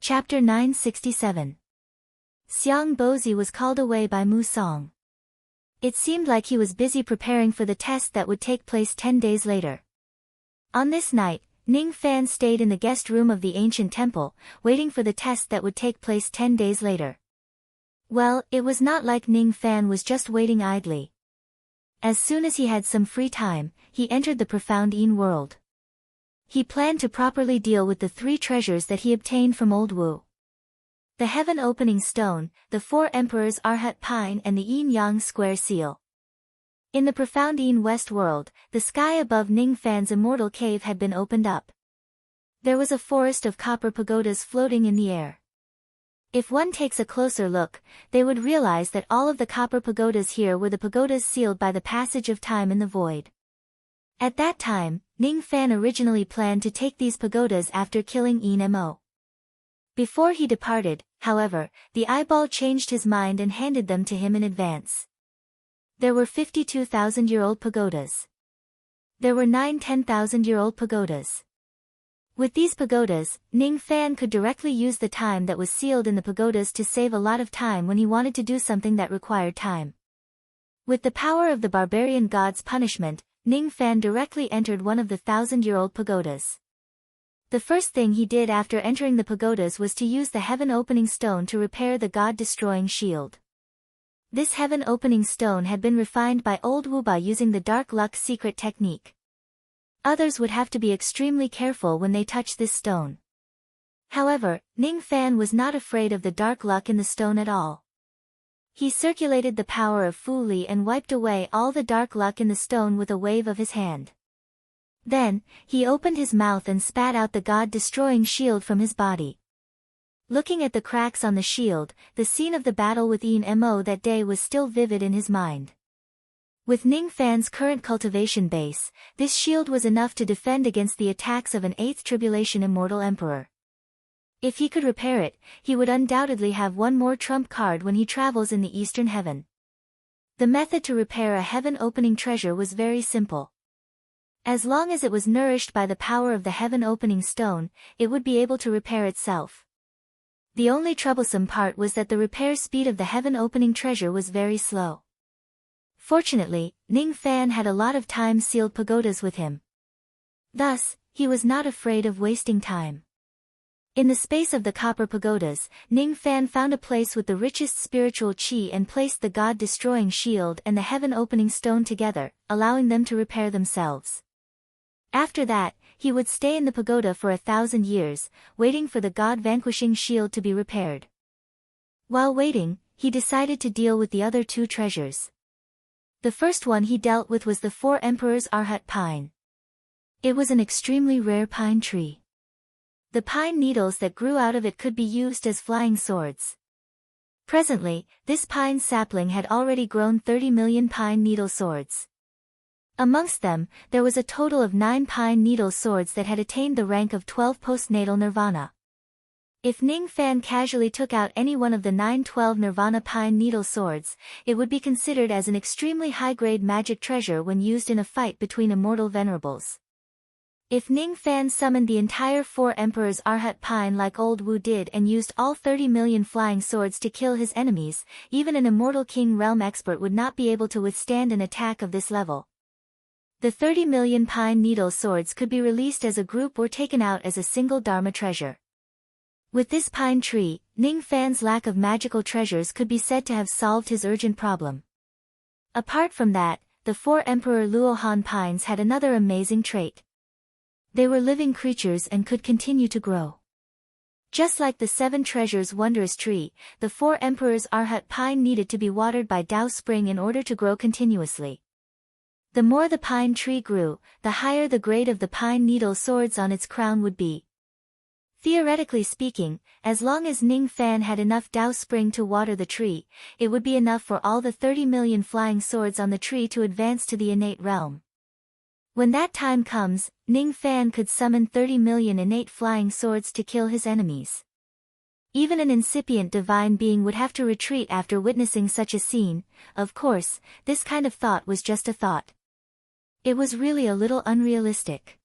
Chapter 967. Xiang Bozi was called away by Mu Song. It seemed like he was busy preparing for the test that would take place 10 days later. On this night, Ning Fan stayed in the guest room of the ancient temple, waiting for the test that would take place 10 days later. Well, it was not like Ning Fan was just waiting idly. As soon as he had some free time, he entered the profound Yin world. He planned to properly deal with the 3 treasures that he obtained from Old Wu. The Heaven Opening Stone, the 4 Emperors Arhat Pine and the Yin-Yang Square Seal. In the profound Yin West world, the sky above Ning Fan's immortal cave had been opened up. There was a forest of copper pagodas floating in the air. If one takes a closer look, they would realize that all of the copper pagodas here were the pagodas sealed by the passage of time in the void. At that time, Ning Fan originally planned to take these pagodas after killing Yin Mo. Before he departed, however, the eyeball changed his mind and handed them to him in advance. There were 52,000-year-old pagodas. There were 9 10,000-year-old pagodas. With these pagodas, Ning Fan could directly use the time that was sealed in the pagodas to save a lot of time when he wanted to do something that required time. With the power of the barbarian god's punishment, Ning Fan directly entered one of the 1,000-year-old pagodas. The first thing he did after entering the pagodas was to use the Heaven Opening Stone to repair the God-destroying shield. This Heaven Opening Stone had been refined by Old Wu by using the Dark Luck secret technique. Others would have to be extremely careful when they touch this stone. However, Ning Fan was not afraid of the dark luck in the stone at all. He circulated the power of Fu Li and wiped away all the dark luck in the stone with a wave of his hand. Then, he opened his mouth and spat out the God-destroying shield from his body. Looking at the cracks on the shield, the scene of the battle with Yin Mo that day was still vivid in his mind. With Ning Fan's current cultivation base, this shield was enough to defend against the attacks of an 8th Tribulation Immortal Emperor. If he could repair it, he would undoubtedly have one more trump card when he travels in the Eastern Heaven. The method to repair a heaven-opening treasure was very simple. As long as it was nourished by the power of the heaven-opening stone, it would be able to repair itself. The only troublesome part was that the repair speed of the heaven-opening treasure was very slow. Fortunately, Ning Fan had a lot of time-sealed pagodas with him. Thus, he was not afraid of wasting time. In the space of the copper pagodas, Ning Fan found a place with the richest spiritual qi and placed the God-destroying shield and the heaven-opening stone together, allowing them to repair themselves. After that, he would stay in the pagoda for 1,000 years, waiting for the God-vanquishing shield to be repaired. While waiting, he decided to deal with the other 2 treasures. The first one he dealt with was the 4 Emperors Arhat Pine. It was an extremely rare pine tree. The pine needles that grew out of it could be used as flying swords. Presently, this pine sapling had already grown 30 million pine needle swords. Amongst them, there was a total of 9 pine needle swords that had attained the rank of 12 postnatal nirvana. If Ning Fan casually took out any one of the 9-12 nirvana pine needle swords, it would be considered as an extremely high-grade magic treasure when used in a fight between immortal venerables. If Ning Fan summoned the entire 4 Emperors Arhat Pine like Old Wu did and used all 30 million flying swords to kill his enemies, even an immortal King Realm expert would not be able to withstand an attack of this level. The 30 million pine needle swords could be released as a group or taken out as a single Dharma treasure. With this pine tree, Ning Fan's lack of magical treasures could be said to have solved his urgent problem. Apart from that, the 4 Emperor Luohan pines had another amazing trait. They were living creatures and could continue to grow. Just like the 7 treasures wondrous tree, the 4 Emperors Arhat pine needed to be watered by Tao Spring in order to grow continuously. The more the pine tree grew, the higher the grade of the pine needle swords on its crown would be. Theoretically speaking, as long as Ning Fan had enough Tao Spring to water the tree, it would be enough for all the 30 million flying swords on the tree to advance to the innate realm. When that time comes, Ning Fan could summon 30 million innate flying swords to kill his enemies. Even an incipient divine being would have to retreat after witnessing such a scene. Of course, this kind of thought was just a thought. It was really a little unrealistic.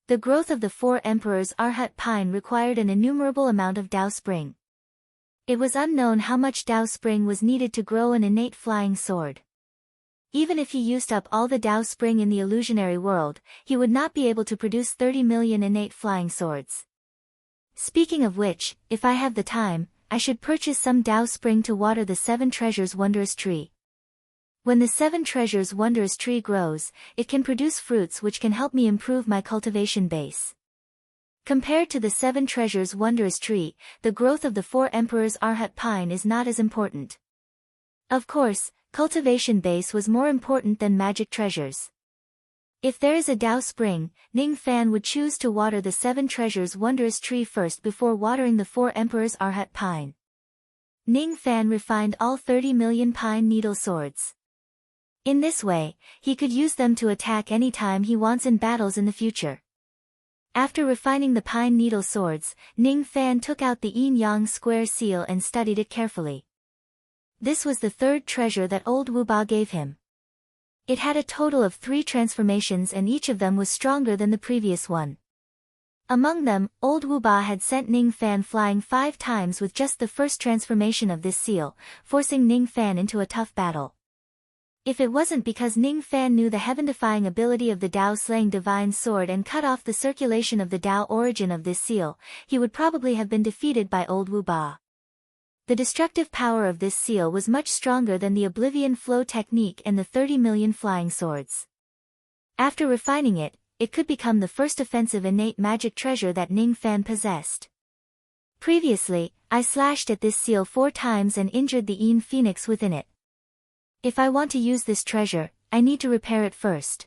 The growth of the 4 emperors' Arhat pine required an innumerable amount of Tao spring. It was unknown how much Tao spring was needed to grow an innate flying sword. Even if he used up all the Tao spring in the illusionary world, he would not be able to produce 30 million innate flying swords. Speaking of which, if I have the time, I should purchase some Tao spring to water the 7 treasures wondrous tree. When the 7 treasures wondrous tree grows, it can produce fruits which can help me improve my cultivation base. Compared to the 7 treasures wondrous tree, the growth of the 4 emperors' Arhat pine is not as important. Of course, cultivation base was more important than magic treasures. If there is a Tao spring, Ning Fan would choose to water the 7 treasures wondrous tree first before watering the 4 emperors' Arhat pine. Ning Fan refined all 30 million pine needle swords. In this way, he could use them to attack any time he wants in battles in the future. After refining the pine needle swords, Ning Fan took out the yin-yang square seal and studied it carefully. This was the 3rd treasure that old Wu Ba gave him. It had a total of 3 transformations and each of them was stronger than the previous one. Among them, old Wu Ba had sent Ning Fan flying 5 times with just the first transformation of this seal, forcing Ning Fan into a tough battle. If it wasn't because Ning Fan knew the heaven-defying ability of the Tao-slaying divine sword and cut off the circulation of the Tao origin of this seal, he would probably have been defeated by old Wu Ba. The destructive power of this seal was much stronger than the Oblivion Flow technique and the 30 million flying swords. After refining it, it could become the first offensive innate magic treasure that Ning Fan possessed. Previously, I slashed at this seal 4 times and injured the Yin Phoenix within it. If I want to use this treasure, I need to repair it first.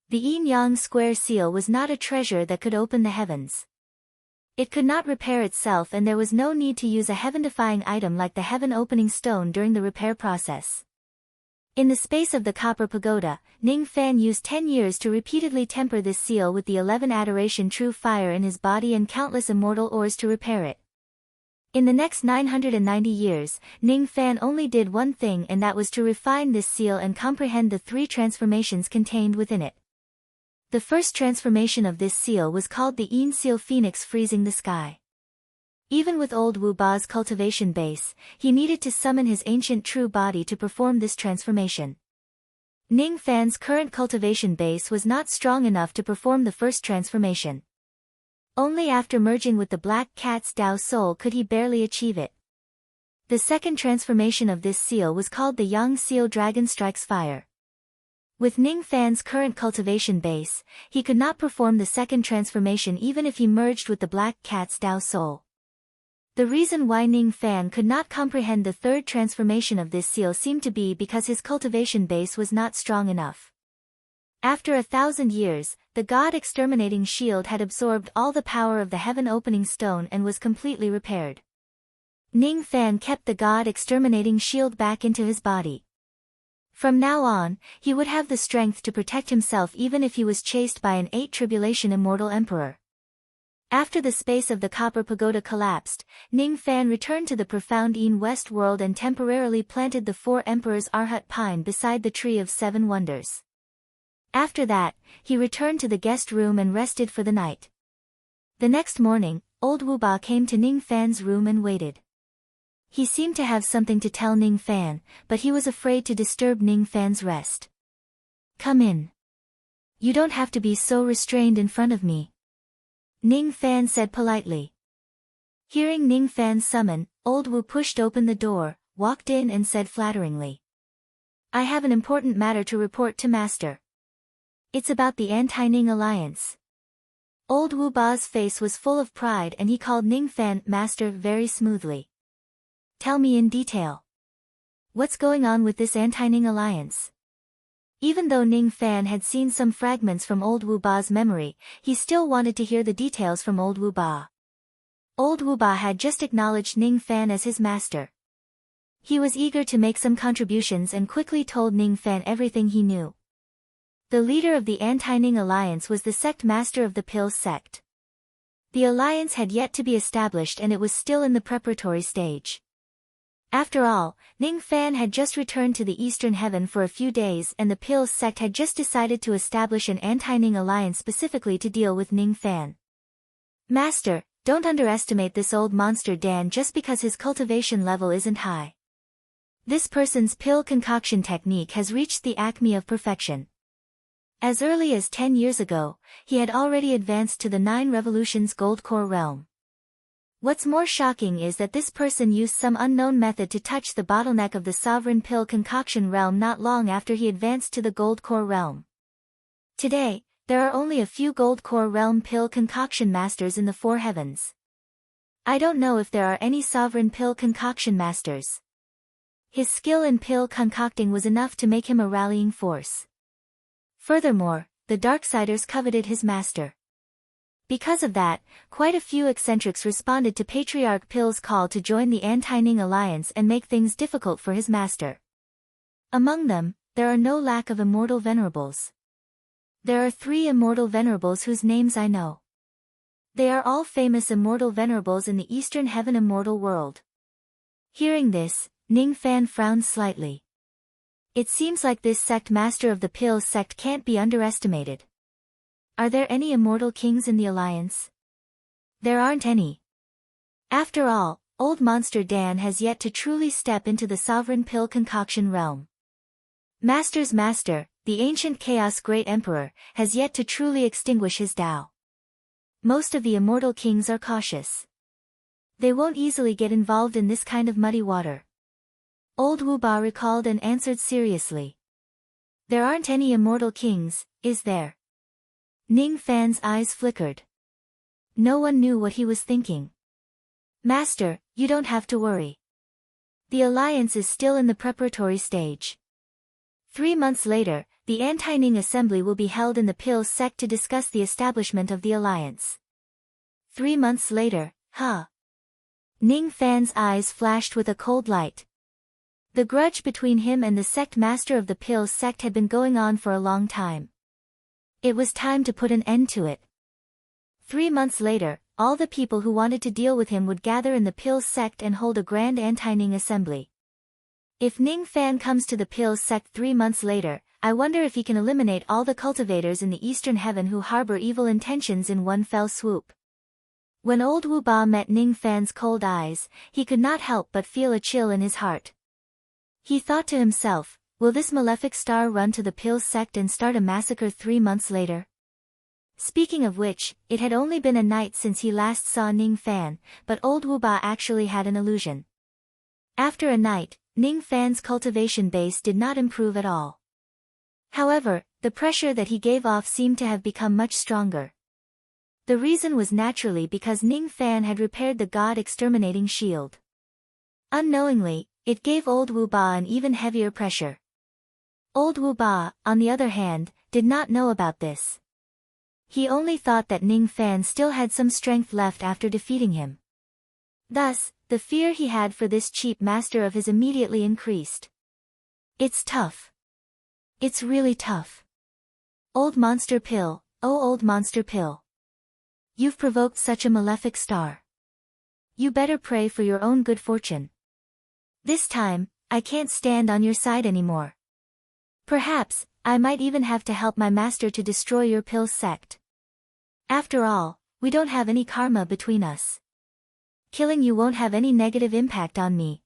The yin-yang square seal was not a treasure that could open the heavens. It could not repair itself and there was no need to use a heaven-defying item like the heaven-opening stone during the repair process. In the space of the copper pagoda, Ning Fan used 10 years to repeatedly temper this seal with the 11 adoration true fire in his body and countless immortal ores to repair it. In the next 990 years, Ning Fan only did one thing and that was to refine this seal and comprehend the 3 transformations contained within it. The first transformation of this seal was called the Yin Seal Phoenix freezing the sky. Even with old Wu Ba's cultivation base, he needed to summon his ancient true body to perform this transformation. Ning Fan's current cultivation base was not strong enough to perform the first transformation. Only after merging with the Black Cat's Tao soul could he barely achieve it. The second transformation of this seal was called the Yang Seal Dragon Strikes Fire. With Ning Fan's current cultivation base, he could not perform the second transformation even if he merged with the Black Cat's Tao soul. The reason why Ning Fan could not comprehend the third transformation of this seal seemed to be because his cultivation base was not strong enough. After 1,000 years, the God-exterminating shield had absorbed all the power of the heaven-opening stone and was completely repaired. Ning Fan kept the God-exterminating shield back into his body. From now on, he would have the strength to protect himself even if he was chased by an 8 immortal emperor. After the space of the copper pagoda collapsed, Ning Fan returned to the profound Yin West world and temporarily planted the 4 emperors' Arhat pine beside the tree of 7 wonders. After that, he returned to the guest room and rested for the night. The next morning, old Wu Ba came to Ning Fan's room and waited. He seemed to have something to tell Ning Fan, but he was afraid to disturb Ning Fan's rest. "Come in. You don't have to be so restrained in front of me," Ning Fan said politely. Hearing Ning Fan's summon, old Wu pushed open the door, walked in and said flatteringly, "I have an important matter to report to Master. It's about the Anti-Ning Alliance." Old Wu Ba's face was full of pride and he called Ning Fan Master very smoothly. "Tell me in detail. What's going on with this Anti-Ning Alliance?" Even though Ning Fan had seen some fragments from old Wu Ba's memory, he still wanted to hear the details from old Wu Ba. Old Wu Ba had just acknowledged Ning Fan as his master. He was eager to make some contributions and quickly told Ning Fan everything he knew. The leader of the Anti-Ning Alliance was the sect master of the Pills sect. The alliance had yet to be established and it was still in the preparatory stage. After all, Ning Fan had just returned to the Eastern Heaven for a few days and the Pills sect had just decided to establish an anti-Ning alliance specifically to deal with Ning Fan. Master, don't underestimate this old monster Dan just because his cultivation level isn't high. This person's pill concoction technique has reached the acme of perfection. As early as 10 years ago, he had already advanced to the 9 Revolutions Gold Core realm. What's more shocking is that this person used some unknown method to touch the bottleneck of the sovereign pill concoction realm not long after he advanced to the Gold Core realm. Today, there are only a few Gold Core realm pill concoction masters in the 4 heavens. I don't know if there are any sovereign pill concoction masters. His skill in pill concocting was enough to make him a rallying force. Furthermore, the Darksiders coveted his master. Because of that, quite a few eccentrics responded to Patriarch Pill's call to join the anti-Ning alliance and make things difficult for his master. Among them, there are no lack of immortal venerables. There are 3 immortal venerables whose names I know. They are all famous immortal venerables in the Eastern Heaven immortal world. Hearing this, Ning Fan frowned slightly. It seems like this sect master of the Pills sect can't be underestimated. Are there any immortal kings in the alliance? There aren't any. After all, old monster Dan has yet to truly step into the sovereign pill concoction realm. Master's master, the ancient Chaos Great Emperor, has yet to truly extinguish his Tao. Most of the immortal kings are cautious. They won't easily get involved in this kind of muddy water. Old Wu Ba recalled and answered seriously. There aren't any immortal kings, is there? Ning Fan's eyes flickered. No one knew what he was thinking. Master, you don't have to worry. The alliance is still in the preparatory stage. 3 months later, the anti-Ning assembly will be held in the Pills sect to discuss the establishment of the alliance. 3 months later, huh? Ning Fan's eyes flashed with a cold light. The grudge between him and the sect master of the Pills sect had been going on for a long time. It was time to put an end to it. 3 months later, all the people who wanted to deal with him would gather in the Pills sect and hold a grand anti-Ning assembly. If Ning Fan comes to the Pills sect 3 months later, I wonder if he can eliminate all the cultivators in the Eastern Heaven who harbor evil intentions in one fell swoop. When old Wu Ba met Ning Fan's cold eyes, he could not help but feel a chill in his heart. He thought to himself, will this malefic star run to the Pills sect and start a massacre 3 months later? Speaking of which, it had only been a night since he last saw Ning Fan, but old Wu Ba actually had an illusion. After a night, Ning Fan's cultivation base did not improve at all. However, the pressure that he gave off seemed to have become much stronger. The reason was naturally because Ning Fan had repaired the God-exterminating shield. Unknowingly, it gave old Wu Ba an even heavier pressure. Old Wu Ba, on the other hand, did not know about this. He only thought that Ning Fan still had some strength left after defeating him. Thus, the fear he had for this cheap master of his immediately increased. It's tough. It's really tough. Old Monster Pill, oh old Monster Pill. You've provoked such a malefic star. You better pray for your own good fortune. This time, I can't stand on your side anymore. Perhaps, I might even have to help my master to destroy your Pills sect. After all, we don't have any karma between us. Killing you won't have any negative impact on me.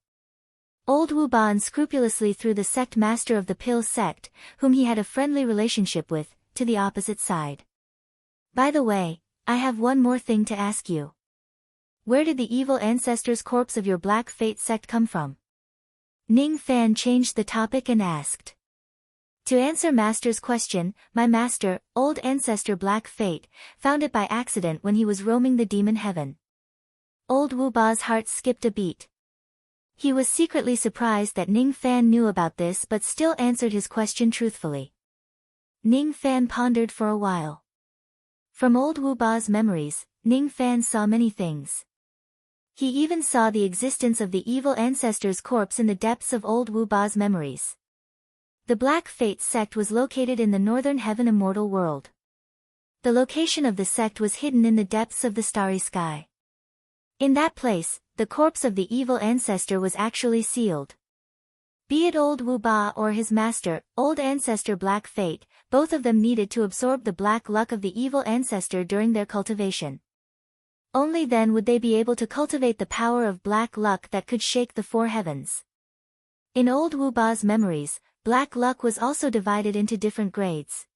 Old Wu Ba unscrupulously threw the sect master of the Pills sect, whom he had a friendly relationship with, to the opposite side. By the way, I have one more thing to ask you. Where did the evil ancestor's corpse of your Black Fate sect come from? Ning Fan changed the topic and asked. To answer Master's question, my master, old ancestor Black Fate, found it by accident when he was roaming the demon heaven. Old Wu Ba's heart skipped a beat. He was secretly surprised that Ning Fan knew about this but still answered his question truthfully. Ning Fan pondered for a while. From old Wu Ba's memories, Ning Fan saw many things. He even saw the existence of the evil ancestor's corpse in the depths of old Wu Ba's memories. The Black Fate sect was located in the northern heaven immortal world. The location of the sect was hidden in the depths of the starry sky. In that place, the corpse of the evil ancestor was actually sealed. Be it old Wu Ba or his master, old ancestor Black Fate, both of them needed to absorb the black luck of the evil ancestor during their cultivation. Only then would they be able to cultivate the power of black luck that could shake the four heavens. In old Wu Ba's memories, black luck was also divided into different grades.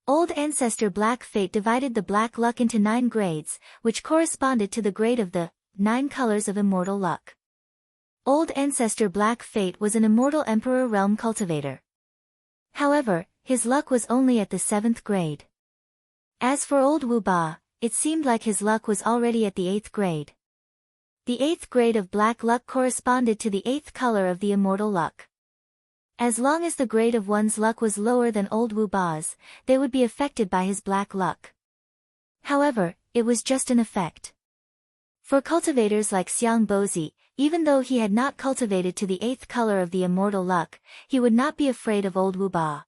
Old ancestor Black Fate divided the black luck into 9 grades, which corresponded to the grade of the 9 colors of immortal luck. Old ancestor Black Fate was an immortal emperor realm cultivator. However, his luck was only at the 7th grade. As for old Wu Ba, it seemed like his luck was already at the 8th grade. The 8th grade of black luck corresponded to the 8th color of the immortal luck. As long as the grade of one's luck was lower than old Wu Ba's, they would be affected by his black luck. However, it was just an effect. For cultivators like Xiang Bozi, even though he had not cultivated to the 8th color of the immortal luck, he would not be afraid of old Wu Ba.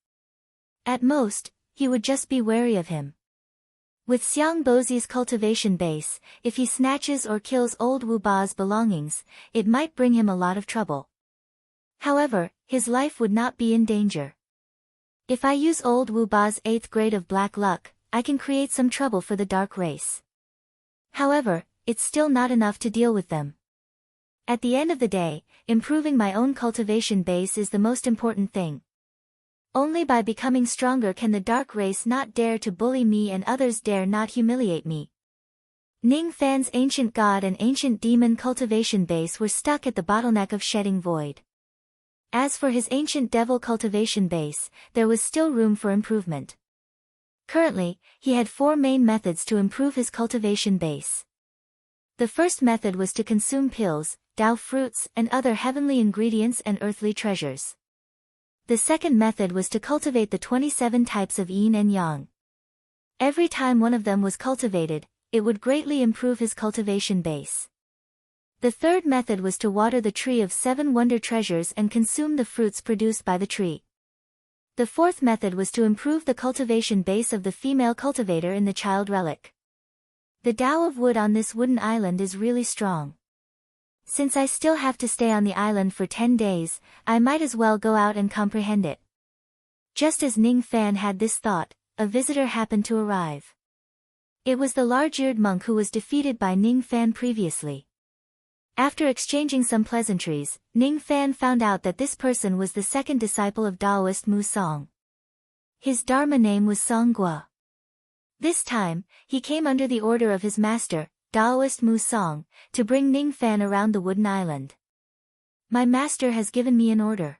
At most, he would just be wary of him. With Xiang Bozi's cultivation base, if he snatches or kills old Wu Ba's belongings, it might bring him a lot of trouble. However, his life would not be in danger. If I use old Wu Ba's 8th grade of black luck, I can create some trouble for the dark race. However, it's still not enough to deal with them. At the end of the day, improving my own cultivation base is the most important thing. Only by becoming stronger can the dark race not dare to bully me and others dare not humiliate me. Ning Fan's ancient god and ancient demon cultivation base were stuck at the bottleneck of shedding void. As for his ancient devil cultivation base, there was still room for improvement. Currently, he had 4 main methods to improve his cultivation base. The first method was to consume pills, Dao fruits, and other heavenly ingredients and earthly treasures. The second method was to cultivate the 27 types of yin and yang. Every time one of them was cultivated, it would greatly improve his cultivation base. The third method was to water the tree of 7 wonder treasures and consume the fruits produced by the tree. The fourth method was to improve the cultivation base of the female cultivator in the child relic. The Tao of wood on this wooden island is really strong. Since I still have to stay on the island for 10 days, I might as well go out and comprehend it. Just as Ning Fan had this thought, a visitor happened to arrive. It was the large-eared monk who was defeated by Ning Fan previously. After exchanging some pleasantries, Ning Fan found out that this person was the second disciple of Taoist Mu Song. His Dharma name was Song Gua. This time, he came under the order of his master, Taoist Mu Song, to bring Ning Fan around the wooden island. My master has given me an order.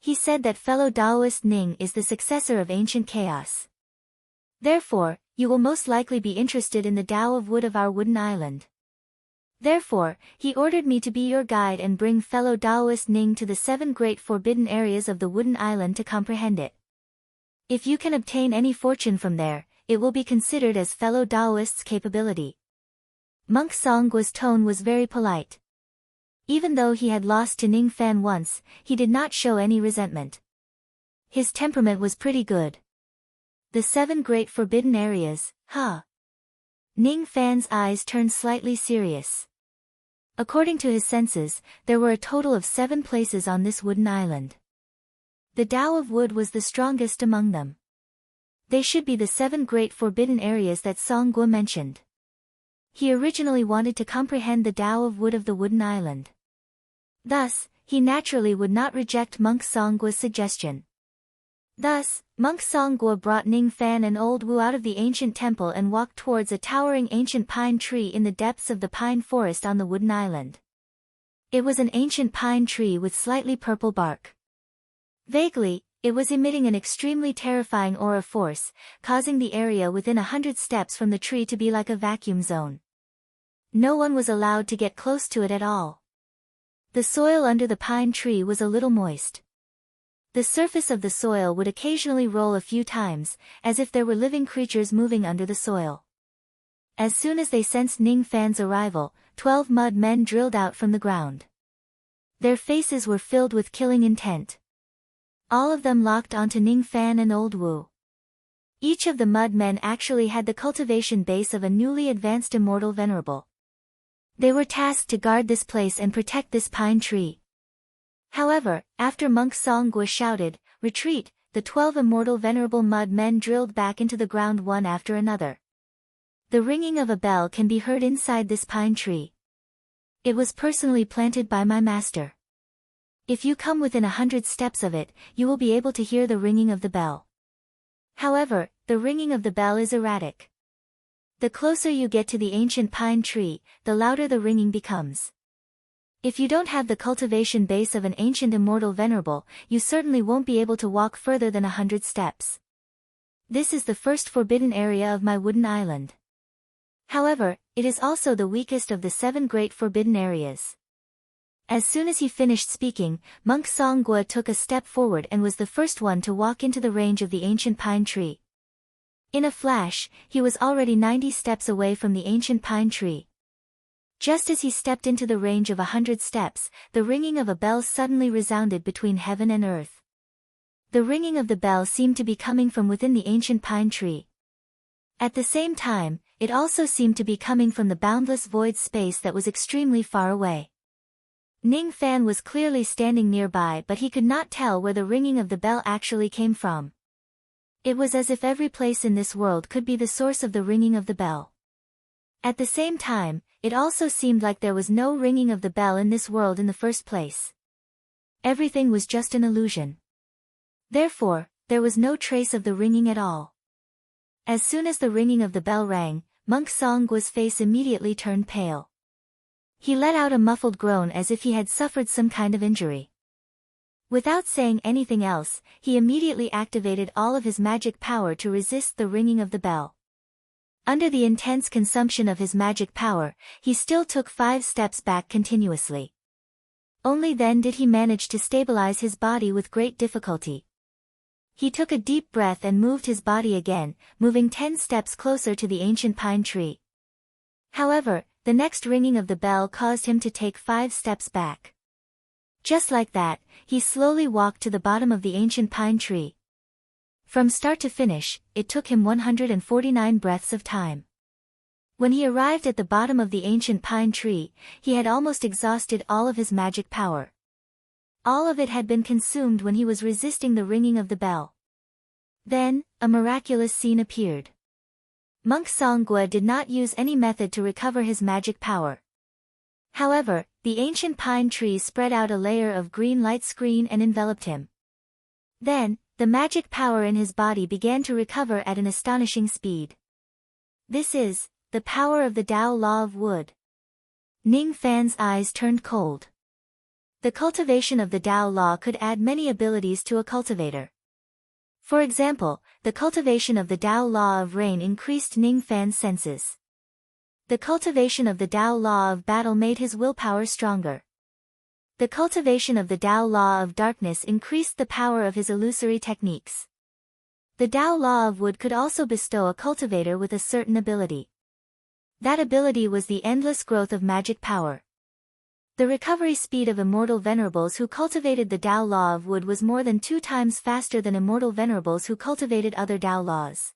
He said that fellow Taoist Ning is the successor of ancient chaos. Therefore, you will most likely be interested in the Tao of wood of our wooden island. Therefore, he ordered me to be your guide and bring fellow Taoist Ning to the 7 great forbidden areas of the wooden island to comprehend it. If you can obtain any fortune from there, it will be considered as fellow Taoist's capability. Monk Songgua's tone was very polite. Even though he had lost to Ning Fan once, he did not show any resentment. His temperament was pretty good. The 7 great forbidden areas, huh? Ning Fan's eyes turned slightly serious. According to his senses, there were a total of 7 places on this wooden island. The Tao of wood was the strongest among them. They should be the 7 great forbidden areas that Song Gua mentioned. He originally wanted to comprehend the Tao of wood of the wooden island. Thus, he naturally would not reject Monk Songgua's suggestion. Thus, Monk Songgua brought Ning Fan and Old Wu out of the ancient temple and walked towards a towering ancient pine tree in the depths of the pine forest on the wooden island. It was an ancient pine tree with slightly purple bark. Vaguely, it was emitting an extremely terrifying aura force, causing the area within 100 steps from the tree to be like a vacuum zone. No one was allowed to get close to it at all. The soil under the pine tree was a little moist. The surface of the soil would occasionally roll a few times, as if there were living creatures moving under the soil. As soon as they sensed Ning Fan's arrival, 12 mud men drilled out from the ground. Their faces were filled with killing intent. All of them locked onto Ning Fan and Old Wu. Each of the mud men actually had the cultivation base of a newly advanced immortal venerable. They were tasked to guard this place and protect this pine tree. However, after Monk Songwa shouted, "Retreat," the 12 immortal venerable mud men drilled back into the ground one after another. The ringing of a bell can be heard inside this pine tree. It was personally planted by my master. If you come within 100 steps of it, you will be able to hear the ringing of the bell. However, the ringing of the bell is erratic. The closer you get to the ancient pine tree, the louder the ringing becomes. If you don't have the cultivation base of an ancient immortal venerable, you certainly won't be able to walk further than 100 steps. This is the first forbidden area of my wooden island. However, it is also the weakest of the 7 great forbidden areas. As soon as he finished speaking, Monk Songwa took a step forward and was the first one to walk into the range of the ancient pine tree. In a flash, he was already 90 steps away from the ancient pine tree. Just as he stepped into the range of 100 steps, the ringing of a bell suddenly resounded between heaven and earth. The ringing of the bell seemed to be coming from within the ancient pine tree. At the same time, it also seemed to be coming from the boundless void space that was extremely far away. Ning Fan was clearly standing nearby, but he could not tell where the ringing of the bell actually came from. It was as if every place in this world could be the source of the ringing of the bell. At the same time, it also seemed like there was no ringing of the bell in this world in the first place. Everything was just an illusion. Therefore, there was no trace of the ringing at all. As soon as the ringing of the bell rang, Monk Songwa's face immediately turned pale. He let out a muffled groan as if he had suffered some kind of injury. Without saying anything else, he immediately activated all of his magic power to resist the ringing of the bell. Under the intense consumption of his magic power, he still took 5 steps back continuously. Only then did he manage to stabilize his body with great difficulty. He took a deep breath and moved his body again, moving 10 steps closer to the ancient pine tree. However, the next ringing of the bell caused him to take 5 steps back. Just like that, he slowly walked to the bottom of the ancient pine tree. From start to finish, it took him 149 breaths of time. When he arrived at the bottom of the ancient pine tree, he had almost exhausted all of his magic power. All of it had been consumed when he was resisting the ringing of the bell. Then, a miraculous scene appeared. Monk Songwa did not use any method to recover his magic power. However, the ancient pine tree spread out a layer of green light screen and enveloped him. Then, the magic power in his body began to recover at an astonishing speed. This is the power of the Tao Law of Wood. Ning Fan's eyes turned cold. The cultivation of the Tao Law could add many abilities to a cultivator. For example, the cultivation of the Tao Law of Rain increased Ning Fan's senses. The cultivation of the Tao Law of Battle made his willpower stronger. The cultivation of the Tao Law of Darkness increased the power of his illusory techniques. The Tao Law of Wood could also bestow a cultivator with a certain ability. That ability was the endless growth of magic power. The recovery speed of immortal venerables who cultivated the Tao Law of Wood was more than 2 times faster than immortal venerables who cultivated other Tao laws.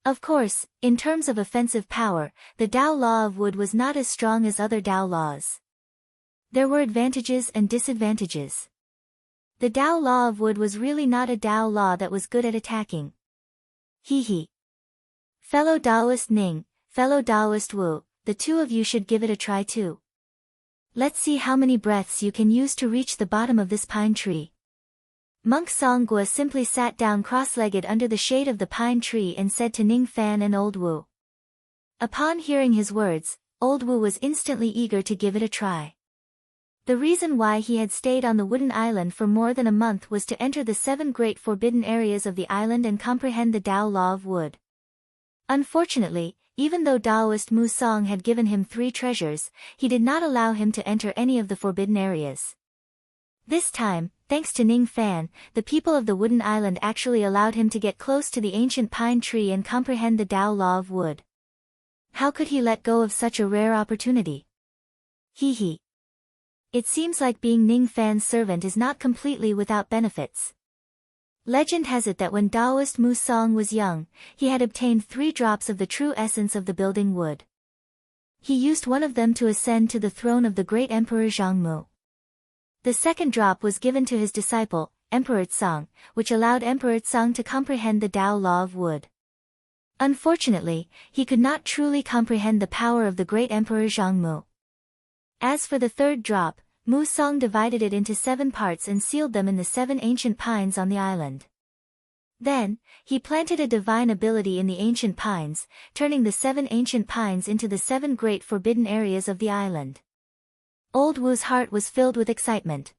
Of course, in terms of offensive power, the Tao Law of Wood was not as strong as other Tao laws. There were advantages and disadvantages. The Tao Law of Wood was really not a Tao law that was good at attacking. Hee. Fellow Taoist Ning, fellow Taoist Wu, the 2 of you should give it a try too. Let's see how many breaths you can use to reach the bottom of this pine tree. Monk Songwa simply sat down cross-legged under the shade of the pine tree and said to Ning Fan and Old Wu. Upon hearing his words, Old Wu was instantly eager to give it a try. The reason why he had stayed on the wooden island for more than a month was to enter the 7 great forbidden areas of the island and comprehend the Tao Law of Wood. Unfortunately, even though Taoist Mu Song had given him 3 treasures, he did not allow him to enter any of the forbidden areas. This time, thanks to Ning Fan, the people of the wooden island actually allowed him to get close to the ancient pine tree and comprehend the Tao Law of Wood. How could he let go of such a rare opportunity? Hee. It seems like being Ning Fan's servant is not completely without benefits. Legend has it that when Taoist Mu Song was young, he had obtained 3 drops of the true essence of the building wood. He used one of them to ascend to the throne of the great Emperor Zhangmu. The second drop was given to his disciple, Emperor Tsang, which allowed Emperor Tsang to comprehend the Tao law of wood. Unfortunately, he could not truly comprehend the power of the great Emperor Zhangmu. As for the third drop, Mu Song divided it into 7 parts and sealed them in the 7 ancient pines on the island. Then, he planted a divine ability in the ancient pines, turning the 7 ancient pines into the 7 great forbidden areas of the island. Old Wu's heart was filled with excitement.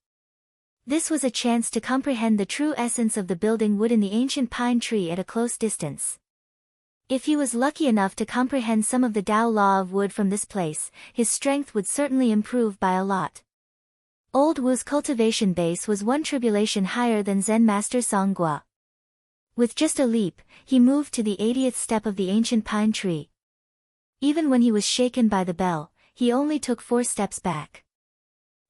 This was a chance to comprehend the true essence of the building wood in the ancient pine tree at a close distance. If he was lucky enough to comprehend some of the Tao law of wood from this place, his strength would certainly improve by a lot. Old Wu's cultivation base was 1 tribulation higher than Zen Master Song Gua. With just a leap, he moved to the 80th step of the ancient pine tree. Even when he was shaken by the bell, he only took 4 steps back.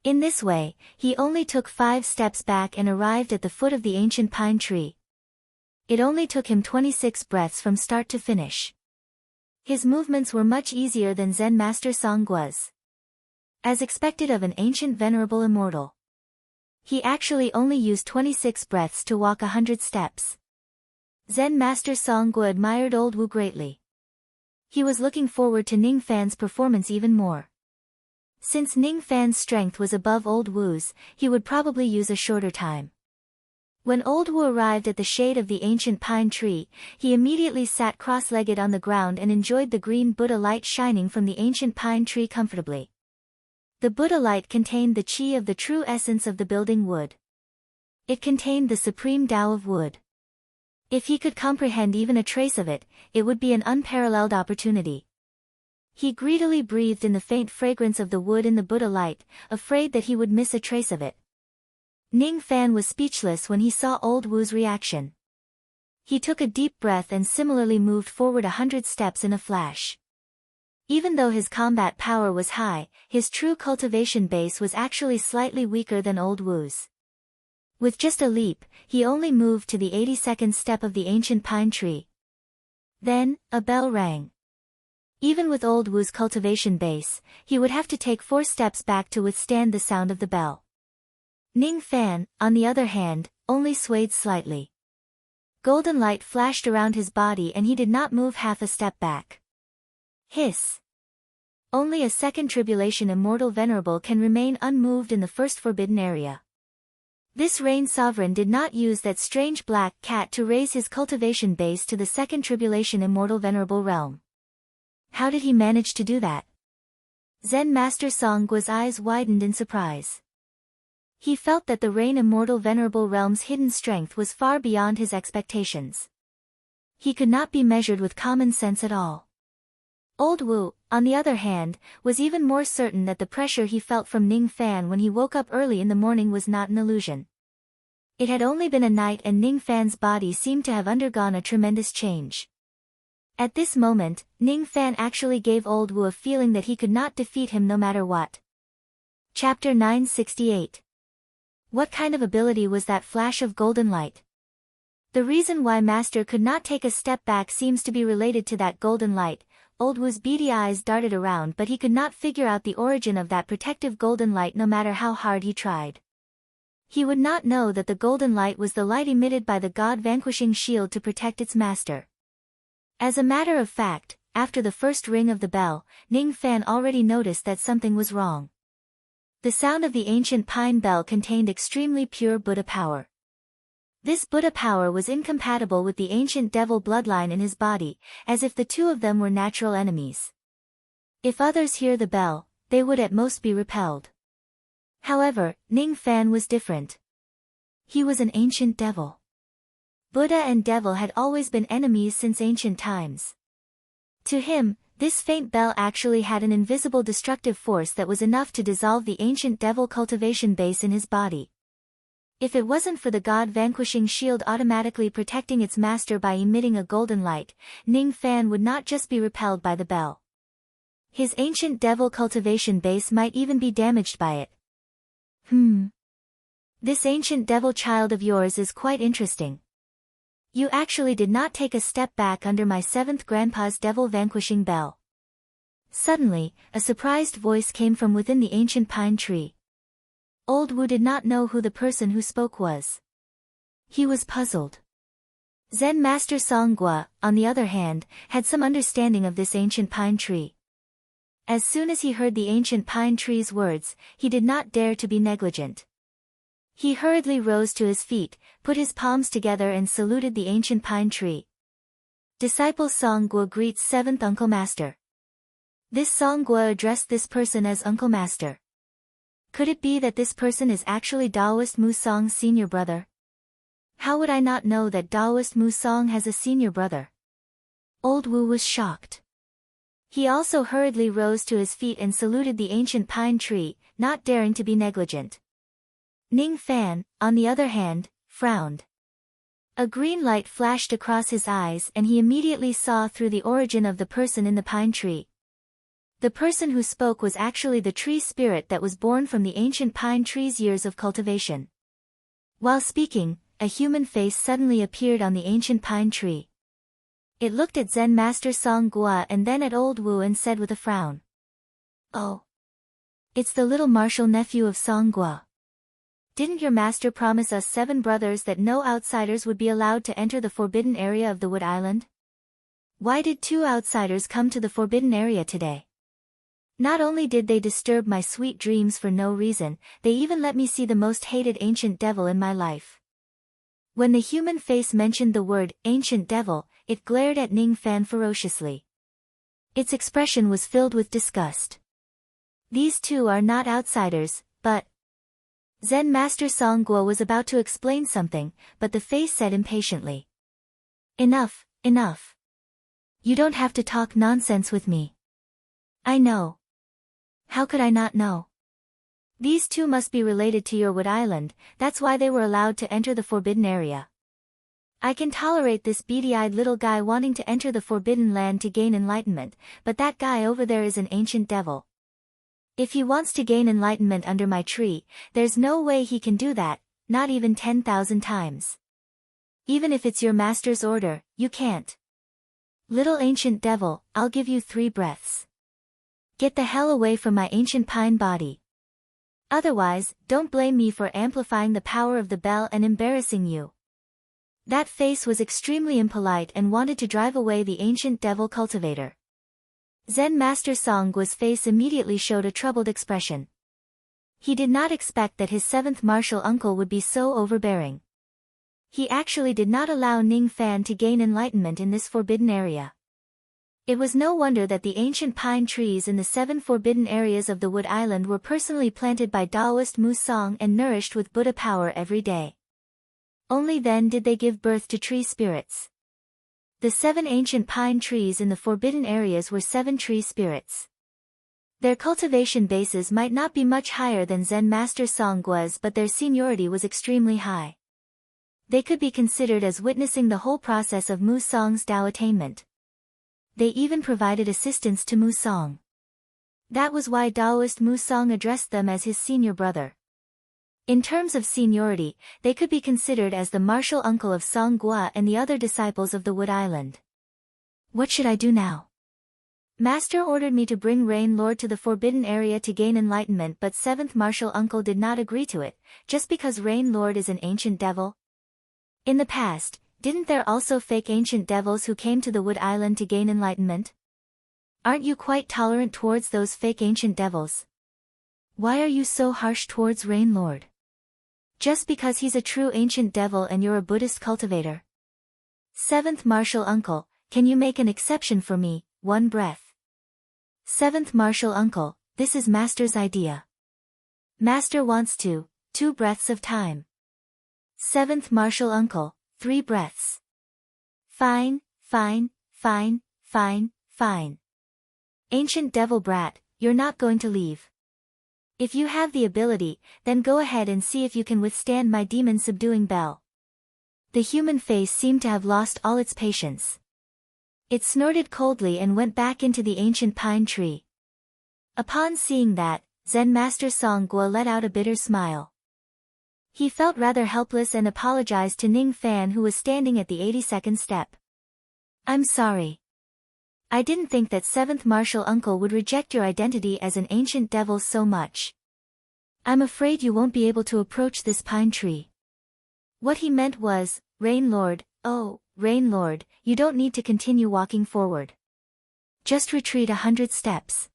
In this way, he only took 5 steps back and arrived at the foot of the ancient pine tree. It only took him 26 breaths from start to finish. His movements were much easier than Zen Master Song Gua's. As expected of an ancient venerable immortal. He actually only used 26 breaths to walk 100 steps. Zen Master Song Gua admired Old Wu greatly. He was looking forward to Ning Fan's performance even more. Since Ning Fan's strength was above Old Wu's, he would probably use a shorter time. When Old Wu arrived at the shade of the ancient pine tree, he immediately sat cross-legged on the ground and enjoyed the green Buddha light shining from the ancient pine tree comfortably. The Buddha light contained the chi of the true essence of the building wood. It contained the supreme Tao of wood. If he could comprehend even a trace of it, it would be an unparalleled opportunity. He greedily breathed in the faint fragrance of the wood in the Buddha light, afraid that he would miss a trace of it. Ning Fan was speechless when he saw Old Wu's reaction. He took a deep breath and similarly moved forward 100 steps in a flash. Even though his combat power was high, his true cultivation base was actually slightly weaker than Old Wu's. With just a leap, he only moved to the 82nd step of the ancient pine tree. Then, a bell rang. Even with Old Wu's cultivation base, he would have to take 4 steps back to withstand the sound of the bell. Ning Fan, on the other hand, only swayed slightly. Golden light flashed around his body and he did not move half a step back. Hiss! Only a second tribulation immortal venerable can remain unmoved in the first forbidden area. This Rain Sovereign did not use that strange black cat to raise his cultivation base to the second tribulation immortal venerable realm. How did he manage to do that? Zen Master Song Gua's eyes widened in surprise. He felt that the Rain Immortal Venerable Realm's hidden strength was far beyond his expectations. He could not be measured with common sense at all. Old Wu, on the other hand, was even more certain that the pressure he felt from Ning Fan when he woke up early in the morning was not an illusion. It had only been a night and Ning Fan's body seemed to have undergone a tremendous change. At this moment, Ning Fan actually gave Old Wu a feeling that he could not defeat him no matter what. Chapter 968. What kind of ability was that flash of golden light? The reason why Master could not take a step back seems to be related to that golden light. Old Wu's beady eyes darted around but he could not figure out the origin of that protective golden light no matter how hard he tried. He would not know that the golden light was the light emitted by the God-vanquishing shield to protect its master. As a matter of fact, after the first ring of the bell, Ning Fan already noticed that something was wrong. The sound of the ancient pine bell contained extremely pure Buddha power. This Buddha power was incompatible with the ancient devil bloodline in his body, as if the two of them were natural enemies. If others hear the bell, they would at most be repelled. However, Ning Fan was different. He was an ancient devil. Buddha and devil had always been enemies since ancient times. To him, this faint bell actually had an invisible destructive force that was enough to dissolve the ancient devil cultivation base in his body. If it wasn't for the God-vanquishing shield automatically protecting its master by emitting a golden light, Ning Fan would not just be repelled by the bell. His ancient devil cultivation base might even be damaged by it. This ancient devil child of yours is quite interesting. You actually did not take a step back under my 7th grandpa's devil-vanquishing bell. Suddenly, a surprised voice came from within the ancient pine tree. Old Wu did not know who the person who spoke was. He was puzzled. Zen Master Songgua, on the other hand, had some understanding of this ancient pine tree. As soon as he heard the ancient pine tree's words, he did not dare to be negligent. He hurriedly rose to his feet, put his palms together and saluted the ancient pine tree. Disciple Songgua greets 7th Uncle Master. This Songgua addressed this person as Uncle Master. Could it be that this person is actually Taoist Musong's senior brother? How would I not know that Taoist Musong has a senior brother? Old Wu was shocked. He also hurriedly rose to his feet and saluted the ancient pine tree, not daring to be negligent. Ning Fan, on the other hand, frowned. A green light flashed across his eyes and he immediately saw through the origin of the person in the pine tree. The person who spoke was actually the tree spirit that was born from the ancient pine tree's years of cultivation. While speaking, a human face suddenly appeared on the ancient pine tree. It looked at Zen Master Songgua and then at Old Wu and said with a frown. Oh. It's the little martial nephew of Songgua. Didn't your master promise us 7 brothers that no outsiders would be allowed to enter the forbidden area of the Wood Island? Why did 2 outsiders come to the forbidden area today? Not only did they disturb my sweet dreams for no reason, they even let me see the most hated ancient devil in my life. When the human face mentioned the word, ancient devil, it glared at Ning Fan ferociously. Its expression was filled with disgust. These 2 are not outsiders, but... Zen Master Songgua was about to explain something, but the face said impatiently. Enough, enough. You don't have to talk nonsense with me. I know. How could I not know? These 2 must be related to your Wood Island, that's why they were allowed to enter the forbidden area. I can tolerate this beady-eyed little guy wanting to enter the forbidden land to gain enlightenment, but that guy over there is an ancient devil. If he wants to gain enlightenment under my tree, there's no way he can do that, not even 10,000 times. Even if it's your master's order, you can't. Little ancient devil, I'll give you 3 breaths. Get the hell away from my ancient pine body. Otherwise, don't blame me for amplifying the power of the bell and embarrassing you. That face was extremely impolite and wanted to drive away the ancient devil cultivator. Zen Master Songgua's face immediately showed a troubled expression. He did not expect that his 7th martial uncle would be so overbearing. He actually did not allow Ning Fan to gain enlightenment in this forbidden area. It was no wonder that the ancient pine trees in the 7 forbidden areas of the Wood Island were personally planted by Taoist Musong and nourished with Buddha power every day. Only then did they give birth to tree spirits. The 7 ancient pine trees in the forbidden areas were 7 tree spirits. Their cultivation bases might not be much higher than Zen Master Songgua's, but their seniority was extremely high. They could be considered as witnessing the whole process of Musong's Tao attainment. They even provided assistance to Musong. That was why Taoist Musong addressed them as his senior brother. In terms of seniority, they could be considered as the martial uncle of Songgua and the other disciples of the Wood Island. What should I do now? Master ordered me to bring Rain Lord to the forbidden area to gain enlightenment, but 7th martial uncle did not agree to it, just because Rain Lord is an ancient devil. In the past, didn't there also fake ancient devils who came to the Wood Island to gain enlightenment? Aren't you quite tolerant towards those fake ancient devils? Why are you so harsh towards Rain Lord? Just because he's a true ancient devil and you're a Buddhist cultivator? 7th martial uncle, can you make an exception for me, 1 breath? 7th martial uncle, this is Master's idea. Master wants 2 breaths of time. 7th martial uncle, 3 breaths. Fine, fine, fine, fine, fine. Ancient devil brat, you're not going to leave. If you have the ability, then go ahead and see if you can withstand my demon-subduing bell. The human face seemed to have lost all its patience. It snorted coldly and went back into the ancient pine tree. Upon seeing that, Zen Master Songgua let out a bitter smile. He felt rather helpless and apologized to Ning Fan, who was standing at the 82nd step. I'm sorry. I didn't think that 7th Martial Uncle would reject your identity as an ancient devil so much. I'm afraid you won't be able to approach this pine tree. What he meant was, Rain Lord, oh, Rain Lord, you don't need to continue walking forward. Just retreat 100 steps.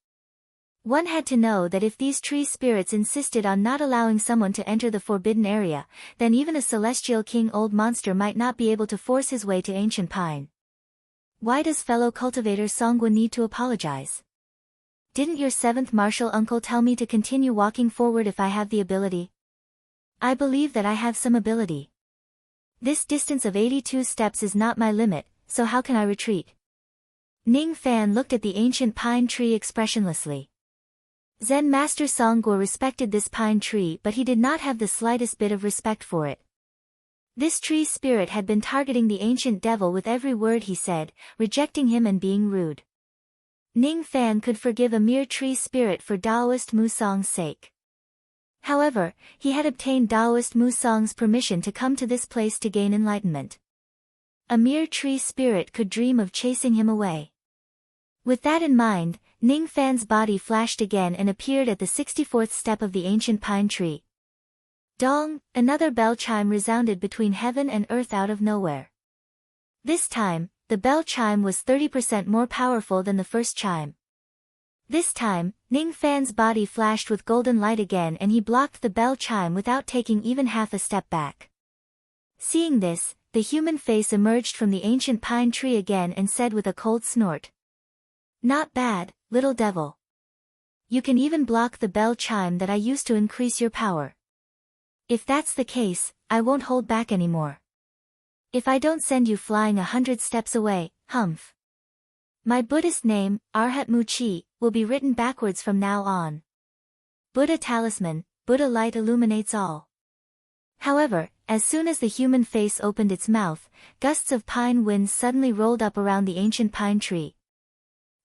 One had to know that if these tree spirits insisted on not allowing someone to enter the forbidden area, then even a celestial king old monster might not be able to force his way to ancient pine. Why does fellow cultivator Songwa need to apologize? Didn't your 7th Martial Uncle tell me to continue walking forward if I have the ability? I believe that I have some ability. This distance of 82 steps is not my limit, so how can I retreat? Ning Fan looked at the ancient pine tree expressionlessly. Zen Master Songguo respected this pine tree, but he did not have the slightest bit of respect for it. This tree spirit had been targeting the ancient devil with every word he said, rejecting him and being rude. Ning Fan could forgive a mere tree spirit for Taoist Musong's sake. However, he had obtained Taoist Musong's permission to come to this place to gain enlightenment. A mere tree spirit could dream of chasing him away. With that in mind, Ning Fan's body flashed again and appeared at the 64th step of the ancient pine tree. Dong, another bell chime resounded between heaven and earth out of nowhere. This time, the bell chime was 30% more powerful than the first chime. This time, Ning Fan's body flashed with golden light again and he blocked the bell chime without taking even half a step back. Seeing this, the human face emerged from the ancient pine tree again and said with a cold snort. Not bad, little devil. You can even block the bell chime that I used to increase your power. If that's the case, I won't hold back anymore. If I don't send you flying 100 steps away, humph. My Buddhist name, Arhat Muchi, will be written backwards from now on. Buddha Talisman, Buddha light illuminates all. However, as soon as the human face opened its mouth, gusts of pine wind suddenly rolled up around the ancient pine tree.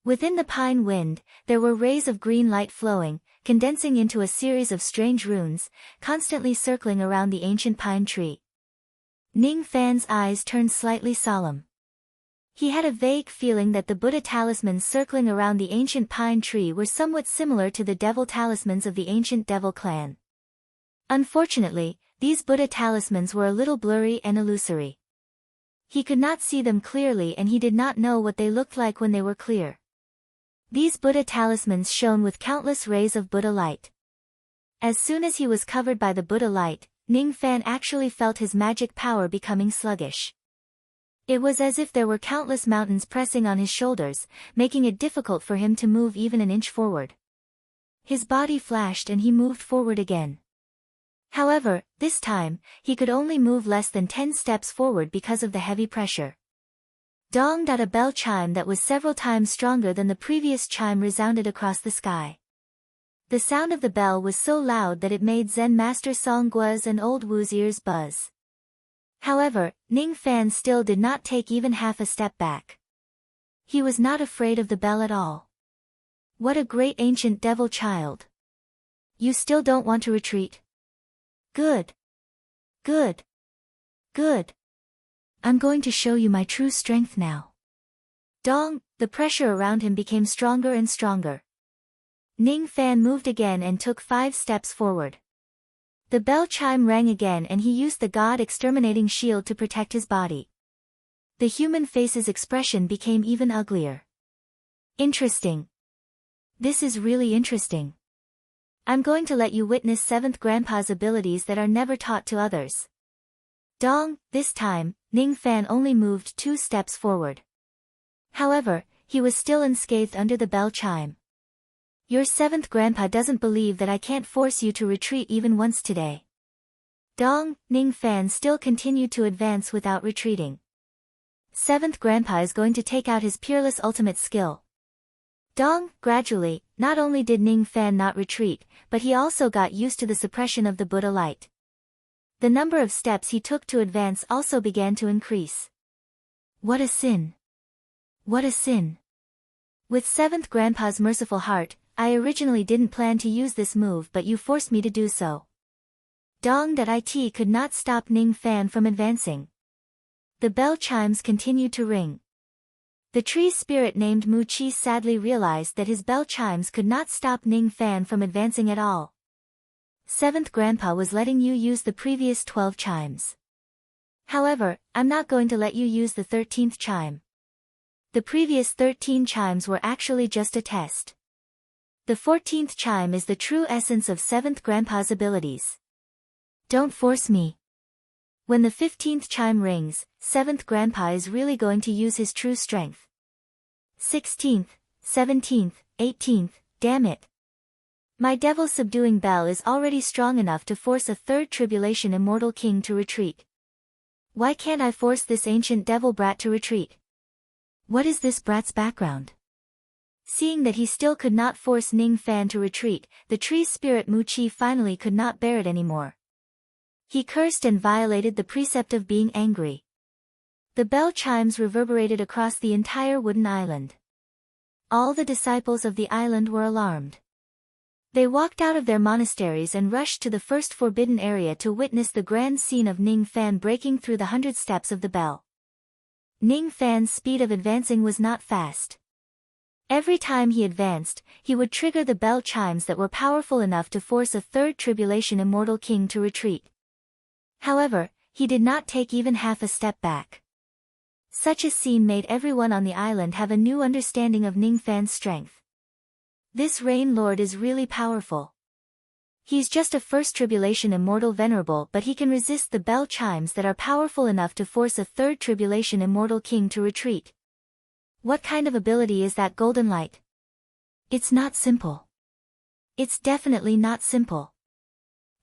Within the pine wind, there were rays of green light flowing, condensing into a series of strange runes, constantly circling around the ancient pine tree. Ning Fan's eyes turned slightly solemn. He had a vague feeling that the Buddha talismans circling around the ancient pine tree were somewhat similar to the devil talismans of the ancient devil clan. Unfortunately, these Buddha talismans were a little blurry and illusory. He could not see them clearly and he did not know what they looked like when they were clear. These Buddha talismans shone with countless rays of Buddha light. As soon as he was covered by the Buddha light, Ning Fan actually felt his magic power becoming sluggish. It was as if there were countless mountains pressing on his shoulders, making it difficult for him to move even an inch forward. His body flashed and he moved forward again. However, this time, he could only move less than 10 steps forward because of the heavy pressure. Donged at a bell chime that was several times stronger than the previous chime resounded across the sky. The sound of the bell was so loud that it made Zen Master Songgua's and Old Wu's ears buzz. However, Ning Fan still did not take even half a step back. He was not afraid of the bell at all. What a great ancient devil child. You still don't want to retreat? Good. Good. Good. I'm going to show you my true strength now. Dong, the pressure around him became stronger and stronger. Ning Fan moved again and took 5 steps forward. The bell chime rang again and he used the God-exterminating shield to protect his body. The human face's expression became even uglier. Interesting. This is really interesting. I'm going to let you witness 7th Grandpa's abilities that are never taught to others. Dong, this time, Ning Fan only moved 2 steps forward. However, he was still unscathed under the bell chime. Your 7th Grandpa doesn't believe that I can't force you to retreat even once today. Dong, Ning Fan still continued to advance without retreating. 7th Grandpa is going to take out his peerless ultimate skill. Dong, gradually, not only did Ning Fan not retreat, but he also got used to the suppression of the Buddha light. The number of steps he took to advance also began to increase. What a sin! What a sin! With 7th Grandpa's merciful heart, I originally didn't plan to use this move but you forced me to do so. Dong.it could not stop Ning Fan from advancing. The bell chimes continued to ring. The tree spirit named Mu Chi sadly realized that his bell chimes could not stop Ning Fan from advancing at all. 7th Grandpa was letting you use the previous 12 chimes. However, I'm not going to let you use the 13th chime. The previous 13 chimes were actually just a test. The 14th chime is the true essence of 7th Grandpa's abilities. Don't force me. When the 15th chime rings, 7th Grandpa is really going to use his true strength. 16th, 17th, 18th, damn it. My devil subduing bell is already strong enough to force a 3rd tribulation immortal king to retreat. Why can't I force this ancient devil brat to retreat? What is this brat's background? Seeing that he still could not force Ning Fan to retreat, the tree's spirit Mu Chi finally could not bear it anymore. He cursed and violated the precept of being angry. The bell chimes reverberated across the entire wooden island. All the disciples of the island were alarmed. They walked out of their monasteries and rushed to the first forbidden area to witness the grand scene of Ning Fan breaking through the 100 steps of the bell. Ning Fan's speed of advancing was not fast. Every time he advanced, he would trigger the bell chimes that were powerful enough to force a 3rd tribulation immortal king to retreat. However, he did not take even half a step back. Such a scene made everyone on the island have a new understanding of Ning Fan's strength. This Rain Lord is really powerful. He's just a 1st tribulation immortal venerable, but he can resist the bell chimes that are powerful enough to force a 3rd tribulation immortal king to retreat. What kind of ability is that golden light? It's not simple. It's definitely not simple.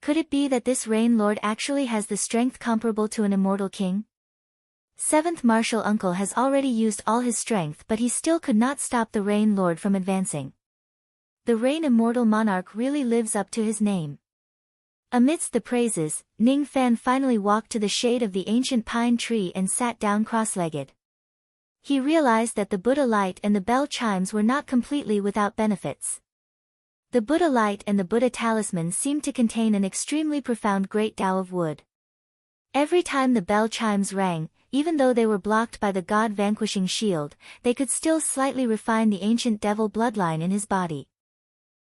Could it be that this Rain Lord actually has the strength comparable to an immortal king? 7th Martial Uncle has already used all his strength, but he still could not stop the Rain Lord from advancing. The Rain Immortal Monarch really lives up to his name. Amidst the praises, Ning Fan finally walked to the shade of the ancient pine tree and sat down cross-legged. He realized that the Buddha light and the bell chimes were not completely without benefits. The Buddha light and the Buddha talisman seemed to contain an extremely profound great Tao of wood. Every time the bell chimes rang, even though they were blocked by the God-vanquishing shield, they could still slightly refine the ancient devil bloodline in his body.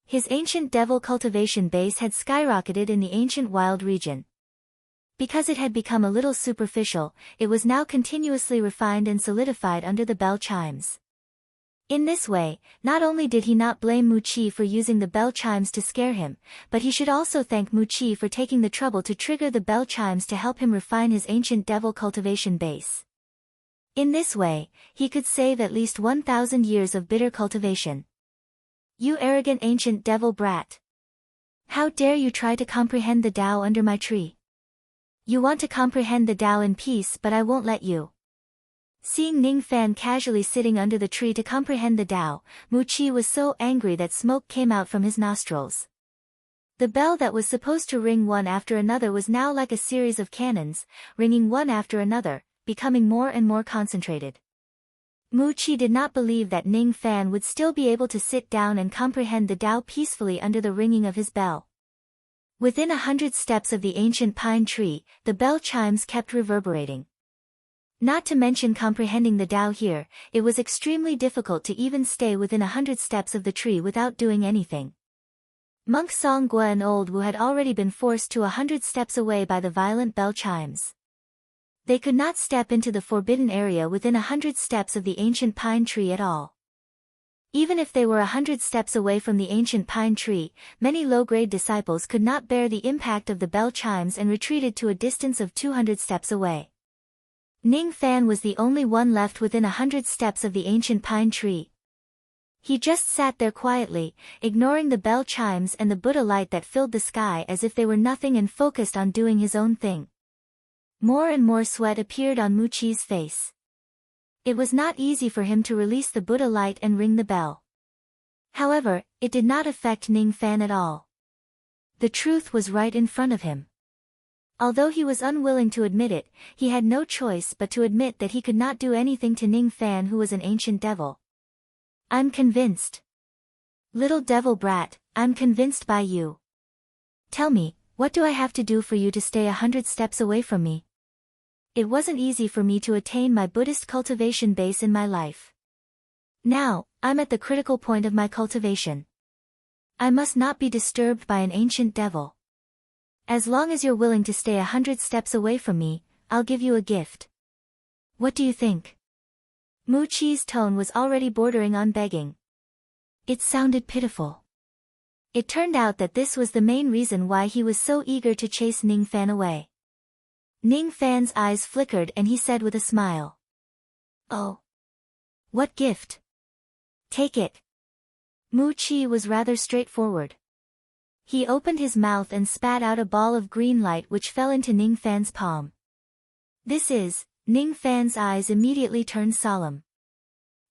His ancient devil cultivation base had skyrocketed in the ancient wild region. Because it had become a little superficial, it was now continuously refined and solidified under the bell chimes. In this way, not only did he not blame Mu Chi for using the bell chimes to scare him, but he should also thank Mu Chi for taking the trouble to trigger the bell chimes to help him refine his ancient devil cultivation base. In this way, he could save at least 1,000 years of bitter cultivation. You arrogant ancient devil brat! How dare you try to comprehend the Tao under my tree? You want to comprehend the Tao in peace, but I won't let you. Seeing Ning Fan casually sitting under the tree to comprehend the Tao, Mu Chi was so angry that smoke came out from his nostrils. The bell that was supposed to ring one after another was now like a series of cannons, ringing one after another, becoming more and more concentrated. Mu Chi did not believe that Ning Fan would still be able to sit down and comprehend the Tao peacefully under the ringing of his bell. Within 100 steps of the ancient pine tree, the bell chimes kept reverberating. Not to mention comprehending the Tao here, it was extremely difficult to even stay within 100 steps of the tree without doing anything. Monk Song Gua and Old Wu had already been forced to 100 steps away by the violent bell chimes. They could not step into the forbidden area within 100 steps of the ancient pine tree at all. Even if they were 100 steps away from the ancient pine tree, many low-grade disciples could not bear the impact of the bell chimes and retreated to a distance of 200 steps away. Ning Fan was the only one left within 100 steps of the ancient pine tree. He just sat there quietly, ignoring the bell chimes and the Buddha light that filled the sky as if they were nothing and focused on doing his own thing. More and more sweat appeared on Mu Chi's face. It was not easy for him to release the Buddha light and ring the bell. However, it did not affect Ning Fan at all. The truth was right in front of him. Although he was unwilling to admit it, he had no choice but to admit that he could not do anything to Ning Fan, who was an ancient devil. I'm convinced. Little devil brat, I'm convinced by you. Tell me, what do I have to do for you to stay 100 steps away from me? It wasn't easy for me to attain my Buddhist cultivation base in my life. Now, I'm at the critical point of my cultivation. I must not be disturbed by an ancient devil. As long as you're willing to stay 100 steps away from me, I'll give you a gift. What do you think? Mu Chi's tone was already bordering on begging. It sounded pitiful. It turned out that this was the main reason why he was so eager to chase Ning Fan away. Ning Fan's eyes flickered and he said with a smile. Oh. What gift? Take it. Mu Chi was rather straightforward. He opened his mouth and spat out a ball of green light which fell into Ning Fan's palm. This is, Ning Fan's eyes immediately turned solemn.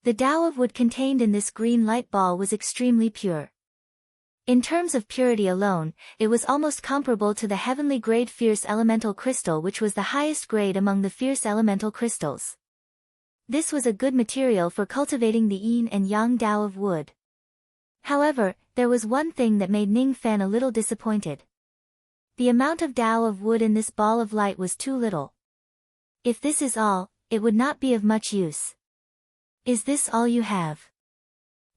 The Tao of wood contained in this green light ball was extremely pure. In terms of purity alone, it was almost comparable to the heavenly grade fierce elemental crystal which was the highest grade among the fierce elemental crystals. This was a good material for cultivating the yin and yang Tao of wood. However, there was one thing that made Ning Fan a little disappointed. The amount of Tao of wood in this ball of light was too little. If this is all, it would not be of much use. Is this all you have?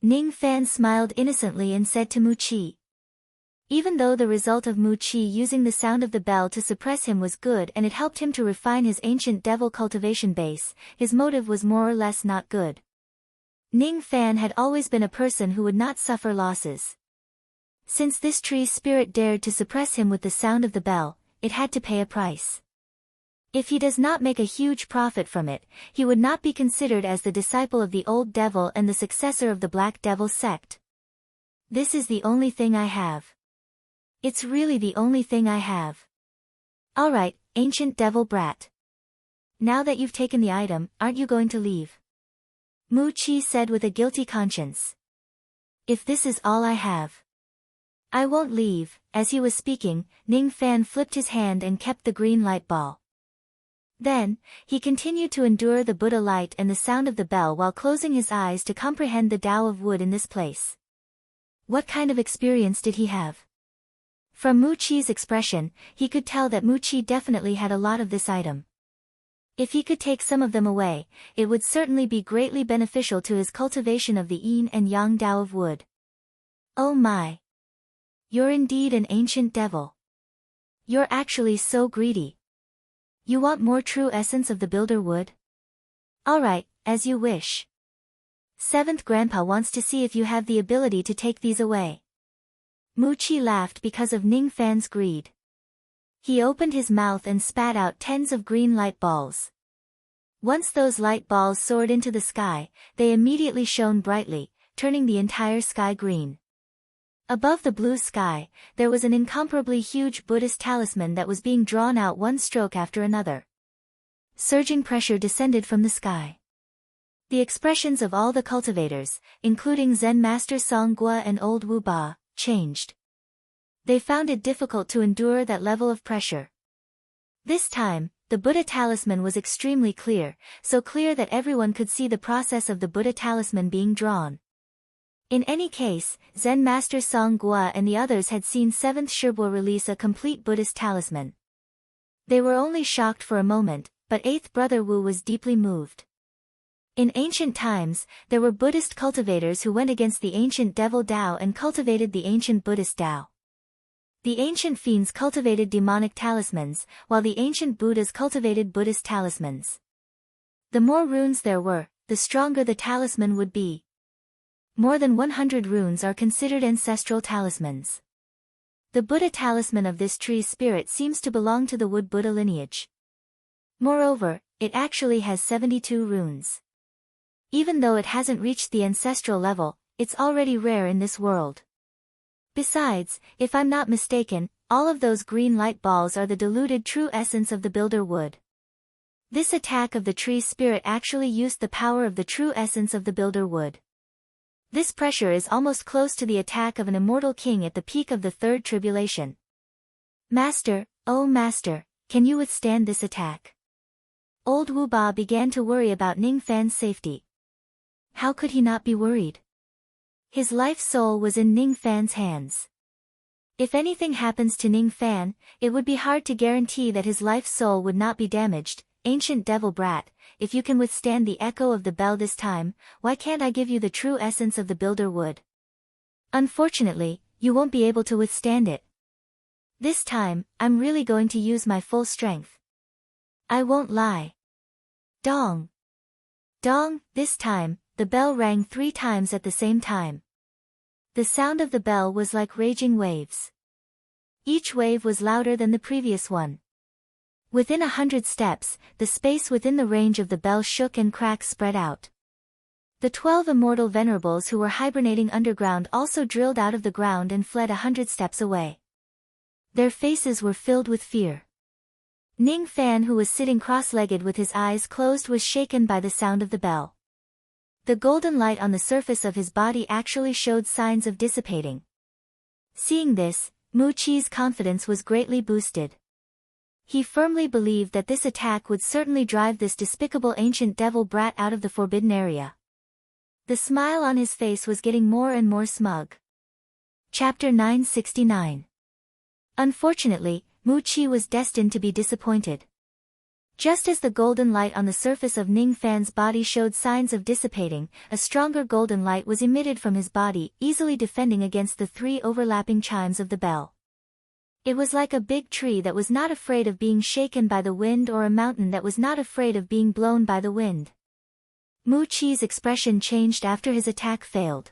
Ning Fan smiled innocently and said to Mu Chi. Even though the result of Mu Chi using the sound of the bell to suppress him was good and it helped him to refine his ancient devil cultivation base, his motive was more or less not good. Ning Fan had always been a person who would not suffer losses. Since this tree's spirit dared to suppress him with the sound of the bell, it had to pay a price. If he does not make a huge profit from it, he would not be considered as the disciple of the old devil and the successor of the Black Devil sect. This is the only thing I have. It's really the only thing I have. Alright, ancient devil brat. Now that you've taken the item, aren't you going to leave? Mu Chi said with a guilty conscience. If this is all I have, I won't leave. As he was speaking, Ning Fan flipped his hand and kept the green light ball. Then, he continued to endure the Buddha light and the sound of the bell while closing his eyes to comprehend the Tao of wood in this place. What kind of experience did he have? From Mu Chi's expression, he could tell that Mu Chi definitely had a lot of this item. If he could take some of them away, it would certainly be greatly beneficial to his cultivation of the yin and yang Tao of wood. Oh my! You're indeed an ancient devil. You're actually so greedy. You want more true essence of the builder wood? Alright, as you wish. Seventh Grandpa wants to see if you have the ability to take these away. Mu Chi laughed because of Ning Fan's greed. He opened his mouth and spat out tens of green light balls. Once those light balls soared into the sky, they immediately shone brightly, turning the entire sky green. Above the blue sky, there was an incomparably huge Buddhist talisman that was being drawn out one stroke after another. Surging pressure descended from the sky. The expressions of all the cultivators, including Zen Master Song Gua and Old Wu Ba, changed. They found it difficult to endure that level of pressure. This time, the Buddha talisman was extremely clear, so clear that everyone could see the process of the Buddha talisman being drawn. In any case, Zen Master Song Gua and the others had seen 7th Shirbua release a complete Buddhist talisman. They were only shocked for a moment, but 8th Brother Wu was deeply moved. In ancient times, there were Buddhist cultivators who went against the ancient devil Tao and cultivated the ancient Buddhist Tao. The ancient fiends cultivated demonic talismans, while the ancient Buddhas cultivated Buddhist talismans. The more runes there were, the stronger the talisman would be. More than 100 runes are considered ancestral talismans. The Buddha talisman of this tree's spirit seems to belong to the wood Buddha lineage. Moreover, it actually has 72 runes. Even though it hasn't reached the ancestral level, it's already rare in this world. Besides, if I'm not mistaken, all of those green light balls are the diluted true essence of the builder wood. This attack of the tree's spirit actually used the power of the true essence of the builder wood. This pressure is almost close to the attack of an immortal king at the peak of the third tribulation. Master, oh Master, can you withstand this attack? Old Wu Ba began to worry about Ning Fan's safety. How could he not be worried? His life soul was in Ning Fan's hands. If anything happens to Ning Fan, it would be hard to guarantee that his life soul would not be damaged. Ancient devil brat, if you can withstand the echo of the bell this time, why can't I give you the true essence of the builder wood? Unfortunately, you won't be able to withstand it. This time, I'm really going to use my full strength. I won't lie. Dong! Dong! This time, the bell rang 3 times at the same time. The sound of the bell was like raging waves. Each wave was louder than the previous one. Within 100 steps, the space within the range of the bell shook and cracks spread out. The 12 immortal venerables who were hibernating underground also drilled out of the ground and fled 100 steps away. Their faces were filled with fear. Ning Fan, who was sitting cross-legged with his eyes closed, was shaken by the sound of the bell. The golden light on the surface of his body actually showed signs of dissipating. Seeing this, Mu Qi's confidence was greatly boosted. He firmly believed that this attack would certainly drive this despicable ancient devil brat out of the forbidden area. The smile on his face was getting more and more smug. Chapter 969. Unfortunately, Mu Qi was destined to be disappointed. Just as the golden light on the surface of Ning Fan's body showed signs of dissipating, a stronger golden light was emitted from his body, easily defending against the 3 overlapping chimes of the bell. It was like a big tree that was not afraid of being shaken by the wind, or a mountain that was not afraid of being blown by the wind. Mu Qi's expression changed after his attack failed.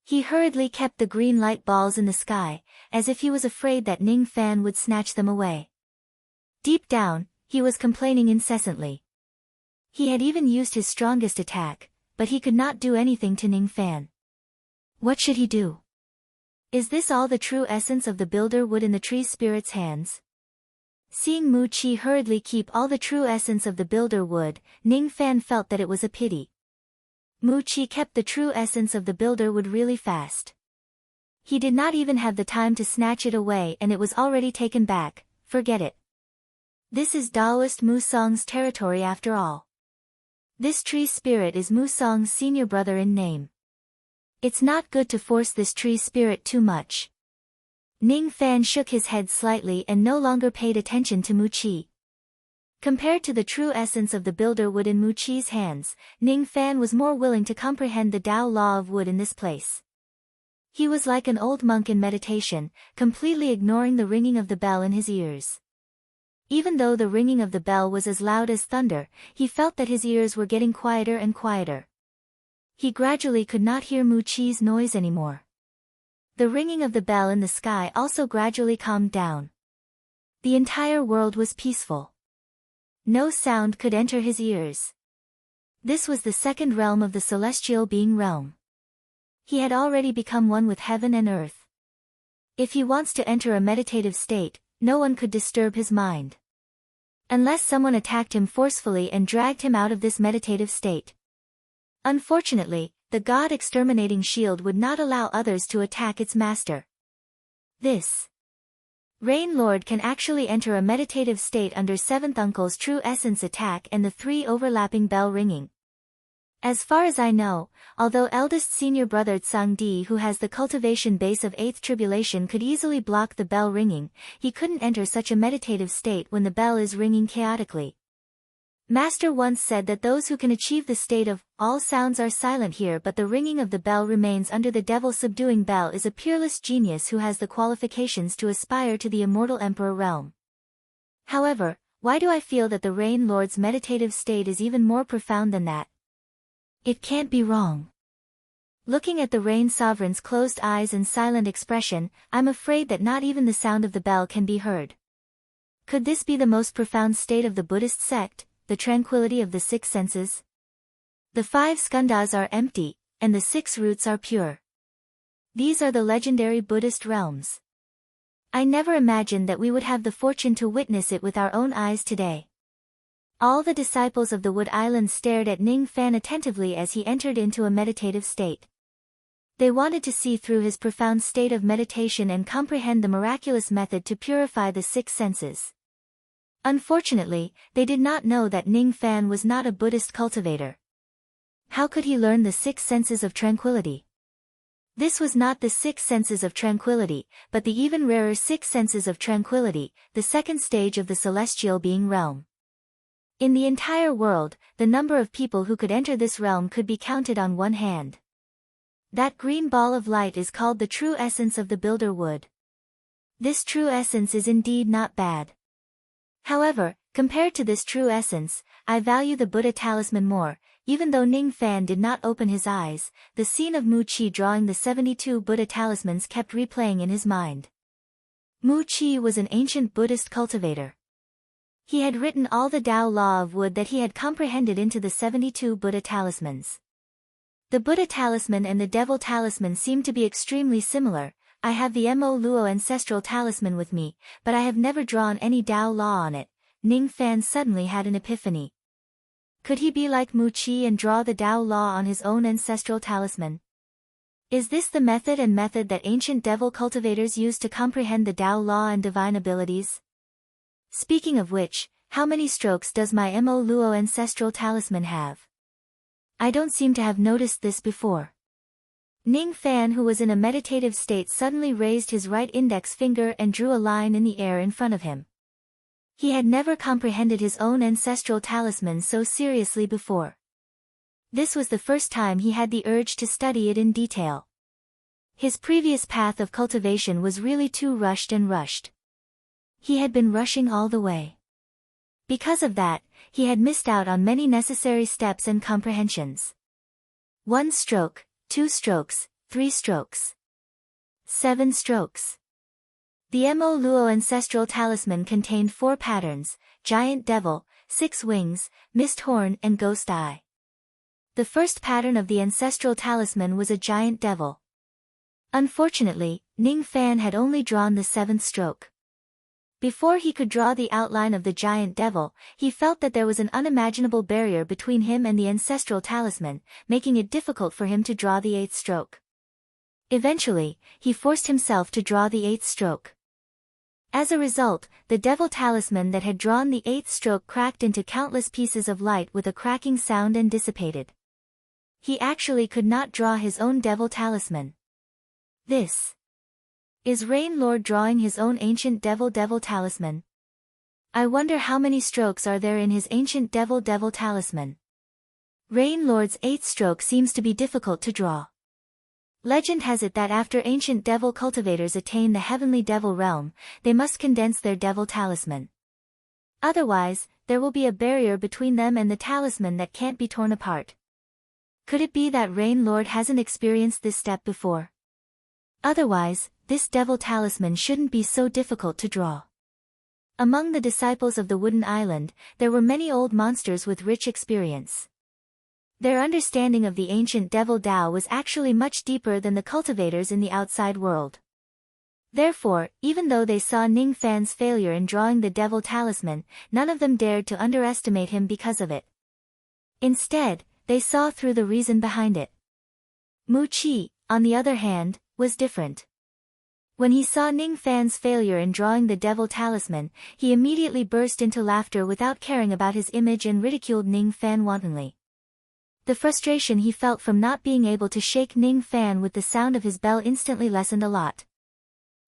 He hurriedly kept the green light balls in the sky, as if he was afraid that Ning Fan would snatch them away. Deep down, he was complaining incessantly. He had even used his strongest attack, but he could not do anything to Ning Fan. What should he do? Is this all the true essence of the builder wood in the tree spirit's hands? Seeing Mu Qi hurriedly keep all the true essence of the builder wood, Ning Fan felt that it was a pity. Mu Qi kept the true essence of the builder wood really fast. He did not even have the time to snatch it away, and it was already taken back. Forget it. This is Taoist Musong's territory after all. This tree spirit is Musong's senior brother in name. It's not good to force this tree spirit too much. Ning Fan shook his head slightly and no longer paid attention to Mu Qi. Compared to the true essence of the builder wood in Mu Qi's hands, Ning Fan was more willing to comprehend the Tao law of wood in this place. He was like an old monk in meditation, completely ignoring the ringing of the bell in his ears. Even though the ringing of the bell was as loud as thunder, he felt that his ears were getting quieter and quieter. He gradually could not hear Mu Qi's noise anymore. The ringing of the bell in the sky also gradually calmed down. The entire world was peaceful. No sound could enter his ears. This was the second realm of the celestial being realm. He had already become one with heaven and earth. If he wants to enter a meditative state, no one could disturb his mind. Unless someone attacked him forcefully and dragged him out of this meditative state. Unfortunately, the God exterminating shield would not allow others to attack its master. This Rain Lord can actually enter a meditative state under 7th Uncle's true essence attack and the 3 overlapping bell ringing. As far as I know, although eldest senior brother Tsang Di, who has the cultivation base of 8th tribulation, could easily block the bell ringing, he couldn't enter such a meditative state when the bell is ringing chaotically. Master once said that those who can achieve the state of all sounds are silent here, but the ringing of the bell remains under the devil subduing bell is a peerless genius who has the qualifications to aspire to the immortal emperor realm. However, why do I feel that the Rain Lord's meditative state is even more profound than that? It can't be wrong. Looking at the Rain Sovereign's closed eyes and silent expression, I'm afraid that not even the sound of the bell can be heard. Could this be the most profound state of the Buddhist sect? The tranquility of the 6 senses? The 5 skandhas are empty, and the 6 roots are pure. These are the legendary Buddhist realms. I never imagined that we would have the fortune to witness it with our own eyes today. All the disciples of the Wood Island stared at Ning Fan attentively as he entered into a meditative state. They wanted to see through his profound state of meditation and comprehend the miraculous method to purify the 6 senses. Unfortunately, they did not know that Ning Fan was not a Buddhist cultivator. How could he learn the 6 senses of tranquility? This was not the 6 senses of tranquility, but the even rarer 6 senses of tranquility, the second stage of the celestial being realm. In the entire world, the number of people who could enter this realm could be counted on one hand. That green ball of light is called the true essence of the builder wood. This true essence is indeed not bad. However, compared to this true essence, I value the Buddha talisman more. Even though Ning Fan did not open his eyes, the scene of Mu Qi drawing the 72 Buddha talismans kept replaying in his mind. Mu Qi was an ancient Buddhist cultivator. He had written all the Tao law of wood that he had comprehended into the 72 Buddha talismans. The Buddha talisman and the Devil talisman seem to be extremely similar. I have the Mo Luo ancestral talisman with me, but I have never drawn any Tao law on it. Ning Fan suddenly had an epiphany. Could he be like Mu Qi and draw the Tao law on his own ancestral talisman? Is this the method that ancient devil cultivators used to comprehend the Tao law and divine abilities? Speaking of which, how many strokes does my Mo Luo ancestral talisman have? I don't seem to have noticed this before. Ning Fan, who was in a meditative state, suddenly raised his right index finger and drew a line in the air in front of him. He had never comprehended his own ancestral talisman so seriously before. This was the first time he had the urge to study it in detail. His previous path of cultivation was really too rushed. He had been rushing all the way. Because of that, he had missed out on many necessary steps and comprehensions. 1 stroke, 2 strokes, 3 strokes. 7 strokes. The Mo Luo ancestral talisman contained 4 patterns: Giant Devil, 6 Wings, Mist Horn and Ghost Eye. The first pattern of the ancestral talisman was a Giant Devil. Unfortunately, Ning Fan had only drawn the 7th stroke. Before he could draw the outline of the Giant Devil, he felt that there was an unimaginable barrier between him and the ancestral talisman, making it difficult for him to draw the 8th stroke. Eventually, he forced himself to draw the 8th stroke. As a result, the Devil talisman that had drawn the 8th stroke cracked into countless pieces of light with a cracking sound and dissipated. He actually could not draw his own Devil talisman. This is Rain Lord drawing his own ancient Devil talisman. I wonder how many strokes are there in his ancient Devil talisman. Rain Lord's 8th stroke seems to be difficult to draw. Legend has it that after ancient devil cultivators attain the heavenly devil realm, they must condense their Devil talisman. Otherwise, there will be a barrier between them and the talisman that can't be torn apart. Could it be that Rain Lord hasn't experienced this step before? Otherwise, this Devil talisman shouldn't be so difficult to draw. Among the disciples of the Wooden Island, there were many old monsters with rich experience. Their understanding of the ancient Devil Tao was actually much deeper than the cultivators in the outside world. Therefore, even though they saw Ning Fan's failure in drawing the Devil talisman, none of them dared to underestimate him because of it. Instead, they saw through the reason behind it. Mu Qi, on the other hand, was different. When he saw Ning Fan's failure in drawing the Devil talisman, he immediately burst into laughter without caring about his image and ridiculed Ning Fan wantonly. The frustration he felt from not being able to shake Ning Fan with the sound of his bell instantly lessened a lot.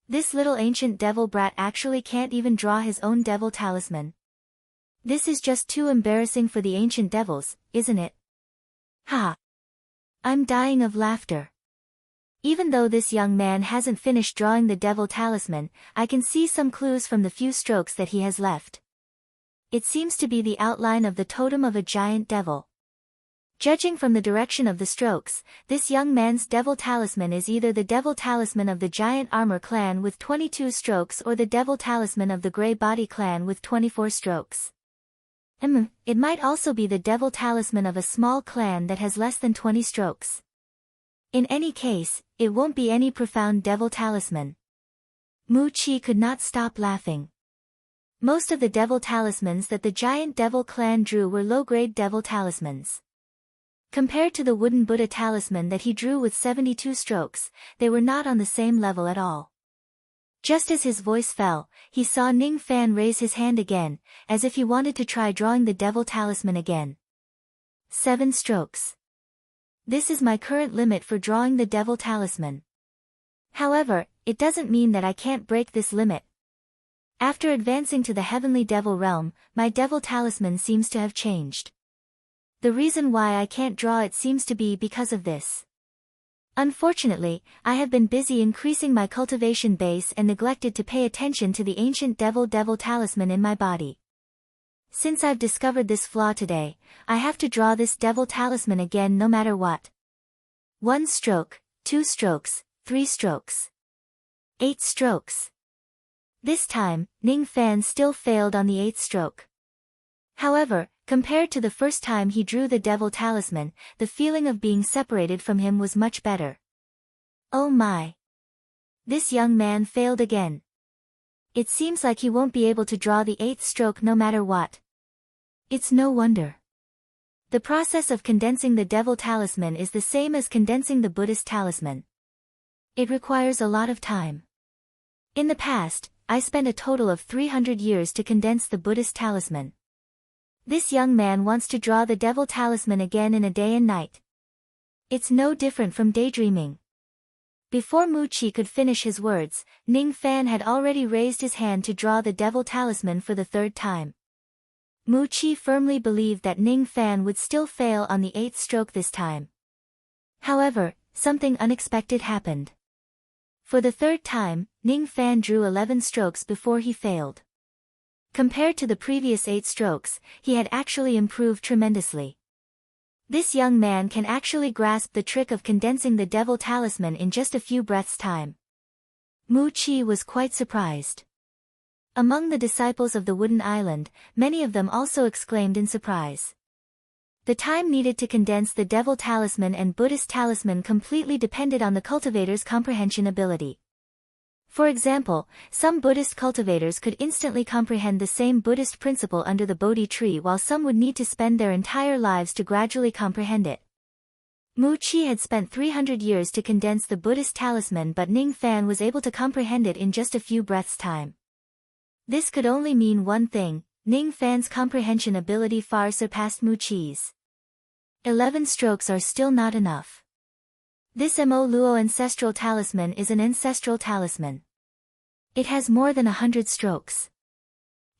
This little ancient devil brat actually can't even draw his own Devil talisman. This is just too embarrassing for the ancient devils, isn't it? Ha! I'm dying of laughter. Even though this young man hasn't finished drawing the Devil talisman, I can see some clues from the few strokes that he has left. It seems to be the outline of the totem of a giant devil. Judging from the direction of the strokes, this young man's Devil talisman is either the Devil talisman of the Giant Armor clan with 22 strokes or the Devil talisman of the Grey Body clan with 24 strokes. It might also be the Devil talisman of a small clan that has less than 20 strokes. In any case, it won't be any profound Devil talisman. Mu Qi could not stop laughing. Most of the Devil talismans that the Giant Devil clan drew were low-grade Devil talismans. Compared to the wooden Buddha talisman that he drew with 72 strokes, they were not on the same level at all. Just as his voice fell, he saw Ning Fan raise his hand again, as if he wanted to try drawing the Devil talisman again. 7 strokes. This is my current limit for drawing the Devil talisman. However, it doesn't mean that I can't break this limit. After advancing to the heavenly devil realm, my devil talisman seems to have changed. The reason why I can't draw it seems to be because of this. Unfortunately, I have been busy increasing my cultivation base and neglected to pay attention to the ancient devil talisman in my body. Since I've discovered this flaw today, I have to draw this devil talisman again no matter what. 1 stroke, 2 strokes, 3 strokes. 8 strokes. This time, Ning Fan still failed on the 8th stroke. However, compared to the first time he drew the devil talisman, the feeling of being separated from him was much better. Oh my! This young man failed again. It seems like he won't be able to draw the 8th stroke no matter what. It's no wonder. The process of condensing the devil talisman is the same as condensing the Buddhist talisman. It requires a lot of time. In the past, I spent a total of 300 years to condense the Buddhist talisman. This young man wants to draw the devil talisman again in a day and night. It's no different from daydreaming. Before Mu Qi could finish his words, Ning Fan had already raised his hand to draw the devil talisman for the 3rd time. Mu Qi firmly believed that Ning Fan would still fail on the 8th stroke this time. However, something unexpected happened. For the 3rd time, Ning Fan drew 11 strokes before he failed. Compared to the previous 8 strokes, he had actually improved tremendously. This young man can actually grasp the trick of condensing the devil talisman in just a few breaths' time. Mu Qi was quite surprised. Among the disciples of the Wooden Island, many of them also exclaimed in surprise. The time needed to condense the devil talisman and Buddhist talisman completely depended on the cultivator's comprehension ability. For example, some Buddhist cultivators could instantly comprehend the same Buddhist principle under the Bodhi tree, while some would need to spend their entire lives to gradually comprehend it. Mu Qi had spent 300 years to condense the Buddhist talisman, but Ning Fan was able to comprehend it in just a few breaths' time. This could only mean one thing: Ning Fan's comprehension ability far surpassed Mu Qi's. 11 strokes are still not enough. This Mo Luo ancestral talisman is an ancestral talisman. It has more than 100 strokes.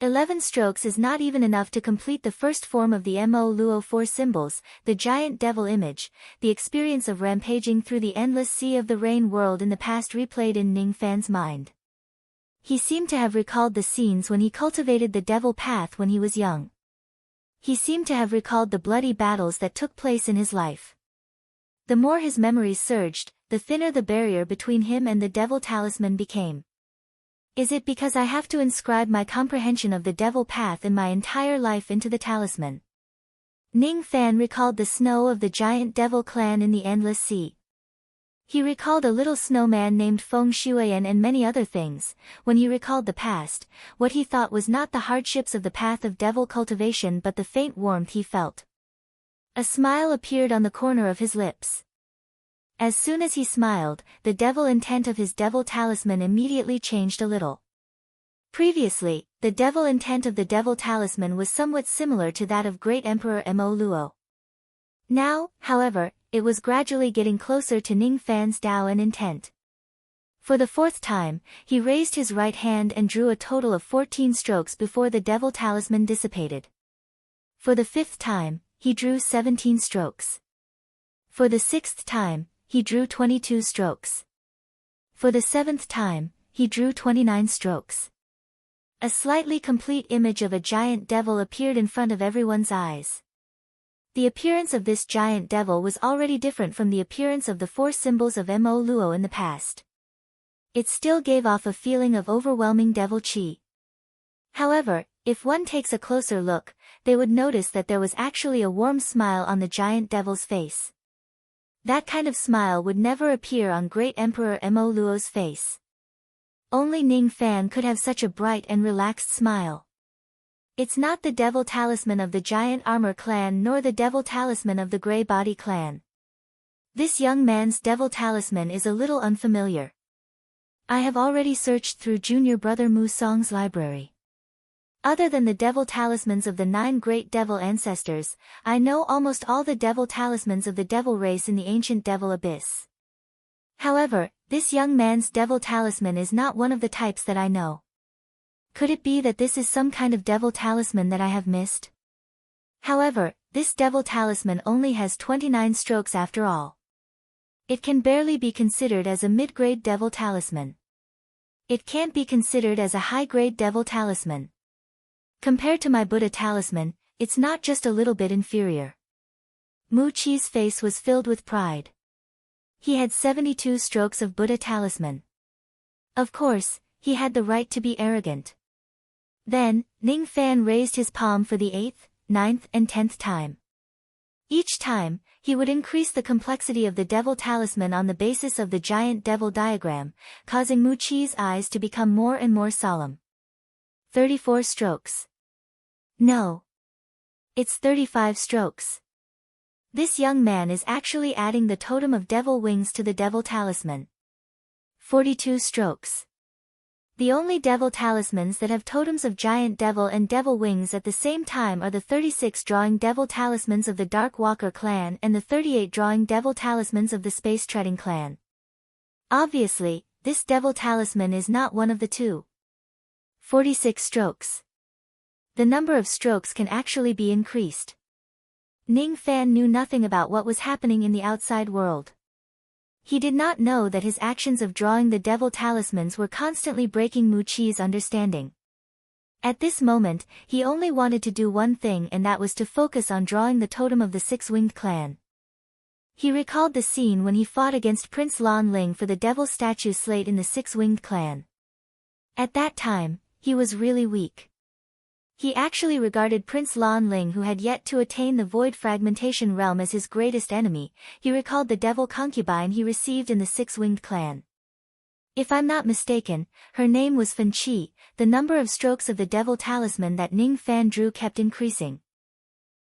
11 strokes is not even enough to complete the first form of the Mo Luo 4 symbols, the giant devil image. The experience of rampaging through the endless sea of the rain world in the past replayed in Ning Fan's mind. He seemed to have recalled the scenes when he cultivated the devil path when he was young. He seemed to have recalled the bloody battles that took place in his life. The more his memories surged, the thinner the barrier between him and the devil talisman became. Is it because I have to inscribe my comprehension of the devil path in my entire life into the talisman? Ning Fan recalled the snow of the giant devil clan in the endless sea. He recalled a little snowman named Feng Shuiyan and many other things. When he recalled the past, what he thought was not the hardships of the path of devil cultivation but the faint warmth he felt. A smile appeared on the corner of his lips. As soon as he smiled, the devil intent of his devil talisman immediately changed a little. Previously, the devil intent of the devil talisman was somewhat similar to that of Great Emperor Mo Luo. Now, however, it was gradually getting closer to Ning Fan's Dao and intent. For the 4th time, he raised his right hand and drew a total of 14 strokes before the devil talisman dissipated. For the 5th time, he drew 17 strokes. For the 6th time, he drew 22 strokes. For the 7th time, he drew 29 strokes. A slightly complete image of a giant devil appeared in front of everyone's eyes. The appearance of this giant devil was already different from the appearance of the 4 symbols of Mo Luo in the past. It still gave off a feeling of overwhelming devil qi. However, if one takes a closer look, they would notice that there was actually a warm smile on the giant devil's face. That kind of smile would never appear on Great Emperor Mo Luo's face. Only Ning Fan could have such a bright and relaxed smile. It's not the devil talisman of the Giant Armor clan nor the devil talisman of the Grey Body clan. This young man's devil talisman is a little unfamiliar. I have already searched through Junior Brother Mu Song's library. Other than the devil talismans of the 9 great devil ancestors, I know almost all the devil talismans of the devil race in the ancient devil abyss. However, this young man's devil talisman is not one of the types that I know. Could it be that this is some kind of devil talisman that I have missed? However, this devil talisman only has 29 strokes after all. It can barely be considered as a mid-grade devil talisman. It can't be considered as a high-grade devil talisman. Compared to my Buddha talisman, it's not just a little bit inferior. Mu Qi's face was filled with pride. He had 72 strokes of Buddha talisman. Of course, he had the right to be arrogant. Then, Ning Fan raised his palm for the 8th, 9th and 10th time. Each time, he would increase the complexity of the devil talisman on the basis of the giant devil diagram, causing Mu Qi's eyes to become more and more solemn. 34 strokes. No. It's 35 strokes. This young man is actually adding the totem of devil wings to the devil talisman. 42 strokes. The only devil talismans that have totems of giant devil and devil wings at the same time are the 36 drawing devil talismans of the Dark Walker clan and the 38 drawing devil talismans of the Space Treading clan. Obviously, this devil talisman is not one of the two. 46 strokes. The number of strokes can actually be increased. Ning Fan knew nothing about what was happening in the outside world. He did not know that his actions of drawing the devil talismans were constantly breaking Mu Qi's understanding. At this moment, he only wanted to do one thing, and that was to focus on drawing the totem of the Six-Winged Clan. He recalled the scene when he fought against Prince Lan Ling for the devil statue slate in the Six-Winged Clan. At that time, he was really weak. He actually regarded Prince Lan Ling, who had yet to attain the Void Fragmentation realm, as his greatest enemy. He recalled the devil concubine he received in the Six-Winged Clan. If I'm not mistaken, her name was Fan Qi. The number of strokes of the devil talisman that Ning Fan drew kept increasing.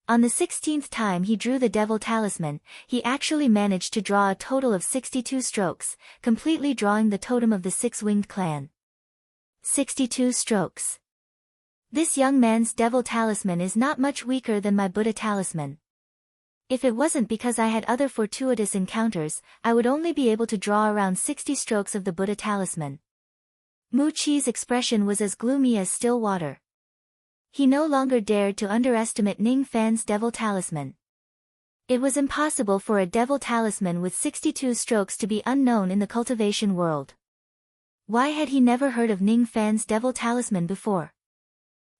On the 16th time he drew the devil talisman, he actually managed to draw a total of 62 strokes, completely drawing the totem of the Six-Winged Clan. 62 strokes. This young man's devil talisman is not much weaker than my Buddha talisman. If it wasn't because I had other fortuitous encounters, I would only be able to draw around 60 strokes of the Buddha talisman. Mu Qi's expression was as gloomy as still water. He no longer dared to underestimate Ning Fan's devil talisman. It was impossible for a devil talisman with 62 strokes to be unknown in the cultivation world. Why had he never heard of Ning Fan's devil talisman before?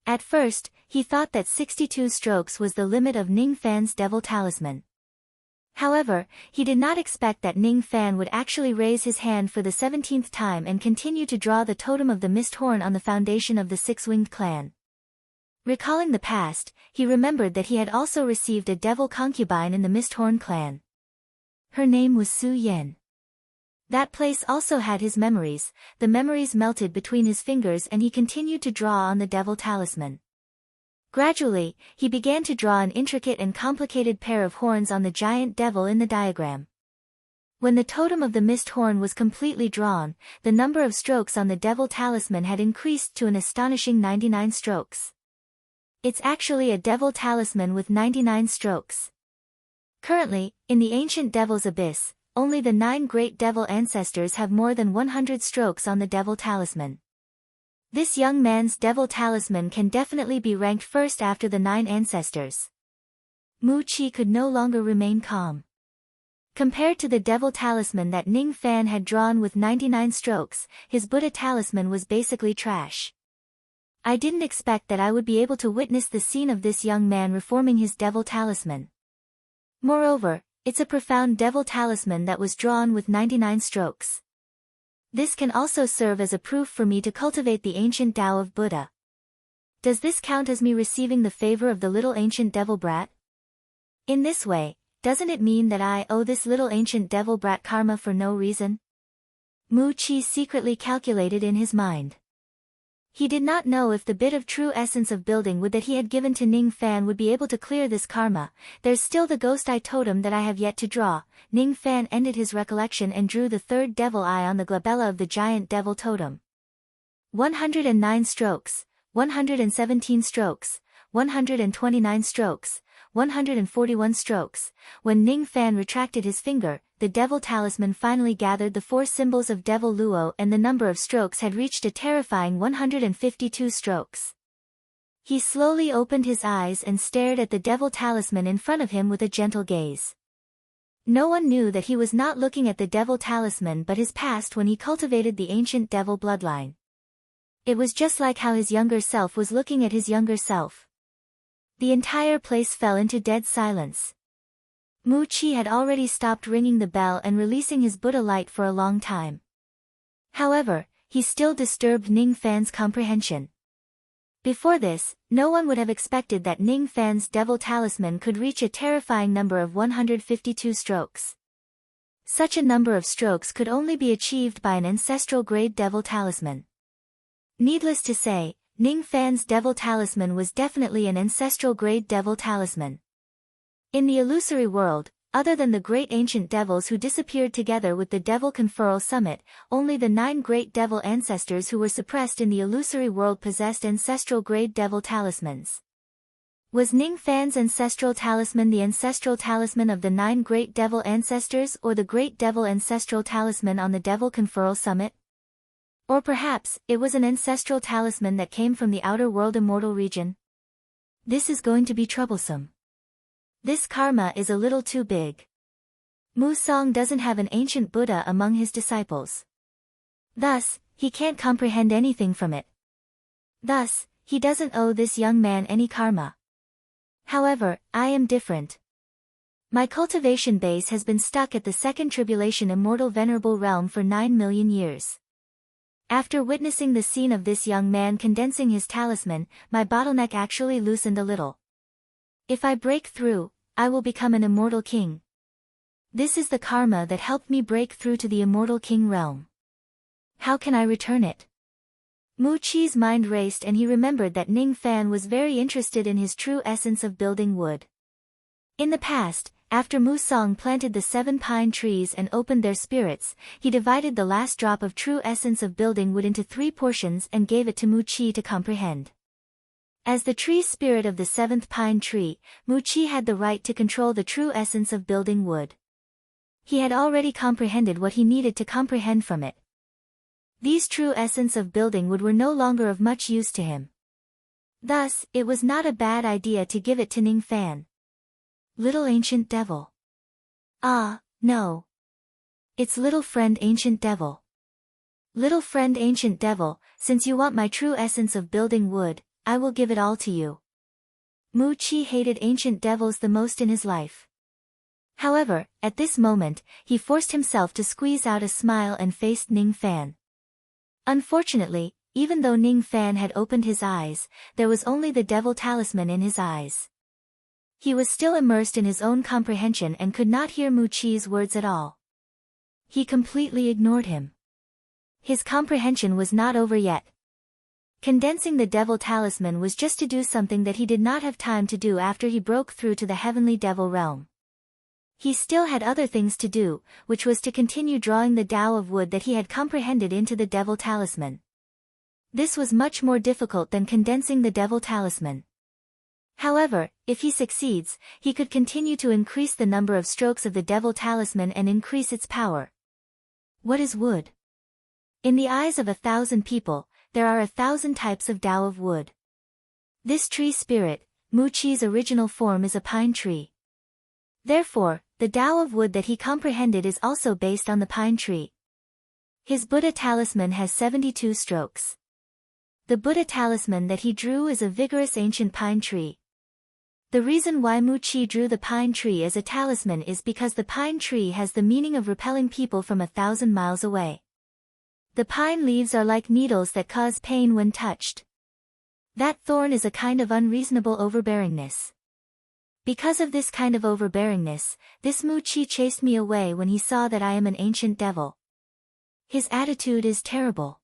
At first, he thought that 62 strokes was the limit of Ning Fan's devil talisman. However, he did not expect that Ning Fan would actually raise his hand for the 17th time and continue to draw the totem of the Mist Horn on the foundation of the Six-Winged Clan. Recalling the past, he remembered that he had also received a devil concubine in the Mist Horn clan. Her name was Su Yen. That place also had his memories. The memories melted between his fingers and he continued to draw on the devil talisman. Gradually, he began to draw an intricate and complicated pair of horns on the giant devil in the diagram. When the totem of the Mist Horn was completely drawn, the number of strokes on the devil talisman had increased to an astonishing 99 strokes. It's actually a devil talisman with 99 strokes. Currently, in the ancient devil's abyss, only the 9 great devil ancestors have more than 100 strokes on the devil talisman. This young man's devil talisman can definitely be ranked first after the 9 ancestors. Mu Qi could no longer remain calm. Compared to the devil talisman that Ning Fan had drawn with 99 strokes, his Buddha talisman was basically trash. I didn't expect that I would be able to witness the scene of this young man reforming his devil talisman. Moreover, it's a profound devil talisman that was drawn with 99 strokes. This can also serve as a proof for me to cultivate the ancient Tao of Buddha. Does this count as me receiving the favor of the little ancient devil brat? In this way, doesn't it mean that I owe this little ancient devil brat karma for no reason? Mu Qi secretly calculated in his mind. He did not know if the bit of true essence of building wood that he had given to Ning Fan would be able to clear this karma. There's still the ghost eye totem that I have yet to draw. Ning Fan ended his recollection and drew the 3rd devil eye on the glabella of the giant devil totem. 109 strokes, 117 strokes, 129 strokes, 141 strokes. When Ning Fan retracted his finger, the devil talisman finally gathered the 4 symbols of devil luo, and the number of strokes had reached a terrifying 152 strokes. He slowly opened his eyes and stared at the devil talisman in front of him with a gentle gaze. No one knew that he was not looking at the devil talisman but his past when he cultivated the ancient devil bloodline. It was just like how his younger self was looking at his younger self. The entire place fell into dead silence. Mu Qi had already stopped ringing the bell and releasing his Buddha light for a long time. However, he still disturbed Ning Fan's comprehension. Before this, no one would have expected that Ning Fan's devil talisman could reach a terrifying number of 152 strokes. Such a number of strokes could only be achieved by an ancestral-grade devil talisman. Needless to say, Ning Fan's devil talisman was definitely an ancestral-grade devil talisman. In the illusory world, other than the great ancient devils who disappeared together with the Devil Conferral Summit, only the 9 great devil ancestors who were suppressed in the illusory world possessed ancestral-grade devil talismans. Was Ning Fan's ancestral talisman the ancestral talisman of the 9 great devil ancestors or the great devil ancestral talisman on the Devil Conferral Summit? Or perhaps, it was an ancestral talisman that came from the outer world immortal region? This is going to be troublesome. This karma is a little too big. Mu Song doesn't have an ancient Buddha among his disciples. Thus, he can't comprehend anything from it. Thus, he doesn't owe this young man any karma. However, I am different. My cultivation base has been stuck at the second tribulation immortal venerable realm for 9 million years. After witnessing the scene of this young man condensing his talisman, my bottleneck actually loosened a little. If I break through, I will become an immortal king. This is the karma that helped me break through to the immortal king realm. How can I return it? Mu Qi's mind raced and he remembered that Ning Fan was very interested in his true essence of building wood. In the past, after Mu Song planted the 7 pine trees and opened their spirits, he divided the last drop of true essence of building wood into 3 portions and gave it to Mu Qi to comprehend. As the tree spirit of the 7th pine tree, Mu Qi had the right to control the true essence of building wood. He had already comprehended what he needed to comprehend from it. These true essence of building wood were no longer of much use to him. Thus, it was not a bad idea to give it to Ning Fan. Little ancient devil. Ah, no. It's little friend ancient devil. Little friend ancient devil, since you want my true essence of building wood, I will give it all to you. Mu Qi hated ancient devils the most in his life. However, at this moment, he forced himself to squeeze out a smile and faced Ning Fan. Unfortunately, even though Ning Fan had opened his eyes, there was only the devil talisman in his eyes. He was still immersed in his own comprehension and could not hear Mu Qi's words at all. He completely ignored him. His comprehension was not over yet. Condensing the devil talisman was just to do something that he did not have time to do after he broke through to the heavenly devil realm. He still had other things to do, which was to continue drawing the Tao of wood that he had comprehended into the devil talisman. This was much more difficult than condensing the devil talisman. However, if he succeeds, he could continue to increase the number of strokes of the devil talisman and increase its power. What is wood? In the eyes of 1,000 people, there are 1,000 types of Tao of wood. This tree spirit, Mu Qi's original form is a pine tree. Therefore, the Tao of wood that he comprehended is also based on the pine tree. His Buddha talisman has 72 strokes. The Buddha talisman that he drew is a vigorous ancient pine tree. The reason why Mu Qi drew the pine tree as a talisman is because the pine tree has the meaning of repelling people from 1,000 miles away. The pine leaves are like needles that cause pain when touched. That thorn is a kind of unreasonable overbearingness. Because of this kind of overbearingness, this Mu Qi chased me away when he saw that I am an ancient devil. His attitude is terrible.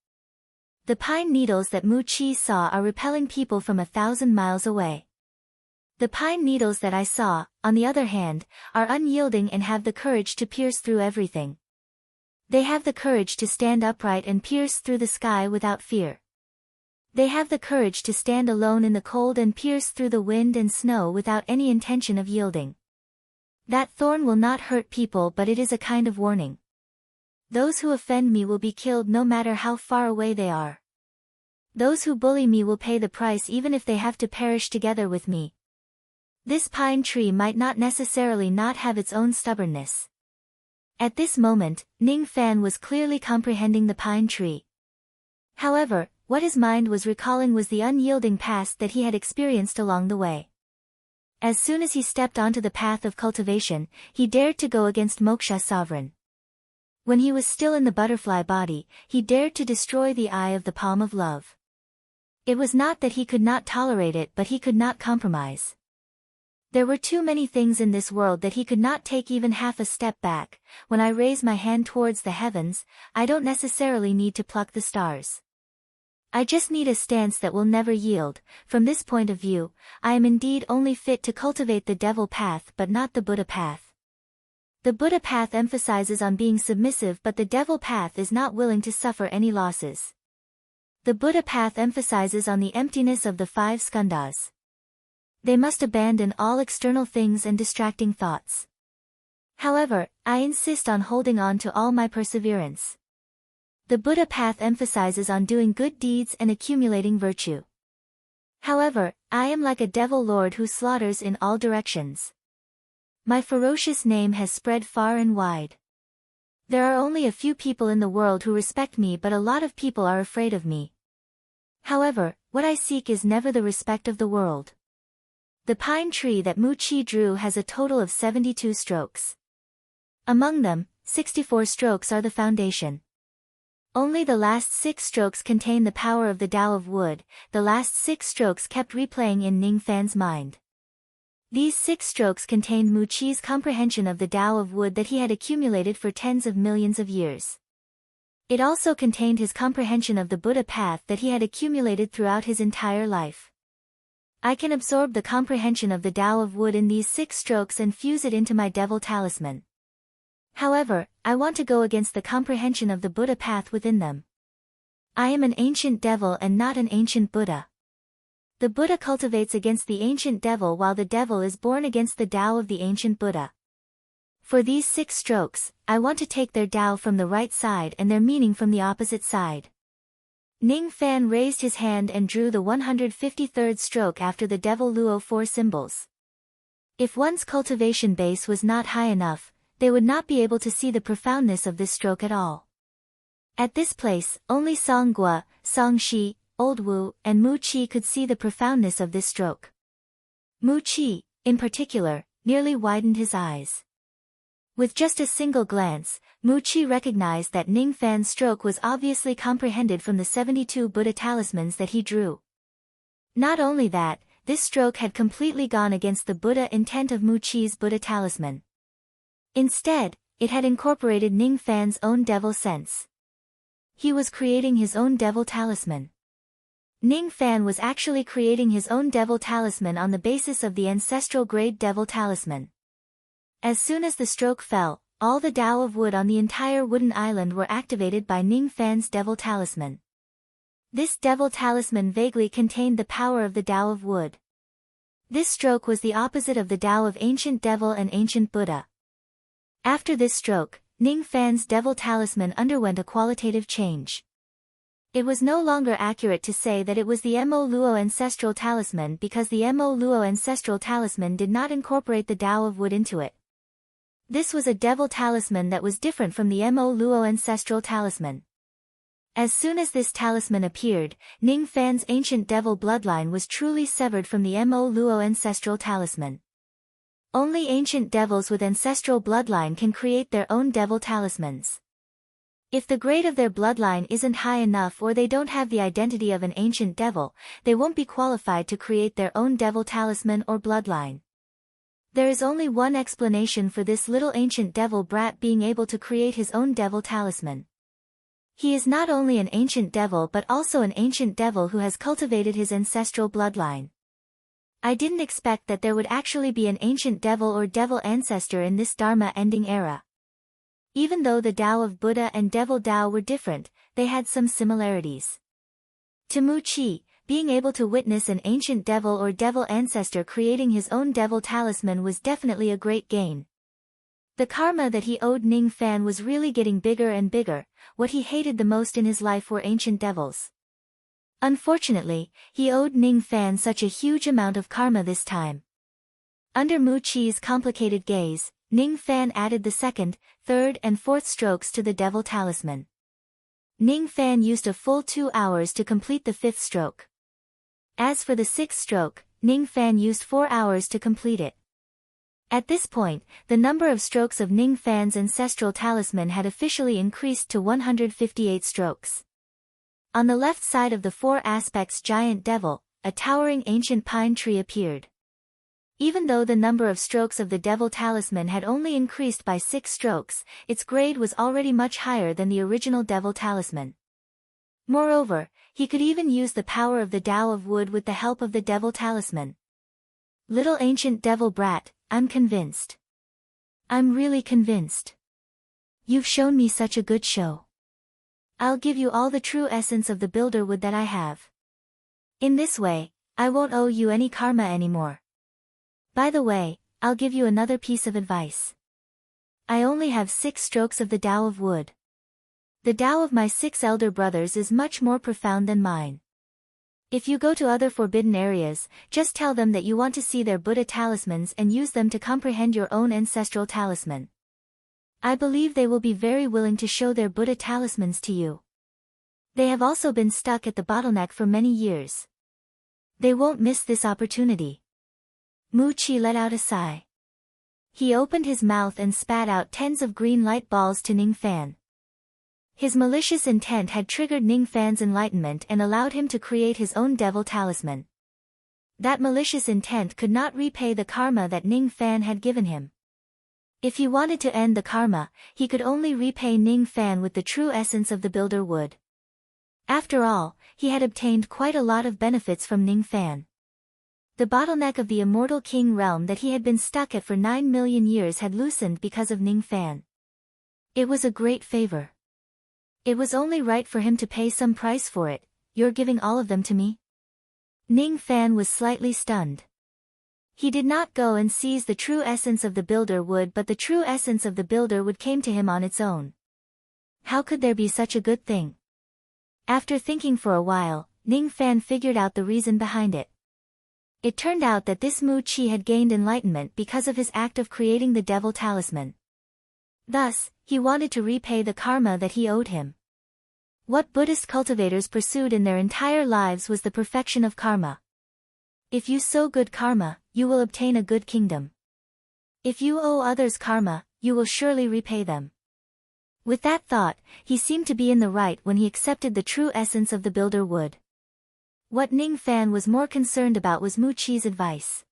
The pine needles that Mu Qi saw are repelling people from 1,000 miles away. The pine needles that I saw, on the other hand, are unyielding and have the courage to pierce through everything. They have the courage to stand upright and pierce through the sky without fear. They have the courage to stand alone in the cold and pierce through the wind and snow without any intention of yielding. That thorn will not hurt people, but it is a kind of warning. Those who offend me will be killed no matter how far away they are. Those who bully me will pay the price even if they have to perish together with me. This pine tree might not necessarily not have its own stubbornness. At this moment, Ning Fan was clearly comprehending the pine tree. However, what his mind was recalling was the unyielding past that he had experienced along the way. As soon as he stepped onto the path of cultivation, he dared to go against Moksha Sovereign. When he was still in the butterfly body, he dared to destroy the eye of the palm of love. It was not that he could not tolerate it, but he could not compromise. There were too many things in this world that he could not take even half a step back. When I raise my hand towards the heavens, I don't necessarily need to pluck the stars. I just need a stance that will never yield. From this point of view, I am indeed only fit to cultivate the devil path but not the Buddha path. The Buddha path emphasizes on being submissive, but the devil path is not willing to suffer any losses. The Buddha path emphasizes on the emptiness of the 5 skandhas. They must abandon all external things and distracting thoughts. However, I insist on holding on to all my perseverance. The Buddha path emphasizes on doing good deeds and accumulating virtue. However, I am like a devil lord who slaughters in all directions. My ferocious name has spread far and wide. There are only a few people in the world who respect me, but a lot of people are afraid of me. However, what I seek is never the respect of the world. The pine tree that Mu Chi drew has a total of 72 strokes. Among them, 64 strokes are the foundation. Only the last 6 strokes contain the power of the Tao of wood. The last 6 strokes kept replaying in Ning Fan's mind. These 6 strokes contained Mu Chi's comprehension of the Tao of wood that he had accumulated for tens of millions of years. It also contained his comprehension of the Buddha path that he had accumulated throughout his entire life. I can absorb the comprehension of the Tao of wood in these 6 strokes and fuse it into my devil talisman. However, I want to go against the comprehension of the Buddha path within them. I am an ancient devil and not an ancient Buddha. The Buddha cultivates against the ancient devil while the devil is born against the Tao of the ancient Buddha. For these 6 strokes, I want to take their Tao from the right side and their meaning from the opposite side. Ning Fan raised his hand and drew the 153rd stroke after the devil Luo 4 symbols. If one's cultivation base was not high enough, they would not be able to see the profoundness of this stroke at all. At this place, only Song Gua, Song Shi, Old Wu, and Mu Chi could see the profoundness of this stroke. Mu Chi, in particular, nearly widened his eyes. With just a single glance, Mu Chi recognized that Ning Fan's stroke was obviously comprehended from the 72 Buddha talismans that he drew. Not only that, this stroke had completely gone against the Buddha intent of Mu Chi's Buddha talisman. Instead, it had incorporated Ning Fan's own devil sense. He was creating his own devil talisman. Ning Fan was actually creating his own devil talisman on the basis of the ancestral grade devil talisman. As soon as the stroke fell, all the Tao of wood on the entire wooden island were activated by Ning Fan's devil talisman. This devil talisman vaguely contained the power of the Tao of wood. This stroke was the opposite of the Tao of ancient devil and ancient Buddha. After this stroke, Ning Fan's devil talisman underwent a qualitative change. It was no longer accurate to say that it was the Mo Luo ancestral talisman because the Mo Luo ancestral talisman did not incorporate the Tao of wood into it. This was a devil talisman that was different from the Mo Luo ancestral talisman. As soon as this talisman appeared, Ning Fan's ancient devil bloodline was truly severed from the Mo Luo ancestral talisman. Only ancient devils with ancestral bloodline can create their own devil talismans. If the grade of their bloodline isn't high enough or they don't have the identity of an ancient devil, they won't be qualified to create their own devil talisman or bloodline. There is only one explanation for this little ancient devil brat being able to create his own devil talisman. He is not only an ancient devil but also an ancient devil who has cultivated his ancestral bloodline. I didn't expect that there would actually be an ancient devil or devil ancestor in this Dharma ending era. Even though the Tao of Buddha and devil Tao were different, they had some similarities. To Mu Chi, being able to witness an ancient devil or devil ancestor creating his own devil talisman was definitely a great gain. The karma that he owed Ning Fan was really getting bigger and bigger. What he hated the most in his life were ancient devils. Unfortunately, he owed Ning Fan such a huge amount of karma this time. Under Mu Chi's complicated gaze, Ning Fan added the second, third and fourth strokes to the devil talisman. Ning Fan used a full 2 hours to complete the fifth stroke. As for the sixth stroke, Ning Fan used 4 hours to complete it. At this point, the number of strokes of Ning Fan's ancestral talisman had officially increased to 158 strokes. On the left side of the four aspects giant devil, a towering ancient pine tree appeared. Even though the number of strokes of the devil talisman had only increased by 6 strokes, its grade was already much higher than the original devil talisman. Moreover, he could even use the power of the Tao of Wood with the help of the devil talisman. Little ancient devil brat, I'm convinced. I'm really convinced. You've shown me such a good show. I'll give you all the true essence of the builder wood that I have. In this way, I won't owe you any karma anymore. By the way, I'll give you another piece of advice. I only have 6 strokes of the Tao of Wood. The Tao of my 6 elder brothers is much more profound than mine. If you go to other forbidden areas, just tell them that you want to see their Buddha talismans and use them to comprehend your own ancestral talisman. I believe they will be very willing to show their Buddha talismans to you. They have also been stuck at the bottleneck for many years. They won't miss this opportunity. Mu Chi let out a sigh. He opened his mouth and spat out tens of green light balls to Ning Fan. His malicious intent had triggered Ning Fan's enlightenment and allowed him to create his own devil talisman. That malicious intent could not repay the karma that Ning Fan had given him. If he wanted to end the karma, he could only repay Ning Fan with the true essence of the builder wood. After all, he had obtained quite a lot of benefits from Ning Fan. The bottleneck of the immortal king realm that he had been stuck at for 9 million years had loosened because of Ning Fan. It was a great favor. It was only right for him to pay some price for it. You're giving all of them to me? Ning Fan was slightly stunned. He did not go and seize the true essence of the builder wood, but the true essence of the builder wood came to him on its own. How could there be such a good thing? After thinking for a while, Ning Fan figured out the reason behind it. It turned out that this Mu Chi had gained enlightenment because of his act of creating the devil talisman. Thus, he wanted to repay the karma that he owed him. What Buddhist cultivators pursued in their entire lives was the perfection of karma. If you sow good karma, you will obtain a good kingdom. If you owe others karma, you will surely repay them. With that thought, he seemed to be in the right when he accepted the true essence of the builder wood. What Ning Fan was more concerned about was Mu Chi's advice.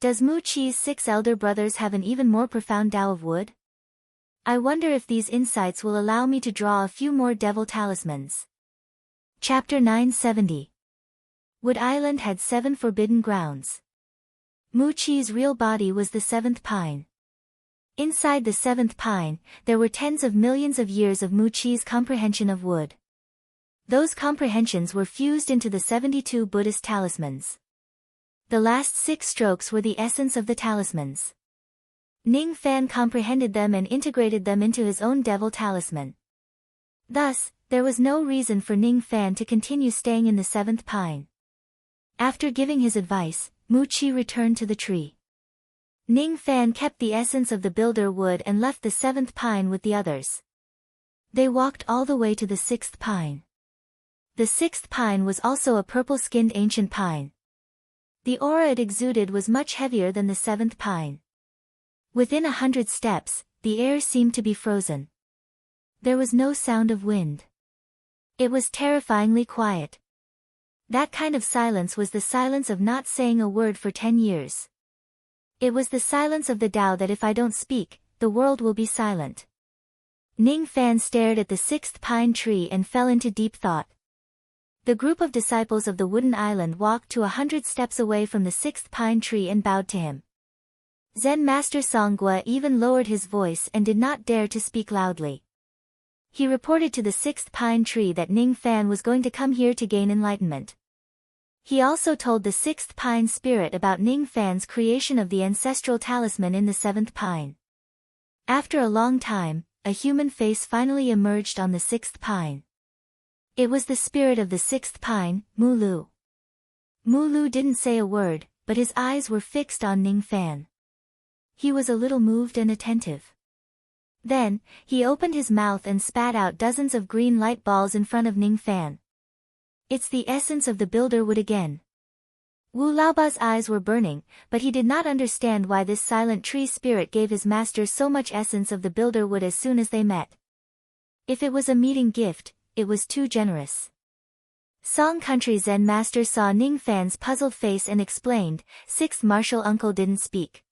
Does Mu Chi's 6 elder brothers have an even more profound Tao of Wood? I wonder if these insights will allow me to draw a few more devil talismans. Chapter 970. Wood Island had 7 forbidden grounds. Mu Chi's real body was the 7th pine. Inside the 7th pine, there were tens of millions of years of Mu Chi's comprehension of wood. Those comprehensions were fused into the 72 Buddhist talismans. The last 6 strokes were the essence of the talismans. Ning Fan comprehended them and integrated them into his own devil talisman. Thus, there was no reason for Ning Fan to continue staying in the 7th pine. After giving his advice, Mu Chi returned to the tree. Ning Fan kept the essence of the builder wood and left the 7th pine with the others. They walked all the way to the 6th pine. The 6th pine was also a purple-skinned ancient pine. The aura it exuded was much heavier than the 7th pine. Within 100 steps, the air seemed to be frozen. There was no sound of wind. It was terrifyingly quiet. That kind of silence was the silence of not saying a word for 10 years. It was the silence of the Tao that if I don't speak, the world will be silent. Ning Fan stared at the 6th pine tree and fell into deep thought. The group of disciples of the wooden island walked to 100 steps away from the 6th pine tree and bowed to him. Zen Master Songua even lowered his voice and did not dare to speak loudly. He reported to the 6th pine tree that Ning Fan was going to come here to gain enlightenment. He also told the 6th pine spirit about Ning Fan's creation of the ancestral talisman in the 7th pine. After a long time, a human face finally emerged on the sixth pine. It was the spirit of the sixth pine, Mulu. Mulu didn't say a word, but his eyes were fixed on Ning Fan. He was a little moved and attentive. Then, he opened his mouth and spat out dozens of green light balls in front of Ning Fan. It's the essence of the builder wood again. Wu Laoba's eyes were burning, but he did not understand why this silent tree spirit gave his master so much essence of the builder wood as soon as they met. If it was a meeting gift, it was too generous. Song Country Zen master saw Ning Fan's puzzled face and explained, "Sixth martial uncle didn't speak.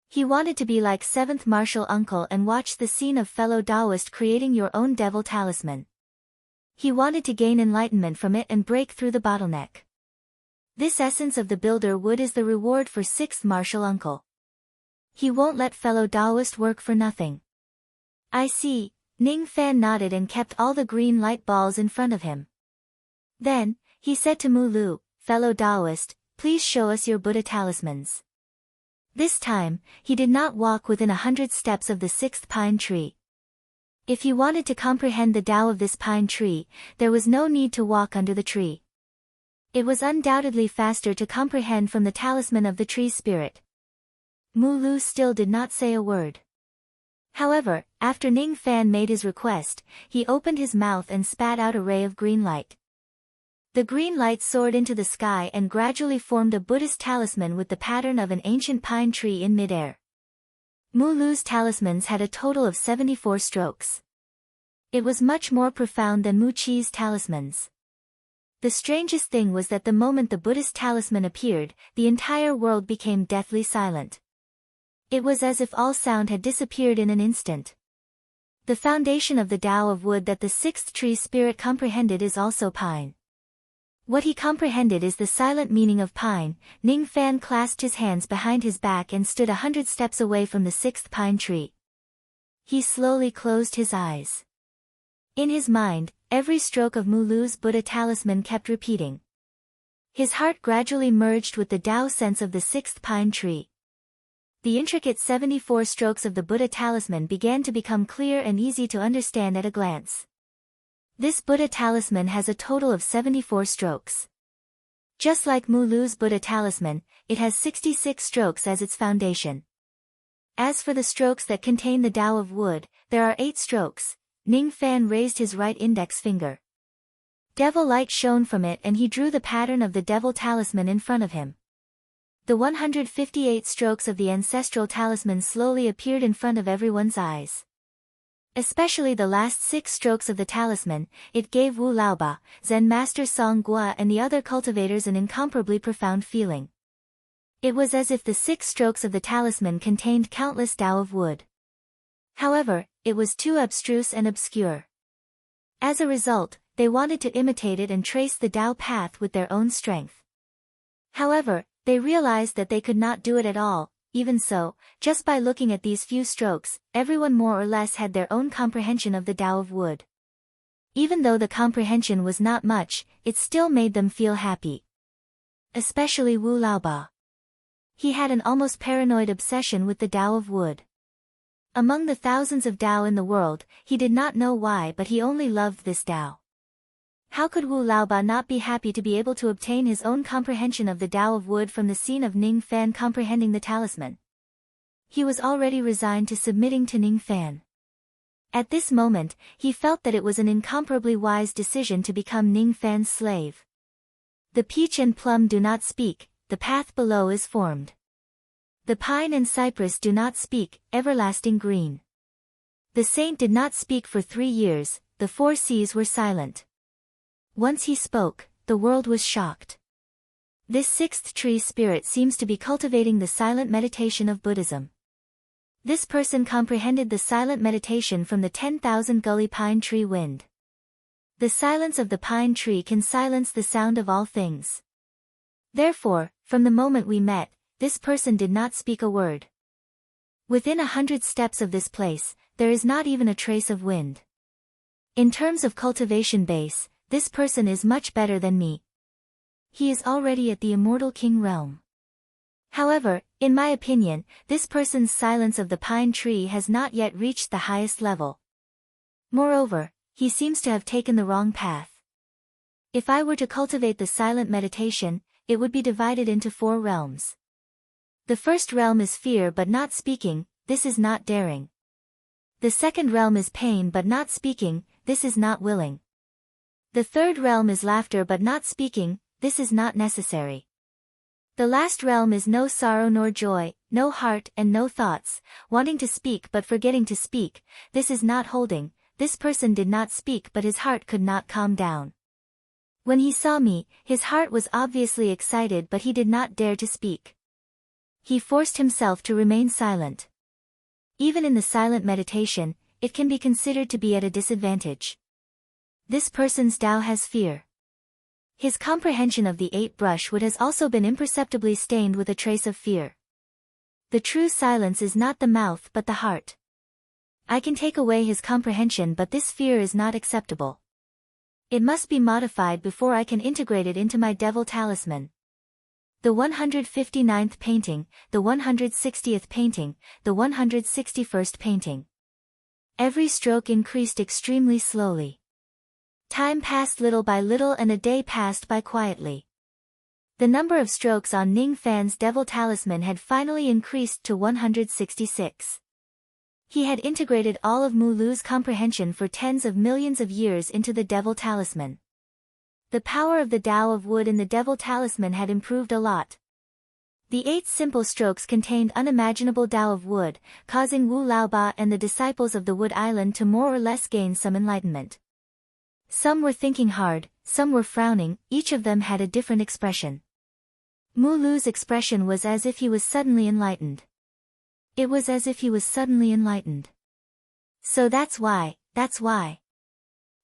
He wanted to be like seventh martial uncle and watch the scene of fellow Taoist creating your own devil talisman. He wanted to gain enlightenment from it and break through the bottleneck. This essence of the builder wood is the reward for sixth martial uncle. He won't let fellow Taoist work for nothing." "I see." Ning Fan nodded and kept all the green light balls in front of him. Then, he said to Mulu, "Fellow Taoist, please show us your Buddha talismans." This time, he did not walk within 100 steps of the sixth pine tree. If he wanted to comprehend the Tao of this pine tree, there was no need to walk under the tree. It was undoubtedly faster to comprehend from the talisman of the tree spirit. Mulu still did not say a word. However, after Ning Fan made his request, he opened his mouth and spat out a ray of green light. The green light soared into the sky and gradually formed a Buddhist talisman with the pattern of an ancient pine tree in midair. Mulu's talismans had a total of 74 strokes. It was much more profound than Mu Chi's talismans. The strangest thing was that the moment the Buddhist talisman appeared, the entire world became deathly silent. It was as if all sound had disappeared in an instant. The foundation of the Tao of wood that the sixth tree spirit comprehended is also pine. What he comprehended is the silent meaning of pine. Ning Fan clasped his hands behind his back and stood 100 steps away from the sixth pine tree. He slowly closed his eyes. In his mind, every stroke of Mulu's Buddha talisman kept repeating. His heart gradually merged with the Tao sense of the sixth pine tree. The intricate 74 strokes of the Buddha talisman began to become clear and easy to understand at a glance. This Buddha talisman has a total of 74 strokes. Just like Mulu's Buddha talisman, it has 66 strokes as its foundation. As for the strokes that contain the Tao of wood, there are 8 strokes. Ning Fan raised his right index finger. Devil light shone from it and he drew the pattern of the devil talisman in front of him. The 158 strokes of the ancestral talisman slowly appeared in front of everyone's eyes. Especially the last 6 strokes of the talisman, it gave Wu Laoba, Zen Master Song Gua and the other cultivators an incomparably profound feeling. It was as if the 6 strokes of the talisman contained countless Tao of wood. However, it was too abstruse and obscure. As a result, they wanted to imitate it and trace the Tao path with their own strength. However, they realized that they could not do it at all. Even so, just by looking at these few strokes, everyone more or less had their own comprehension of the Tao of wood. Even though the comprehension was not much, it still made them feel happy. Especially Wu Laoba. He had an almost paranoid obsession with the Tao of wood. Among the thousands of Tao in the world, he did not know why but he only loved this Tao. How could Wu Laoba not be happy to be able to obtain his own comprehension of the Tao of wood from the scene of Ning Fan comprehending the talisman? He was already resigned to submitting to Ning Fan. At this moment, he felt that it was an incomparably wise decision to become Ning Fan's slave. The peach and plum do not speak, the path below is formed. The pine and cypress do not speak, everlasting green. The saint did not speak for 3 years, the 4 seas were silent. Once he spoke, the world was shocked. This sixth tree spirit seems to be cultivating the silent meditation of Buddhism. This person comprehended the silent meditation from the 10,000 gully pine tree wind. The silence of the pine tree can silence the sound of all things. Therefore, from the moment we met, this person did not speak a word. Within 100 steps of this place, there is not even a trace of wind. In terms of cultivation base, this person is much better than me. He is already at the immortal king realm. However, in my opinion, this person's silence of the pine tree has not yet reached the highest level. Moreover, he seems to have taken the wrong path. If I were to cultivate the silent meditation, it would be divided into 4 realms. The first realm is fear but not speaking, this is not daring. The second realm is pain but not speaking, this is not willing. The third realm is laughter but not speaking, this is not necessary. The last realm is no sorrow nor joy, no heart and no thoughts, wanting to speak but forgetting to speak, this is not holding. This person did not speak but his heart could not calm down. When he saw me, his heart was obviously excited but he did not dare to speak. He forced himself to remain silent. Even in the silent meditation, it can be considered to be at a disadvantage. This person's Tao has fear. His comprehension of the 8 brush wood has also been imperceptibly stained with a trace of fear. The true silence is not the mouth but the heart. I can take away his comprehension but this fear is not acceptable. It must be modified before I can integrate it into my devil talisman. The 159th painting, the 160th painting, the 161st painting. Every stroke increased extremely slowly. Time passed little by little and a day passed by quietly. The number of strokes on Ning Fan's devil talisman had finally increased to 166. He had integrated all of Mu Lu's comprehension for tens of millions of years into the devil talisman. The power of the Tao of wood in the devil talisman had improved a lot. The 8 simple strokes contained unimaginable Tao of wood, causing Wu Laoba and the disciples of the Wood Island to more or less gain some enlightenment. Some were thinking hard, some were frowning, each of them had a different expression. Mu Lu's expression was as if he was suddenly enlightened. It was as if he was suddenly enlightened. So that's why.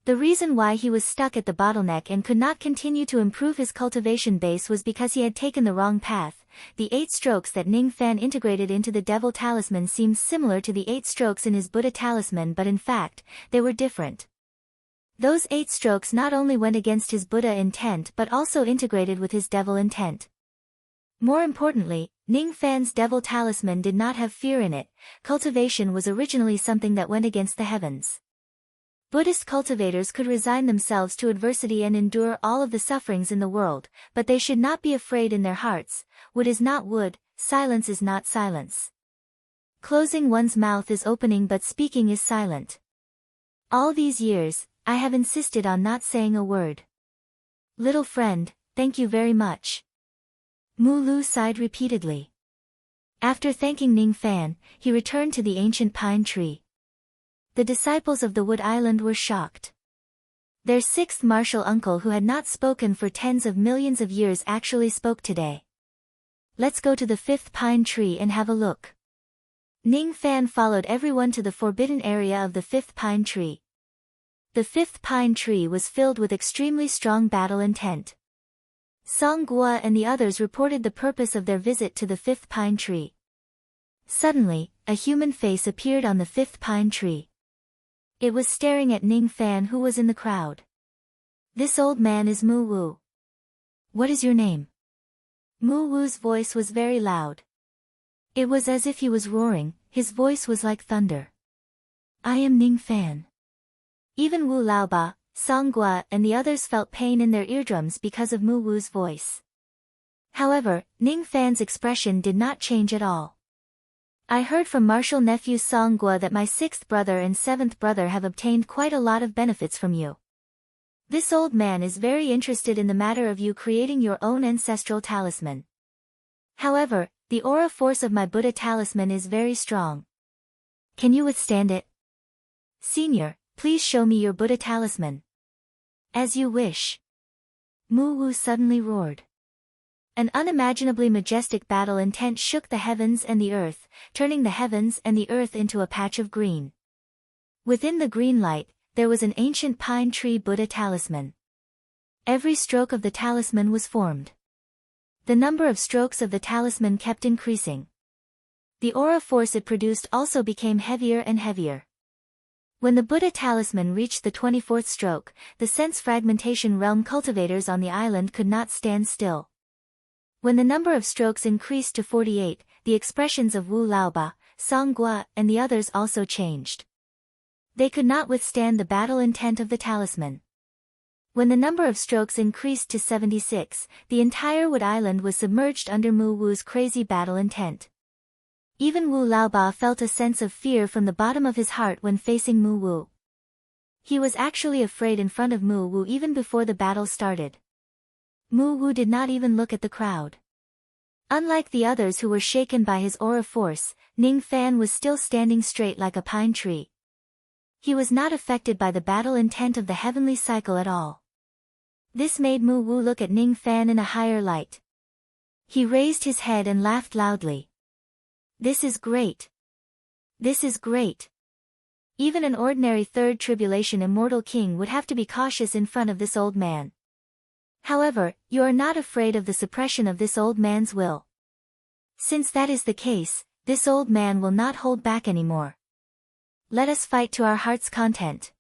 The reason why he was stuck at the bottleneck and could not continue to improve his cultivation base was because he had taken the wrong path. The 8 strokes that Ning Fan integrated into the devil talisman seemed similar to the 8 strokes in his Buddha talisman but in fact, they were different. Those 8 strokes not only went against his Buddha intent but also integrated with his devil intent. More importantly, Ning Fan's devil talisman did not have fear in it. Cultivation was originally something that went against the heavens. Buddhist cultivators could resign themselves to adversity and endure all of the sufferings in the world, but they should not be afraid in their hearts. Wood is not wood, silence is not silence. Closing one's mouth is opening but speaking is silent. All these years, I have insisted on not saying a word. Little friend, thank you very much. Mu Lu sighed repeatedly. After thanking Ning Fan, he returned to the ancient pine tree. The disciples of the Wood Island were shocked. Their 6th martial uncle who had not spoken for tens of millions of years actually spoke today. Let's go to the 5th pine tree and have a look. Ning Fan followed everyone to the forbidden area of the 5th pine tree. The 5th pine tree was filled with extremely strong battle intent. Song Gua and the others reported the purpose of their visit to the 5th pine tree. Suddenly, a human face appeared on the 5th pine tree. It was staring at Ning Fan who was in the crowd. This old man is Mu Wu. What is your name? Mu Wu's voice was very loud. It was as if he was roaring, his voice was like thunder. I am Ning Fan. Even Wu Laoba, Song Gua and the others felt pain in their eardrums because of Mu Wu's voice. However, Ning Fan's expression did not change at all. I heard from martial nephew Song Gua that my 6th brother and 7th brother have obtained quite a lot of benefits from you. This old man is very interested in the matter of you creating your own ancestral talisman. However, the aura force of my Buddha talisman is very strong. Can you withstand it? Senior, please show me your Buddha talisman. As you wish. Mu Wu suddenly roared. An unimaginably majestic battle intent shook the heavens and the earth, turning the heavens and the earth into a patch of green. Within the green light, there was an ancient pine tree Buddha talisman. Every stroke of the talisman was formed. The number of strokes of the talisman kept increasing. The aura force it produced also became heavier and heavier. When the Buddha talisman reached the 24th stroke, the sense fragmentation realm cultivators on the island could not stand still. When the number of strokes increased to 48, the expressions of Wu Laoba, Song Gua, and the others also changed. They could not withstand the battle intent of the talisman. When the number of strokes increased to 76, the entire Wood Island was submerged under Mu Wu's crazy battle intent. Even Wu Laoba felt a sense of fear from the bottom of his heart when facing Mu Wu. He was actually afraid in front of Mu Wu even before the battle started. Mu Wu did not even look at the crowd. Unlike the others who were shaken by his aura force, Ning Fan was still standing straight like a pine tree. He was not affected by the battle intent of the heavenly cycle at all. This made Mu Wu look at Ning Fan in a higher light. He raised his head and laughed loudly. This is great. This is great. Even an ordinary third tribulation immortal king would have to be cautious in front of this old man. However, you are not afraid of the suppression of this old man's will. Since that is the case, this old man will not hold back anymore. Let us fight to our heart's content.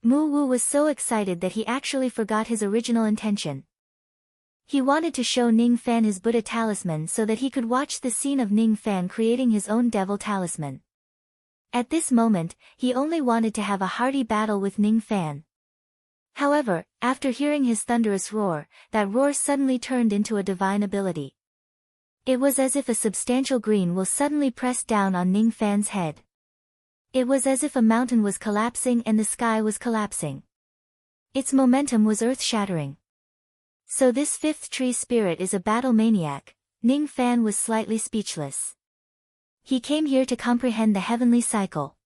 Mu Wu was so excited that he actually forgot his original intention. He wanted to show Ning Fan his Buddha talisman so that he could watch the scene of Ning Fan creating his own devil talisman. At this moment, he only wanted to have a hearty battle with Ning Fan. However, after hearing his thunderous roar, that roar suddenly turned into a divine ability. It was as if a substantial green will suddenly press down on Ning Fan's head. It was as if a mountain was collapsing and the sky was collapsing. Its momentum was earth-shattering. So this fifth tree spirit is a battle maniac. Ning Fan was slightly speechless. He came here to comprehend the heavenly cycle.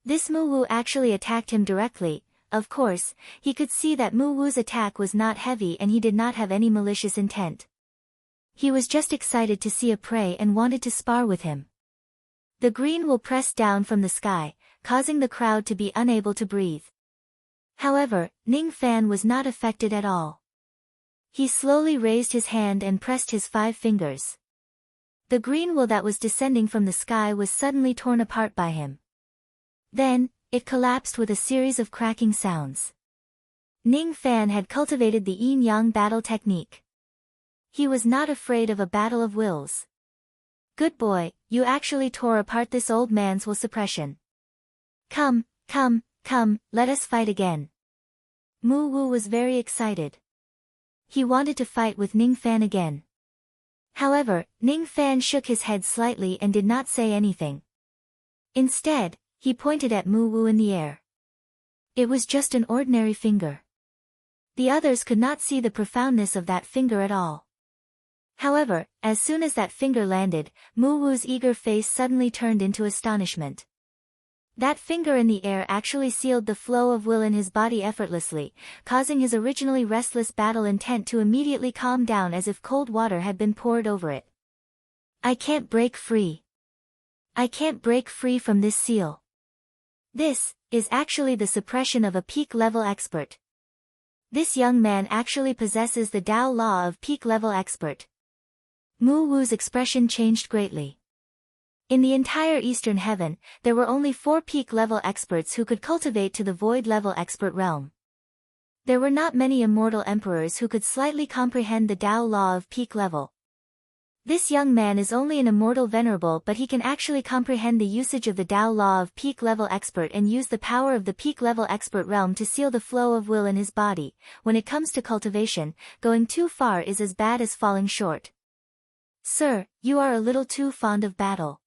This Mu Wu actually attacked him directly. Of course, he could see that Mu Wu's attack was not heavy and he did not have any malicious intent. He was just excited to see a prey and wanted to spar with him. The green will press down from the sky, causing the crowd to be unable to breathe. However, Ning Fan was not affected at all. He slowly raised his hand and pressed his 5 fingers. The green will that was descending from the sky was suddenly torn apart by him. Then, it collapsed with a series of cracking sounds. Ning Fan had cultivated the yin-yang battle technique. He was not afraid of a battle of wills. Good boy, you actually tore apart this old man's will suppression. Come, let us fight again. Mu Wu was very excited. He wanted to fight with Ning Fan again. However, Ning Fan shook his head slightly and did not say anything. Instead, he pointed at Mu Wu in the air. It was just an ordinary finger. The others could not see the profoundness of that finger at all. However, as soon as that finger landed, Mu Wu's eager face suddenly turned into astonishment. That finger in the air actually sealed the flow of will in his body effortlessly, causing his originally restless battle intent to immediately calm down as if cold water had been poured over it. I can't break free. I can't break free from this seal. This is actually the suppression of a peak-level expert. This young man actually possesses the Tao law of peak-level expert. Mu Wu's expression changed greatly. In the entire Eastern Heaven, there were only 4 peak-level experts who could cultivate to the void-level expert realm. There were not many immortal emperors who could slightly comprehend the Tao law of peak level. This young man is only an immortal venerable, but he can actually comprehend the usage of the Tao law of peak level expert and use the power of the peak level expert realm to seal the flow of will in his body. When it comes to cultivation, going too far is as bad as falling short. Sir, you are a little too fond of battle.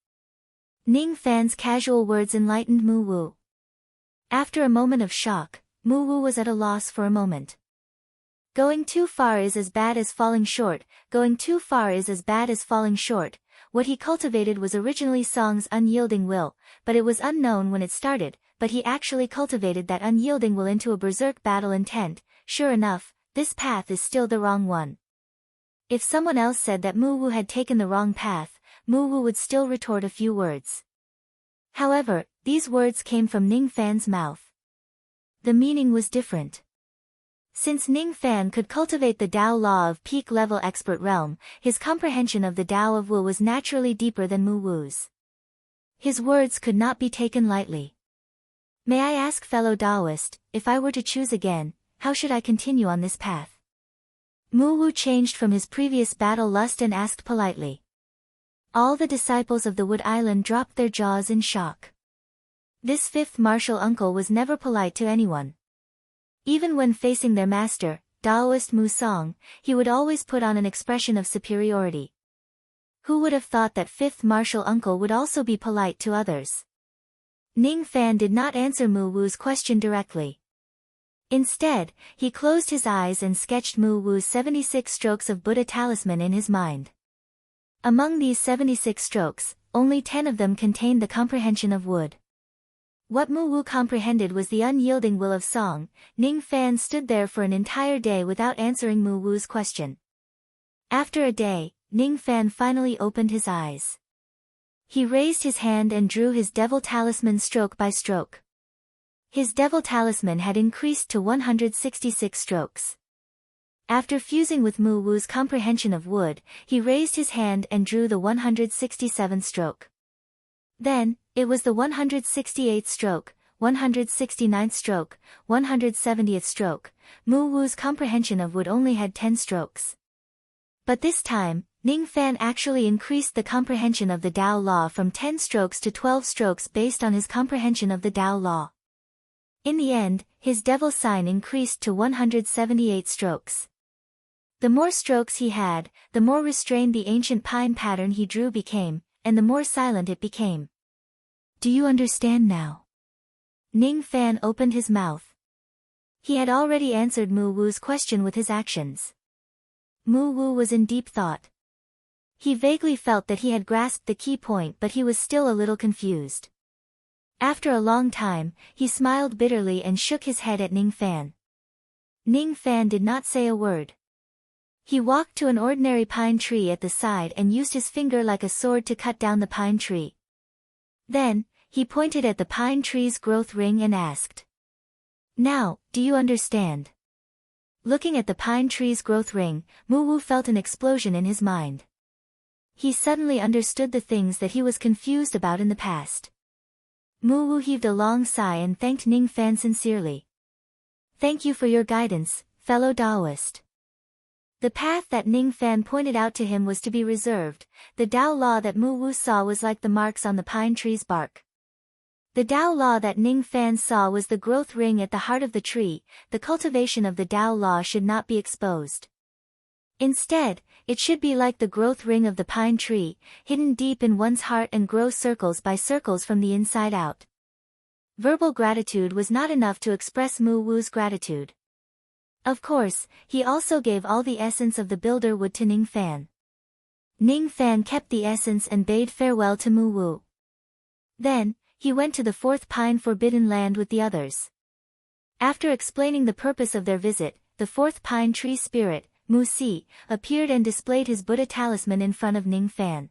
Ning Fan's casual words enlightened Mu Wu. After a moment of shock, Mu Wu was at a loss for a moment. Going too far is as bad as falling short, going too far is as bad as falling short. What he cultivated was originally Song's unyielding will, but it was unknown when it started, but he actually cultivated that unyielding will into a berserk battle intent. Sure enough, this path is still the wrong one. If someone else said that Mu Wu had taken the wrong path, Mu Wu would still retort a few words. However, these words came from Ning Fan's mouth. The meaning was different. Since Ning Fan could cultivate the Tao law of peak level expert realm, his comprehension of the Tao of will was naturally deeper than Mu Wu's. His words could not be taken lightly. May I ask, fellow Taoist, if I were to choose again, how should I continue on this path? Mu Wu changed from his previous battle lust and asked politely. All the disciples of the Wood Island dropped their jaws in shock. This fifth martial uncle was never polite to anyone. Even when facing their master, Taoist Mu Song, he would always put on an expression of superiority. Who would have thought that fifth martial uncle would also be polite to others? Ning Fan did not answer Mu Wu's question directly. Instead, he closed his eyes and sketched Mu Wu's 76 strokes of Buddha talisman in his mind. Among these 76 strokes, only 10 of them contained the comprehension of wood. What Mu Wu comprehended was the unyielding will of song. Ning Fan stood there for an entire day without answering Mu Wu's question. After a day, Ning Fan finally opened his eyes. He raised his hand and drew his devil talisman stroke by stroke. His devil talisman had increased to 166 strokes. After fusing with Mu Wu's comprehension of wood, he raised his hand and drew the 167th stroke. Then, it was the 168th stroke, 169th stroke, 170th stroke. Mu Wu's comprehension of wood only had 10 strokes. But this time, Ning Fan actually increased the comprehension of the Tao law from 10 strokes to 12 strokes based on his comprehension of the Tao law. In the end, his devil sign increased to 178 strokes. The more strokes he had, the more restrained the ancient pine pattern he drew became, and the more silent it became. Do you understand now? Ning Fan opened his mouth. He had already answered Mu Wu's question with his actions. Mu Wu was in deep thought. He vaguely felt that he had grasped the key point, but he was still a little confused. After a long time, he smiled bitterly and shook his head at Ning Fan. Ning Fan did not say a word. He walked to an ordinary pine tree at the side and used his finger like a sword to cut down the pine tree. Then, he pointed at the pine tree's growth ring and asked. Now, do you understand? Looking at the pine tree's growth ring, Mu Wu felt an explosion in his mind. He suddenly understood the things that he was confused about in the past. Mu Wu heaved a long sigh and thanked Ning Fan sincerely. Thank you for your guidance, fellow Taoist. The path that Ning Fan pointed out to him was to be reserved. The Tao law that Mu Wu saw was like the marks on the pine tree's bark. The Tao law that Ning Fan saw was the growth ring at the heart of the tree. The cultivation of the Tao law should not be exposed. Instead, it should be like the growth ring of the pine tree, hidden deep in one's heart and grow circles by circles from the inside out. Verbal gratitude was not enough to express Mu Wu's gratitude. Of course, he also gave all the essence of the builder wood to Ning Fan. Ning Fan kept the essence and bade farewell to Mu Wu. Then, he went to the fourth pine forbidden land with the others. After explaining the purpose of their visit, the fourth pine tree spirit, Mu Si, appeared and displayed his Buddha talisman in front of Ning Fan.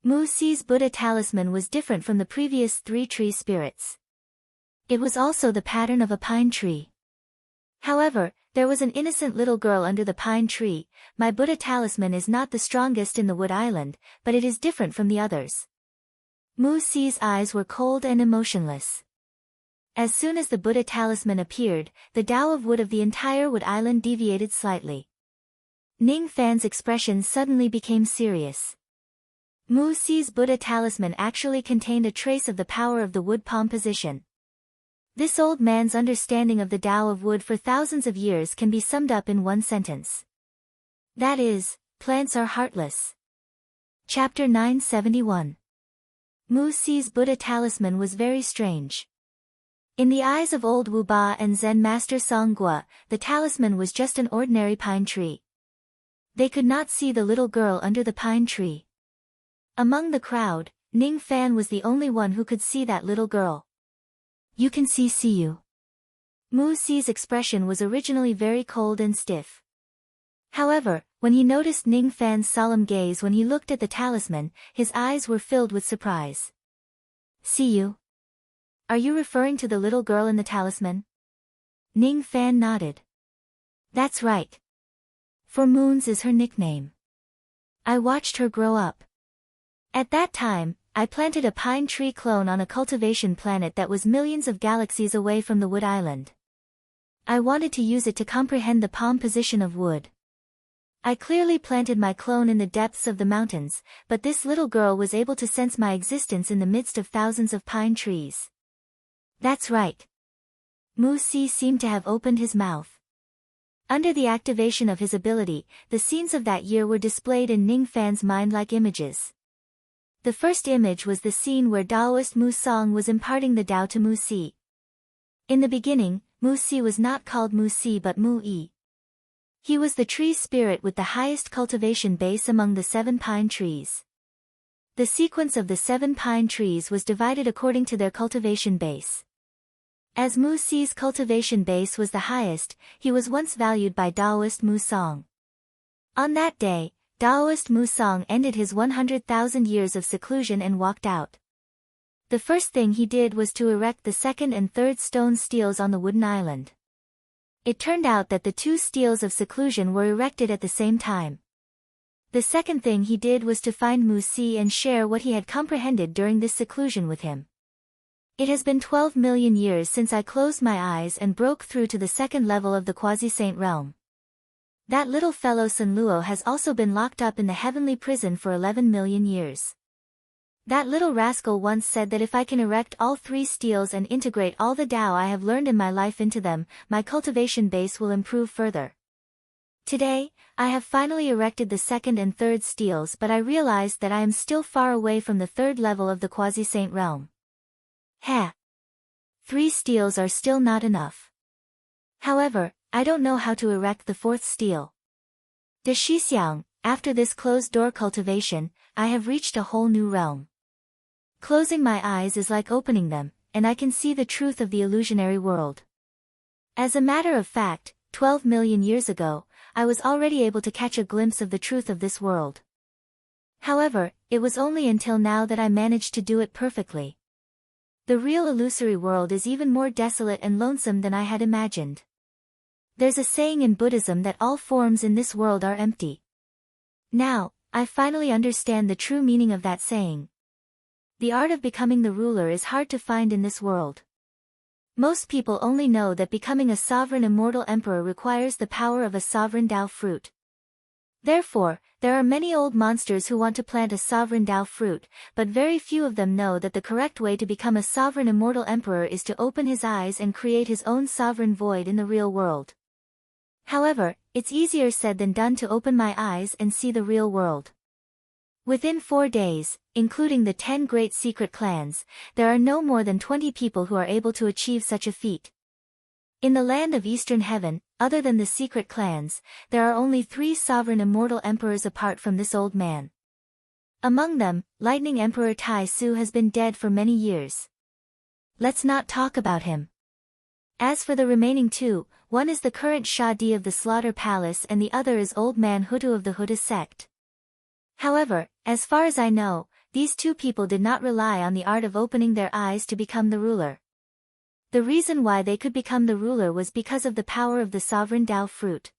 Mu Si's Buddha talisman was different from the previous 3 tree spirits. It was also the pattern of a pine tree. However, there was an innocent little girl under the pine tree. My Buddha talisman is not the strongest in the Wood Island, but it is different from the others. Mu Si's eyes were cold and emotionless. As soon as the Buddha talisman appeared, the Tao of wood of the entire Wood Island deviated slightly. Ning Fan's expression suddenly became serious. Mu Si's Buddha talisman actually contained a trace of the power of the wood palm position. This old man's understanding of the Tao of wood for thousands of years can be summed up in one sentence. That is, plants are heartless. Chapter 971. Mu Si's Buddha talisman was very strange. In the eyes of old Wu Ba and Zen master Song Gua, the talisman was just an ordinary pine tree. They could not see the little girl under the pine tree. Among the crowd, Ning Fan was the only one who could see that little girl. You can see you. Mu Si's expression was originally very cold and stiff. However, when he noticed Ning Fan's solemn gaze when he looked at the talisman, his eyes were filled with surprise. See you? Are you referring to the little girl in the talisman? Ning Fan nodded. That's right. For Moons is her nickname. I watched her grow up. At that time, I planted a pine tree clone on a cultivation planet that was millions of galaxies away from the Wood Island. I wanted to use it to comprehend the palm position of wood. I clearly planted my clone in the depths of the mountains, but this little girl was able to sense my existence in the midst of thousands of pine trees. That's right. Mu Si seemed to have opened his mouth. Under the activation of his ability, the scenes of that year were displayed in Ning Fan's mind like images. The first image was the scene where Taoist Mu Song was imparting the Tao to Mu Si. In the beginning, Mu Si was not called Mu Si but Mu Yi. He was the tree spirit with the highest cultivation base among the 7 pine trees. The sequence of the 7 pine trees was divided according to their cultivation base. As Mu Si's cultivation base was the highest, he was once valued by Taoist Mu Song. On that day, Taoist Mu Song ended his 100,000 years of seclusion and walked out. The first thing he did was to erect the second and third stone steels on the wooden island. It turned out that the 2 steels of seclusion were erected at the same time. The second thing he did was to find Mu Si and share what he had comprehended during this seclusion with him. It has been 12 million years since I closed my eyes and broke through to the second level of the quasi-saint realm. That little fellow Sun Luo has also been locked up in the heavenly prison for 11 million years. That little rascal once said that if I can erect all 3 steels and integrate all the Tao I have learned in my life into them, my cultivation base will improve further. Today, I have finally erected the second and third steels, but I realized that I am still far away from the third level of the quasi-saint realm. 3 steels are still not enough. However, I don't know how to erect the 4th steel. De Shixiang, after this closed-door cultivation, I have reached a whole new realm. Closing my eyes is like opening them, and I can see the truth of the illusionary world. As a matter of fact, 12 million years ago, I was already able to catch a glimpse of the truth of this world. However, it was only until now that I managed to do it perfectly. The real illusory world is even more desolate and lonesome than I had imagined. There's a saying in Buddhism that all forms in this world are empty. Now, I finally understand the true meaning of that saying. The art of becoming the ruler is hard to find in this world. Most people only know that becoming a sovereign immortal emperor requires the power of a sovereign Tao fruit. Therefore, there are many old monsters who want to plant a sovereign Tao fruit, but very few of them know that the correct way to become a sovereign immortal emperor is to open his eyes and create his own sovereign void in the real world. However, it's easier said than done to open my eyes and see the real world. Within 4 days, including the 10 great secret clans, there are no more than 20 people who are able to achieve such a feat. In the land of Eastern Heaven, other than the secret clans, there are only 3 sovereign immortal emperors apart from this old man. Among them, Lightning Emperor Tai Su has been dead for many years. Let's not talk about him. As for the remaining 2, one is the current Shah Di of the Slaughter Palace and the other is Old Man Hutu of the Huda sect. However, as far as I know, these 2 people did not rely on the art of opening their eyes to become the ruler. The reason why they could become the ruler was because of the power of the sovereign Tao fruit.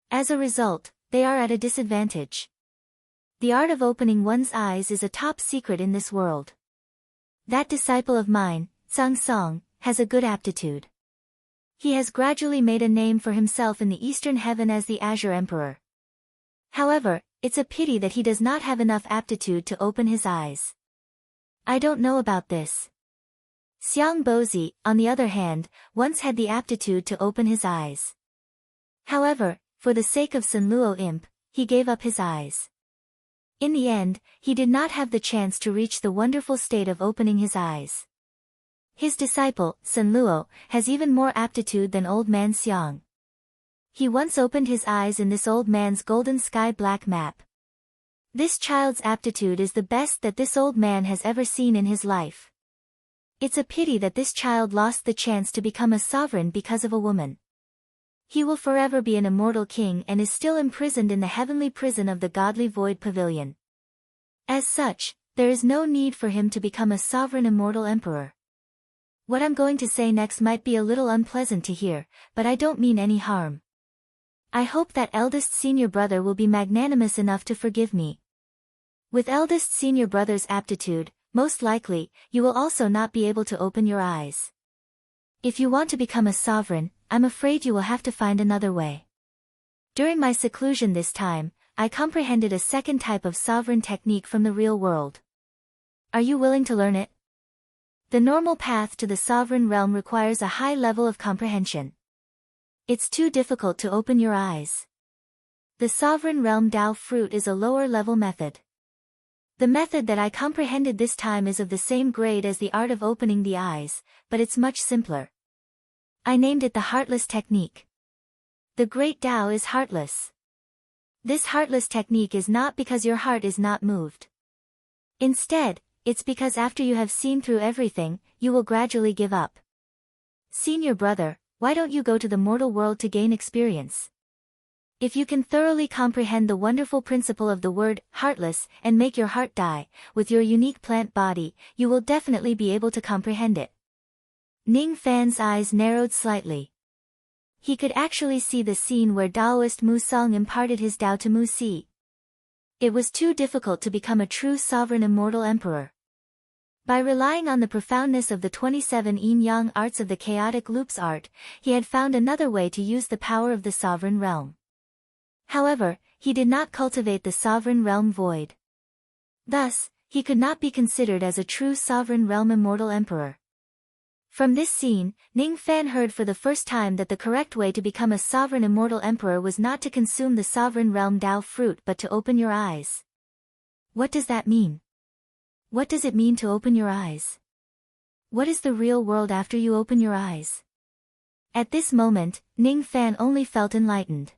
As a result, they are at a disadvantage. The art of opening one's eyes is a top secret in this world. That disciple of mine, Zhang Song, has a good aptitude. He has gradually made a name for himself in the Eastern Heaven as the Azure Emperor. However, it's a pity that he does not have enough aptitude to open his eyes. I don't know about this. Xiang Bozi, on the other hand, once had the aptitude to open his eyes. However, for the sake of Sun Luo Imp, he gave up his eyes. In the end, he did not have the chance to reach the wonderful state of opening his eyes. His disciple, Sun Luo, has even more aptitude than Old Man Xiang. He once opened his eyes in this old man's golden sky black map. This child's aptitude is the best that this old man has ever seen in his life. It's a pity that this child lost the chance to become a sovereign because of a woman. He will forever be an immortal king and is still imprisoned in the heavenly prison of the godly void pavilion. As such, there is no need for him to become a sovereign immortal emperor. What I'm going to say next might be a little unpleasant to hear, but I don't mean any harm. I hope that eldest senior brother will be magnanimous enough to forgive me. With eldest senior brother's aptitude, most likely, you will also not be able to open your eyes. If you want to become a sovereign, I'm afraid you will have to find another way. During my seclusion this time, I comprehended a second type of sovereign technique from the real world. Are you willing to learn it? The normal path to the sovereign realm requires a high level of comprehension. It's too difficult to open your eyes. The sovereign realm Tao fruit is a lower level method. The method that I comprehended this time is of the same grade as the art of opening the eyes, but it's much simpler. I named it the heartless technique. The great Tao is heartless. This heartless technique is not because your heart is not moved. Instead, it's because after you have seen through everything, you will gradually give up. Senior brother, why don't you go to the mortal world to gain experience? If you can thoroughly comprehend the wonderful principle of the word, heartless, and make your heart die, with your unique plant body, you will definitely be able to comprehend it. Ning Fan's eyes narrowed slightly. He could actually see the scene where Taoist Mu Song imparted his Tao to Mu Si. It was too difficult to become a true sovereign immortal emperor. By relying on the profoundness of the 27 yin-yang arts of the chaotic loops art, he had found another way to use the power of the sovereign realm. However, he did not cultivate the sovereign realm void. Thus, he could not be considered as a true sovereign realm immortal emperor. From this scene, Ning Fan heard for the first time that the correct way to become a sovereign immortal emperor was not to consume the sovereign realm Tao fruit but to open your eyes. What does that mean? What does it mean to open your eyes? What is the real world after you open your eyes? At this moment, Ning Fan only felt enlightened.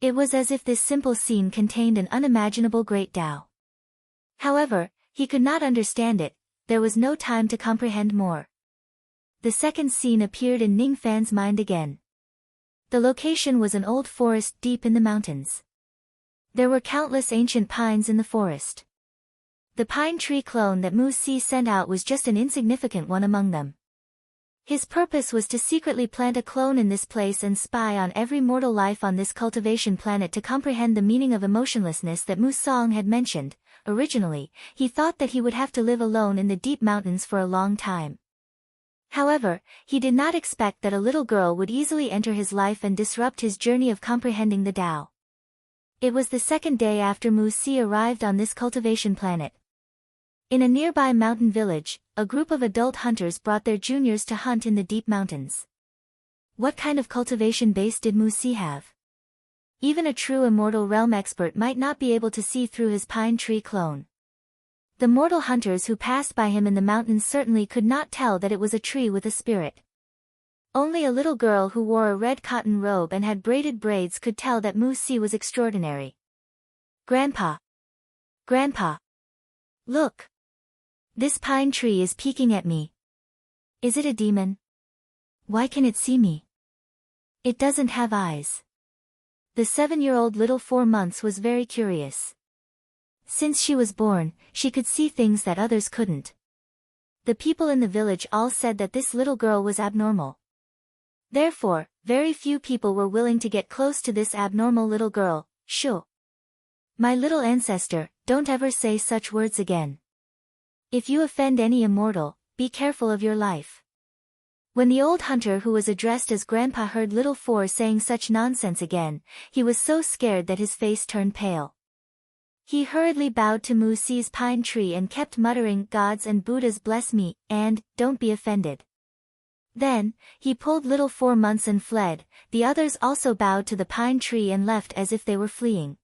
It was as if this simple scene contained an unimaginable great Tao. However, he could not understand it, there was no time to comprehend more. The second scene appeared in Ning Fan's mind again. The location was an old forest deep in the mountains. There were countless ancient pines in the forest. The pine tree clone that Mu Si sent out was just an insignificant one among them. His purpose was to secretly plant a clone in this place and spy on every mortal life on this cultivation planet to comprehend the meaning of emotionlessness that Mu Song had mentioned. Originally, he thought that he would have to live alone in the deep mountains for a long time. However, he did not expect that a little girl would easily enter his life and disrupt his journey of comprehending the Tao. It was the second day after Mu Si arrived on this cultivation planet. In a nearby mountain village, a group of adult hunters brought their juniors to hunt in the deep mountains. What kind of cultivation base did Mu Si have? Even a true immortal realm expert might not be able to see through his pine tree clone. The mortal hunters who passed by him in the mountains certainly could not tell that it was a tree with a spirit. Only a little girl who wore a red cotton robe and had braided braids could tell that Mu Si was extraordinary. Grandpa! Grandpa! Look! This pine tree is peeking at me. Is it a demon? Why can it see me? It doesn't have eyes. The 7-year-old little 4 months was very curious. Since she was born, she could see things that others couldn't. The people in the village all said that this little girl was abnormal. Therefore, very few people were willing to get close to this abnormal little girl. Shoo! My little ancestor, don't ever say such words again. If you offend any immortal, be careful of your life. When the old hunter who was addressed as Grandpa heard little Four saying such nonsense again, he was so scared that his face turned pale. He hurriedly bowed to Mu Si's pine tree and kept muttering, "Gods and Buddhas bless me, and, don't be offended." Then, he pulled little 4 months and fled. The others also bowed to the pine tree and left as if they were fleeing.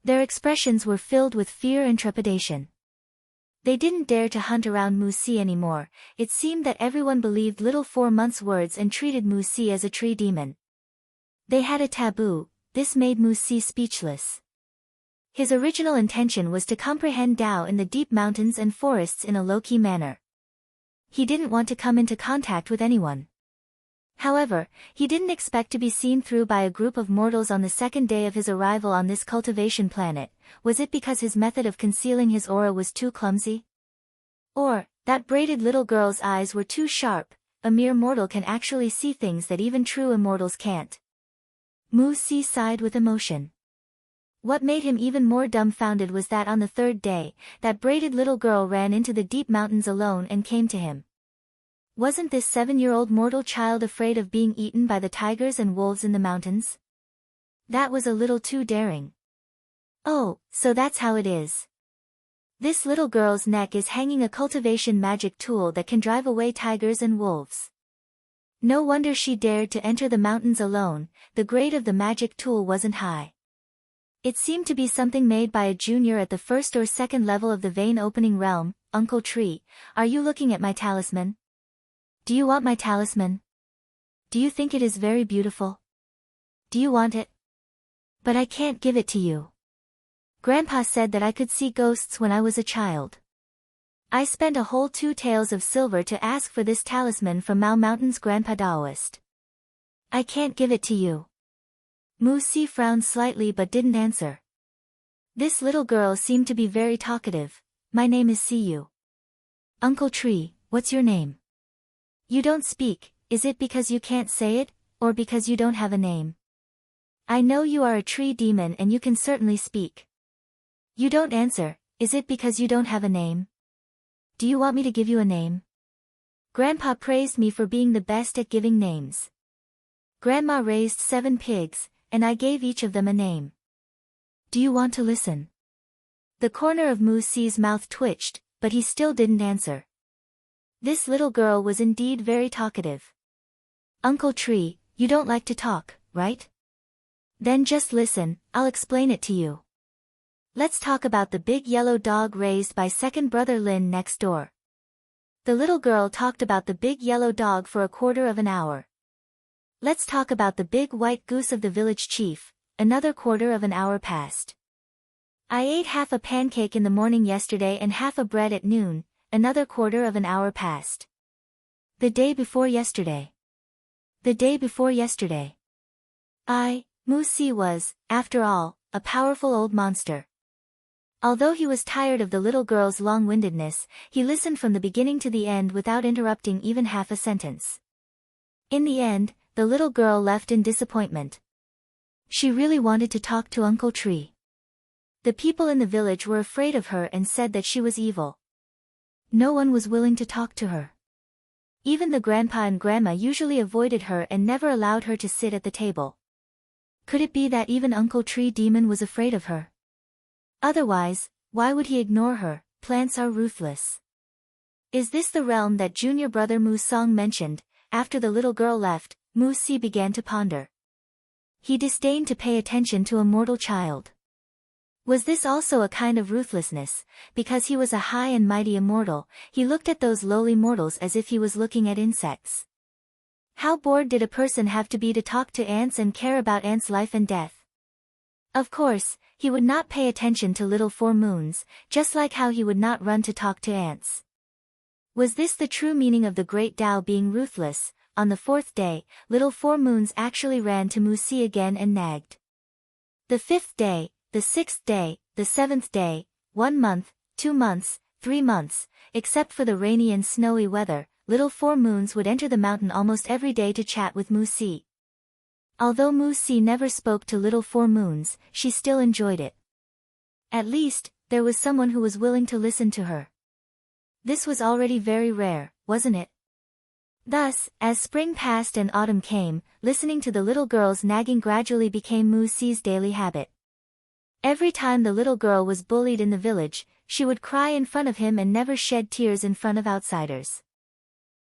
Their expressions were filled with fear and trepidation. They didn't dare to hunt around Mu Si anymore. It seemed that everyone believed little 4 months' words and treated Mu Si as a tree demon. They had a taboo. This made Mu Si speechless. His original intention was to comprehend Tao in the deep mountains and forests in a low-key manner. He didn't want to come into contact with anyone. However, he didn't expect to be seen through by a group of mortals on the second day of his arrival on this cultivation planet. Was it because his method of concealing his aura was too clumsy? Or, that braided little girl's eyes were too sharp? A mere mortal can actually see things that even true immortals can't. Mu Si sighed with emotion. What made him even more dumbfounded was that on the third day, that braided little girl ran into the deep mountains alone and came to him. Wasn't this 7-year-old mortal child afraid of being eaten by the tigers and wolves in the mountains? That was a little too daring. Oh, so that's how it is. This little girl's neck is hanging a cultivation magic tool that can drive away tigers and wolves. No wonder she dared to enter the mountains alone, the grade of the magic tool wasn't high. It seemed to be something made by a junior at the first or second level of the vein-opening realm. Uncle Tree, are you looking at my talisman? Do you want my talisman? Do you think it is very beautiful? Do you want it? But I can't give it to you. Grandpa said that I could see ghosts when I was a child. I spent a whole 2 taels of silver to ask for this talisman from Mau Mountain's Grandpa Daoist. I can't give it to you. Mu Si frowned slightly but didn't answer. This little girl seemed to be very talkative. My name is Siyu. Uncle Tree, what's your name? You don't speak, is it because you can't say it, or because you don't have a name? I know you are a tree demon and you can certainly speak. You don't answer, is it because you don't have a name? Do you want me to give you a name? Grandpa praised me for being the best at giving names. Grandma raised 7 pigs, and I gave each of them a name. Do you want to listen? The corner of Mu Si's mouth twitched, but he still didn't answer. This little girl was indeed very talkative. Uncle Tree, you don't like to talk, right? Then just listen, I'll explain it to you. Let's talk about the big yellow dog raised by second brother Lin next door. The little girl talked about the big yellow dog for a quarter of an hour. Let's talk about the big white goose of the village chief. Another quarter of an hour passed. I ate half a pancake in the morning yesterday and half a bread at noon. Another quarter of an hour passed. The day before yesterday. The day before yesterday. Mu Si was, after all, a powerful old monster. Although he was tired of the little girl's long-windedness, he listened from the beginning to the end without interrupting even half a sentence. In the end, the little girl left in disappointment. She really wanted to talk to Uncle Tree. The people in the village were afraid of her and said that she was evil. No one was willing to talk to her. Even the grandpa and grandma usually avoided her and never allowed her to sit at the table. Could it be that even Uncle Tree Demon was afraid of her? Otherwise, why would he ignore her? Plants are ruthless. Is this the realm that junior brother Mu Song mentioned? After the little girl left, Mu Si began to ponder. He disdained to pay attention to a mortal child. Was this also a kind of ruthlessness? Because he was a high and mighty immortal, he looked at those lowly mortals as if he was looking at insects. How bored did a person have to be to talk to ants and care about ants' life and death? Of course, he would not pay attention to little 4 moons, just like how he would not run to talk to ants. Was this the true meaning of the great Tao being ruthless? On the 4th day, little 4 moons actually ran to Mu Si again and nagged. The 5th day, the 6th day, the 7th day, 1 month, 2 months, 3 months, except for the rainy and snowy weather, little 4 moons would enter the mountain almost every day to chat with Mu Si. Although Mu Si never spoke to little 4 moons, she still enjoyed it. At least, there was someone who was willing to listen to her. This was already very rare, wasn't it? Thus, as spring passed and autumn came, listening to the little girl's nagging gradually became Mu Si's daily habit. Every time the little girl was bullied in the village, she would cry in front of him and never shed tears in front of outsiders.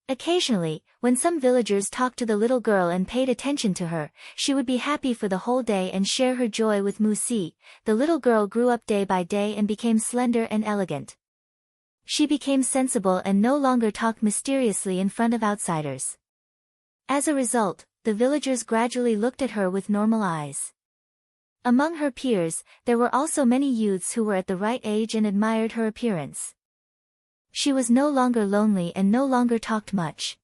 Occasionally, when some villagers talked to the little girl and paid attention to her, she would be happy for the whole day and share her joy with Mu Si. The little girl grew up day by day and became slender and elegant. She became sensible and no longer talked mysteriously in front of outsiders. As a result, the villagers gradually looked at her with normal eyes. Among her peers, there were also many youths who were at the right age and admired her appearance. She was no longer lonely and no longer talked much.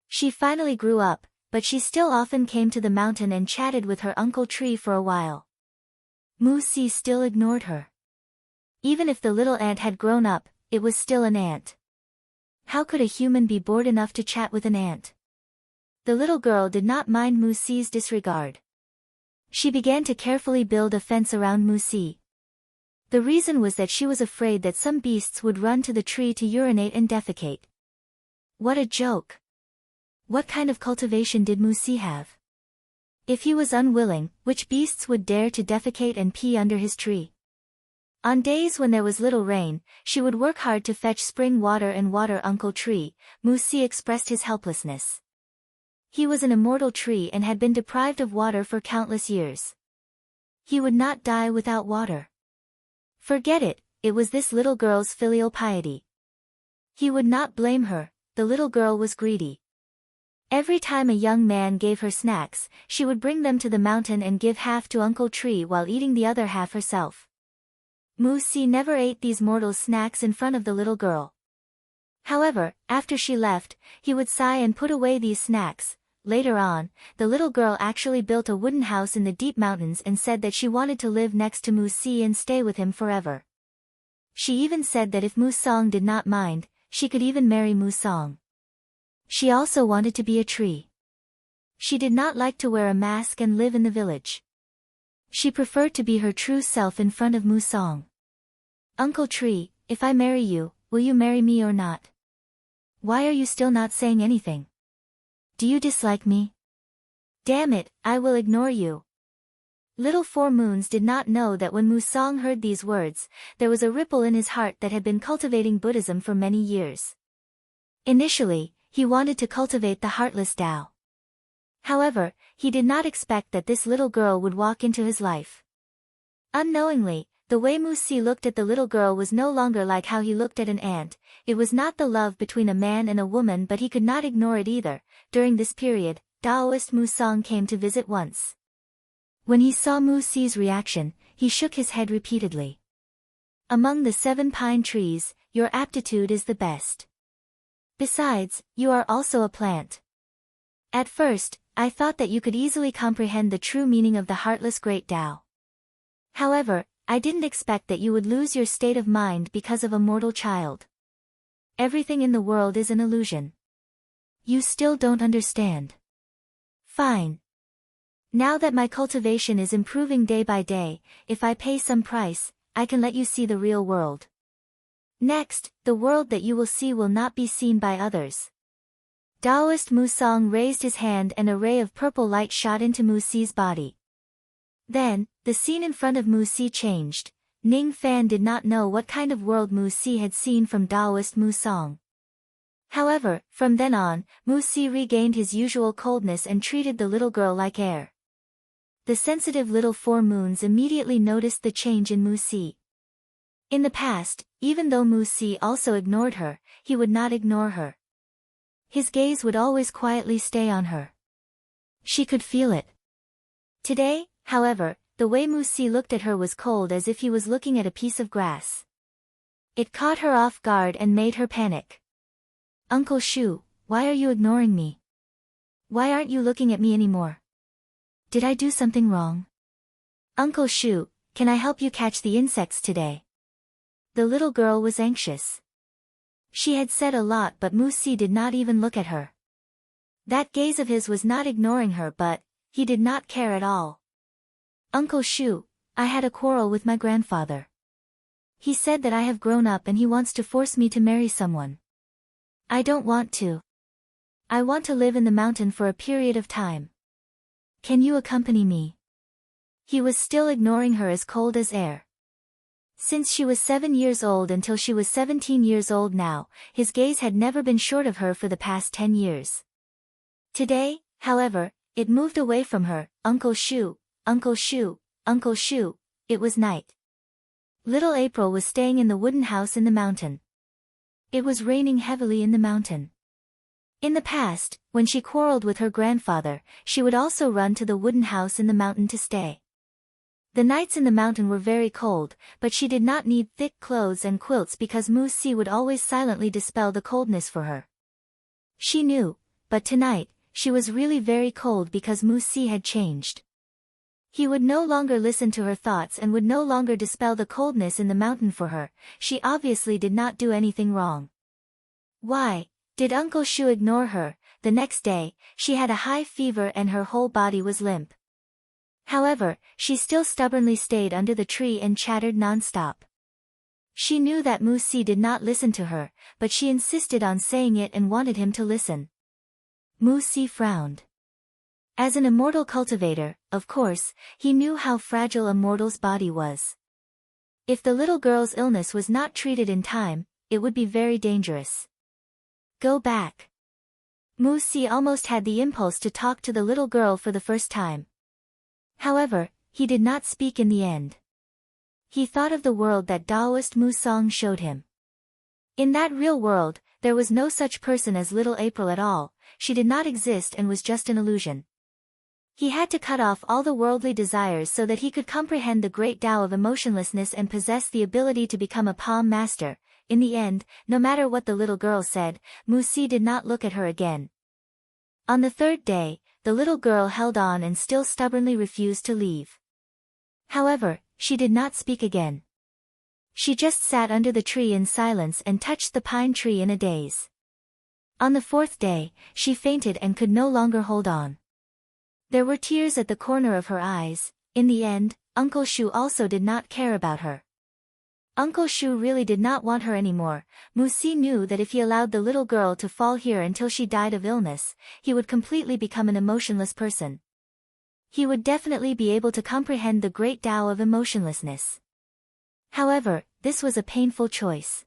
She finally grew up, but she still often came to the mountain and chatted with her Uncle Tree for a while. Mu Si still ignored her. Even if the little ant had grown up, it was still an ant. How could a human be bored enough to chat with an ant? The little girl did not mind Mu Si's disregard. She began to carefully build a fence around Mu Si. The reason was that she was afraid that some beasts would run to the tree to urinate and defecate. What a joke! What kind of cultivation did Mu Si have? If he was unwilling, which beasts would dare to defecate and pee under his tree? On days when there was little rain, she would work hard to fetch spring water and water Uncle Tree. Musi expressed his helplessness. He was an immortal tree and had been deprived of water for countless years. He would not die without water. Forget it, it was this little girl's filial piety. He would not blame her, the little girl was greedy. Every time a young man gave her snacks, she would bring them to the mountain and give half to Uncle Tree while eating the other half herself. Musi never ate these mortal snacks in front of the little girl. However, after she left, he would sigh and put away these snacks. Later on, the little girl actually built a wooden house in the deep mountains and said that she wanted to live next to Musi and stay with him forever. She even said that if Musong did not mind, she could even marry Musong. She also wanted to be a tree. She did not like to wear a mask and live in the village. She preferred to be her true self in front of Musong. Uncle Tree, if I marry you, will you marry me or not? Why are you still not saying anything? Do you dislike me? Damn it, I will ignore you. Little Four Moons did not know that when Musong heard these words, there was a ripple in his heart that had been cultivating Buddhism for many years. Initially, he wanted to cultivate the heartless Tao. However, he did not expect that this little girl would walk into his life. Unknowingly, the way Musi looked at the little girl was no longer like how he looked at an ant. It was not the love between a man and a woman, but he could not ignore it either. During this period, Taoist Musong came to visit once. When he saw Musi's reaction, he shook his head repeatedly. Among the 7 pine trees, your aptitude is the best. Besides, you are also a plant. At first, I thought that you could easily comprehend the true meaning of the heartless great Tao. However, I didn't expect that you would lose your state of mind because of a mortal child. Everything in the world is an illusion. You still don't understand. Fine. Now that my cultivation is improving day by day, if I pay some price, I can let you see the real world. Next, the world that you will see will not be seen by others. Taoist Musong raised his hand and a ray of purple light shot into Musi's body. Then, the scene in front of Musi changed. Ning Fan did not know what kind of world Musi had seen from Taoist Musong. However, from then on, Musi regained his usual coldness and treated the little girl like air. The sensitive little Four Moons immediately noticed the change in Musi. In the past, even though Musi also ignored her, he would not ignore her. His gaze would always quietly stay on her. She could feel it. Today, however, the way Musi looked at her was cold, as if he was looking at a piece of grass. It caught her off guard and made her panic. Uncle Shu, why are you ignoring me? Why aren't you looking at me anymore? Did I do something wrong? Uncle Shu, can I help you catch the insects today? The little girl was anxious. She had said a lot, but Musi did not even look at her. That gaze of his was not ignoring her, but he did not care at all. Uncle Shu, I had a quarrel with my grandfather. He said that I have grown up and he wants to force me to marry someone. I don't want to. I want to live in the mountain for a period of time. Can you accompany me? He was still ignoring her as cold as air. Since she was 7 years old until she was 17 years old now, his gaze had never been short of her for the past 10 years. Today, however, it moved away from her. Uncle Shu, Uncle Shu, Uncle Shu. It was night. Little April was staying in the wooden house in the mountain. It was raining heavily in the mountain. In the past, when she quarreled with her grandfather, she would also run to the wooden house in the mountain to stay. The nights in the mountain were very cold, but she did not need thick clothes and quilts because Musi would always silently dispel the coldness for her. She knew, but tonight, she was really very cold because Musi had changed. He would no longer listen to her thoughts and would no longer dispel the coldness in the mountain for her. She obviously did not do anything wrong. Why did Uncle Shu ignore her? The next day, she had a high fever and her whole body was limp. However, she still stubbornly stayed under the tree and chattered non-stop. She knew that Musi did not listen to her, but she insisted on saying it and wanted him to listen. Musi frowned. As an immortal cultivator, of course, he knew how fragile a mortal's body was. If the little girl's illness was not treated in time, it would be very dangerous. Go back. Mu Si almost had the impulse to talk to the little girl for the first time. However, he did not speak in the end. He thought of the world that Taoist Mu Song showed him. In that real world, there was no such person as little April at all, she did not exist and was just an illusion. He had to cut off all the worldly desires so that he could comprehend the great Tao of emotionlessness and possess the ability to become a palm master. In the end, no matter what the little girl said, Mu Si did not look at her again. On the third day, the little girl held on and still stubbornly refused to leave. However, she did not speak again. She just sat under the tree in silence and touched the pine tree in a daze. On the fourth day, she fainted and could no longer hold on. There were tears at the corner of her eyes. In the end, Uncle Shu also did not care about her. Uncle Shu really did not want her anymore. Mu Si knew that if he allowed the little girl to fall here until she died of illness, he would completely become an emotionless person. He would definitely be able to comprehend the great Tao of emotionlessness. However, this was a painful choice.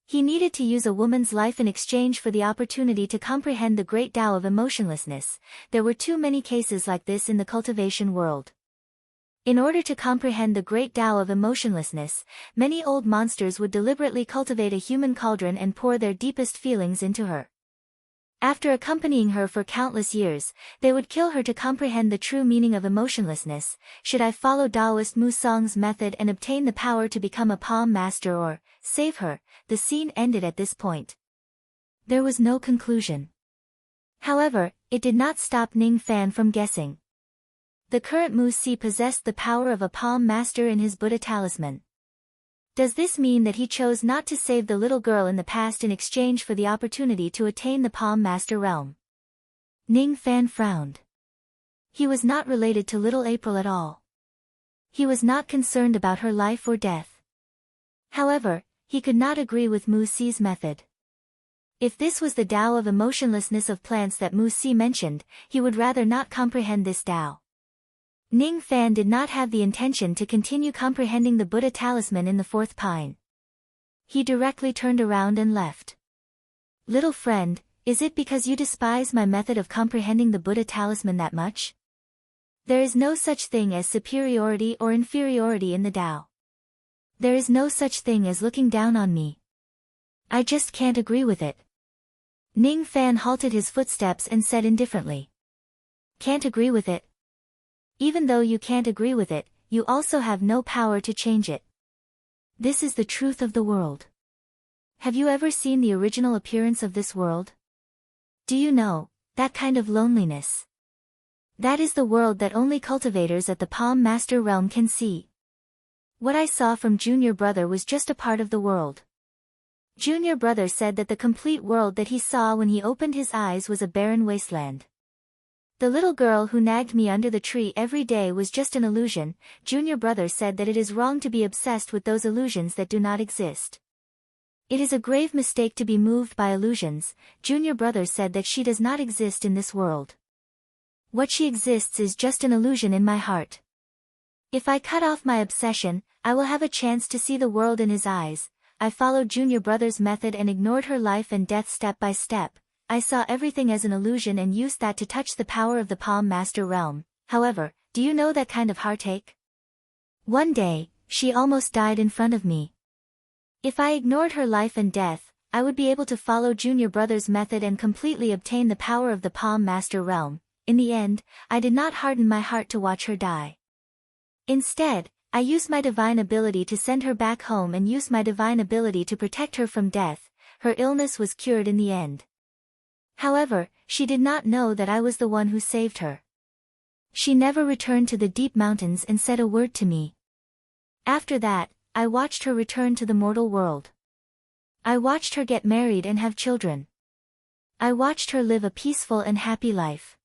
He needed to use a woman's life in exchange for the opportunity to comprehend the great Tao of emotionlessness. There were too many cases like this in the cultivation world. In order to comprehend the great Tao of emotionlessness, many old monsters would deliberately cultivate a human cauldron and pour their deepest feelings into her. After accompanying her for countless years, they would kill her to comprehend the true meaning of emotionlessness. Should I follow Taoist Mu Song's method and obtain the power to become a palm master or save her? The scene ended at this point. There was no conclusion. However, it did not stop Ning Fan from guessing. The current Mu Si possessed the power of a palm master in his Buddha talisman. Does this mean that he chose not to save the little girl in the past in exchange for the opportunity to attain the palm master realm? Ning Fan frowned. He was not related to little April at all. He was not concerned about her life or death. However, he could not agree with Mu Si's method. If this was the Tao of emotionlessness of plants that Mu Si mentioned, he would rather not comprehend this Tao. Ning Fan did not have the intention to continue comprehending the Buddha talisman in the fourth pine. He directly turned around and left. Little friend, is it because you despise my method of comprehending the Buddha talisman that much? There is no such thing as superiority or inferiority in the Tao. There is no such thing as looking down on me. I just can't agree with it. Ning Fan halted his footsteps and said indifferently. Can't agree with it? Even though you can't agree with it, you also have no power to change it. This is the truth of the world. Have you ever seen the original appearance of this world? Do you know, that kind of loneliness? That is the world that only cultivators at the Palm Master realm can see. What I saw from Junior Brother was just a part of the world. Junior Brother said that the complete world that he saw when he opened his eyes was a barren wasteland. The little girl who nagged me under the tree every day was just an illusion. Junior Brother said that it is wrong to be obsessed with those illusions that do not exist. It is a grave mistake to be moved by illusions. Junior Brother said that she does not exist in this world. What she exists is just an illusion in my heart. If I cut off my obsession, I will have a chance to see the world in his eyes. I followed Junior Brother's method and ignored her life and death step by step. I saw everything as an illusion and used that to touch the power of the Palm Master realm. However, do you know that kind of heartache? One day, she almost died in front of me. If I ignored her life and death, I would be able to follow Junior Brother's method and completely obtain the power of the Palm Master realm. In the end, I did not harden my heart to watch her die. Instead, I used my divine ability to send her back home and used my divine ability to protect her from death. Her illness was cured in the end. However, she did not know that I was the one who saved her. She never returned to the deep mountains and said a word to me. After that, I watched her return to the mortal world. I watched her get married and have children. I watched her live a peaceful and happy life.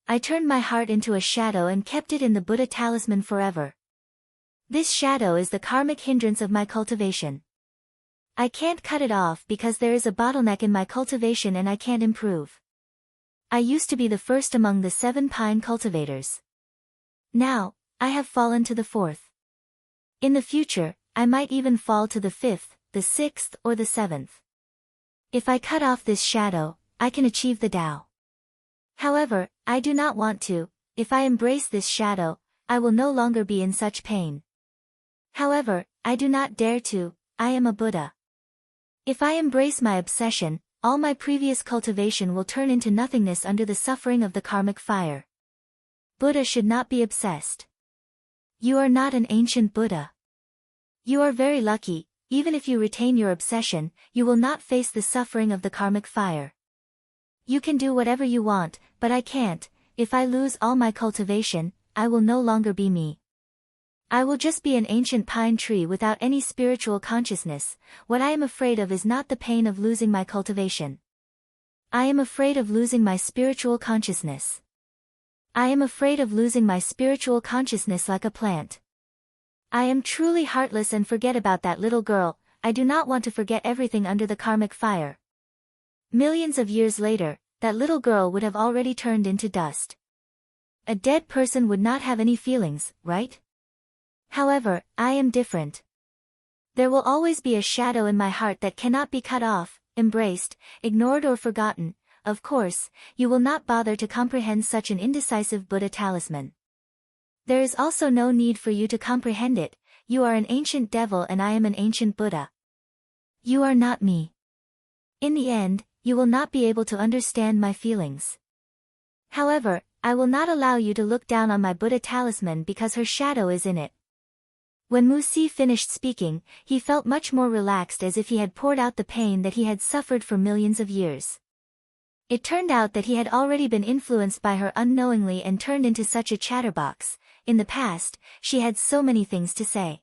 I turned my heart into a shadow and kept it in the Buddha talisman forever. This shadow is the karmic hindrance of my cultivation. I can't cut it off because there is a bottleneck in my cultivation and I can't improve. I used to be the first among the 7 pine cultivators. Now, I have fallen to the 4th. In the future, I might even fall to the 5th, the 6th or the 7th. If I cut off this shadow, I can achieve the Tao. However, I do not want to. If I embrace this shadow, I will no longer be in such pain. However, I do not dare to. I am a Buddha. If I embrace my obsession, all my previous cultivation will turn into nothingness under the suffering of the karmic fire. Buddha should not be obsessed. You are not an ancient Buddha. You are very lucky. Even if you retain your obsession, you will not face the suffering of the karmic fire. You can do whatever you want, but I can't. If I lose all my cultivation, I will no longer be me. I will just be an ancient pine tree without any spiritual consciousness. What I am afraid of is not the pain of losing my cultivation. I am afraid of losing my spiritual consciousness. I am afraid of losing my spiritual consciousness like a plant. I am truly heartless and forget about that little girl. I do not want to forget everything under the karmic fire. Millions of years later, that little girl would have already turned into dust. A dead person would not have any feelings, right? However, I am different. There will always be a shadow in my heart that cannot be cut off, embraced, ignored or forgotten. Of course, you will not bother to comprehend such an indecisive Buddha talisman. There is also no need for you to comprehend it. You are an ancient devil and I am an ancient Buddha. You are not me. In the end, you will not be able to understand my feelings. However, I will not allow you to look down on my Buddha talisman because her shadow is in it. When Musi finished speaking, he felt much more relaxed, as if he had poured out the pain that he had suffered for millions of years. It turned out that he had already been influenced by her unknowingly and turned into such a chatterbox. In the past, she had so many things to say.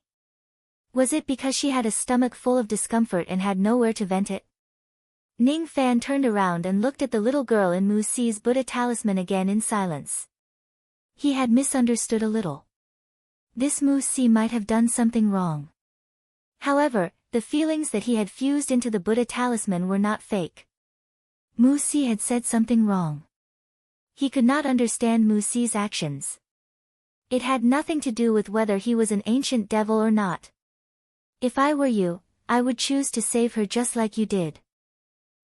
Was it because she had a stomach full of discomfort and had nowhere to vent it? Ning Fan turned around and looked at the little girl in Musi's Buddha talisman again in silence. He had misunderstood a little. This Musi might have done something wrong. However, the feelings that he had fused into the Buddha talisman were not fake. Musi had said something wrong. He could not understand Musi's actions. It had nothing to do with whether he was an ancient devil or not. If I were you, I would choose to save her just like you did.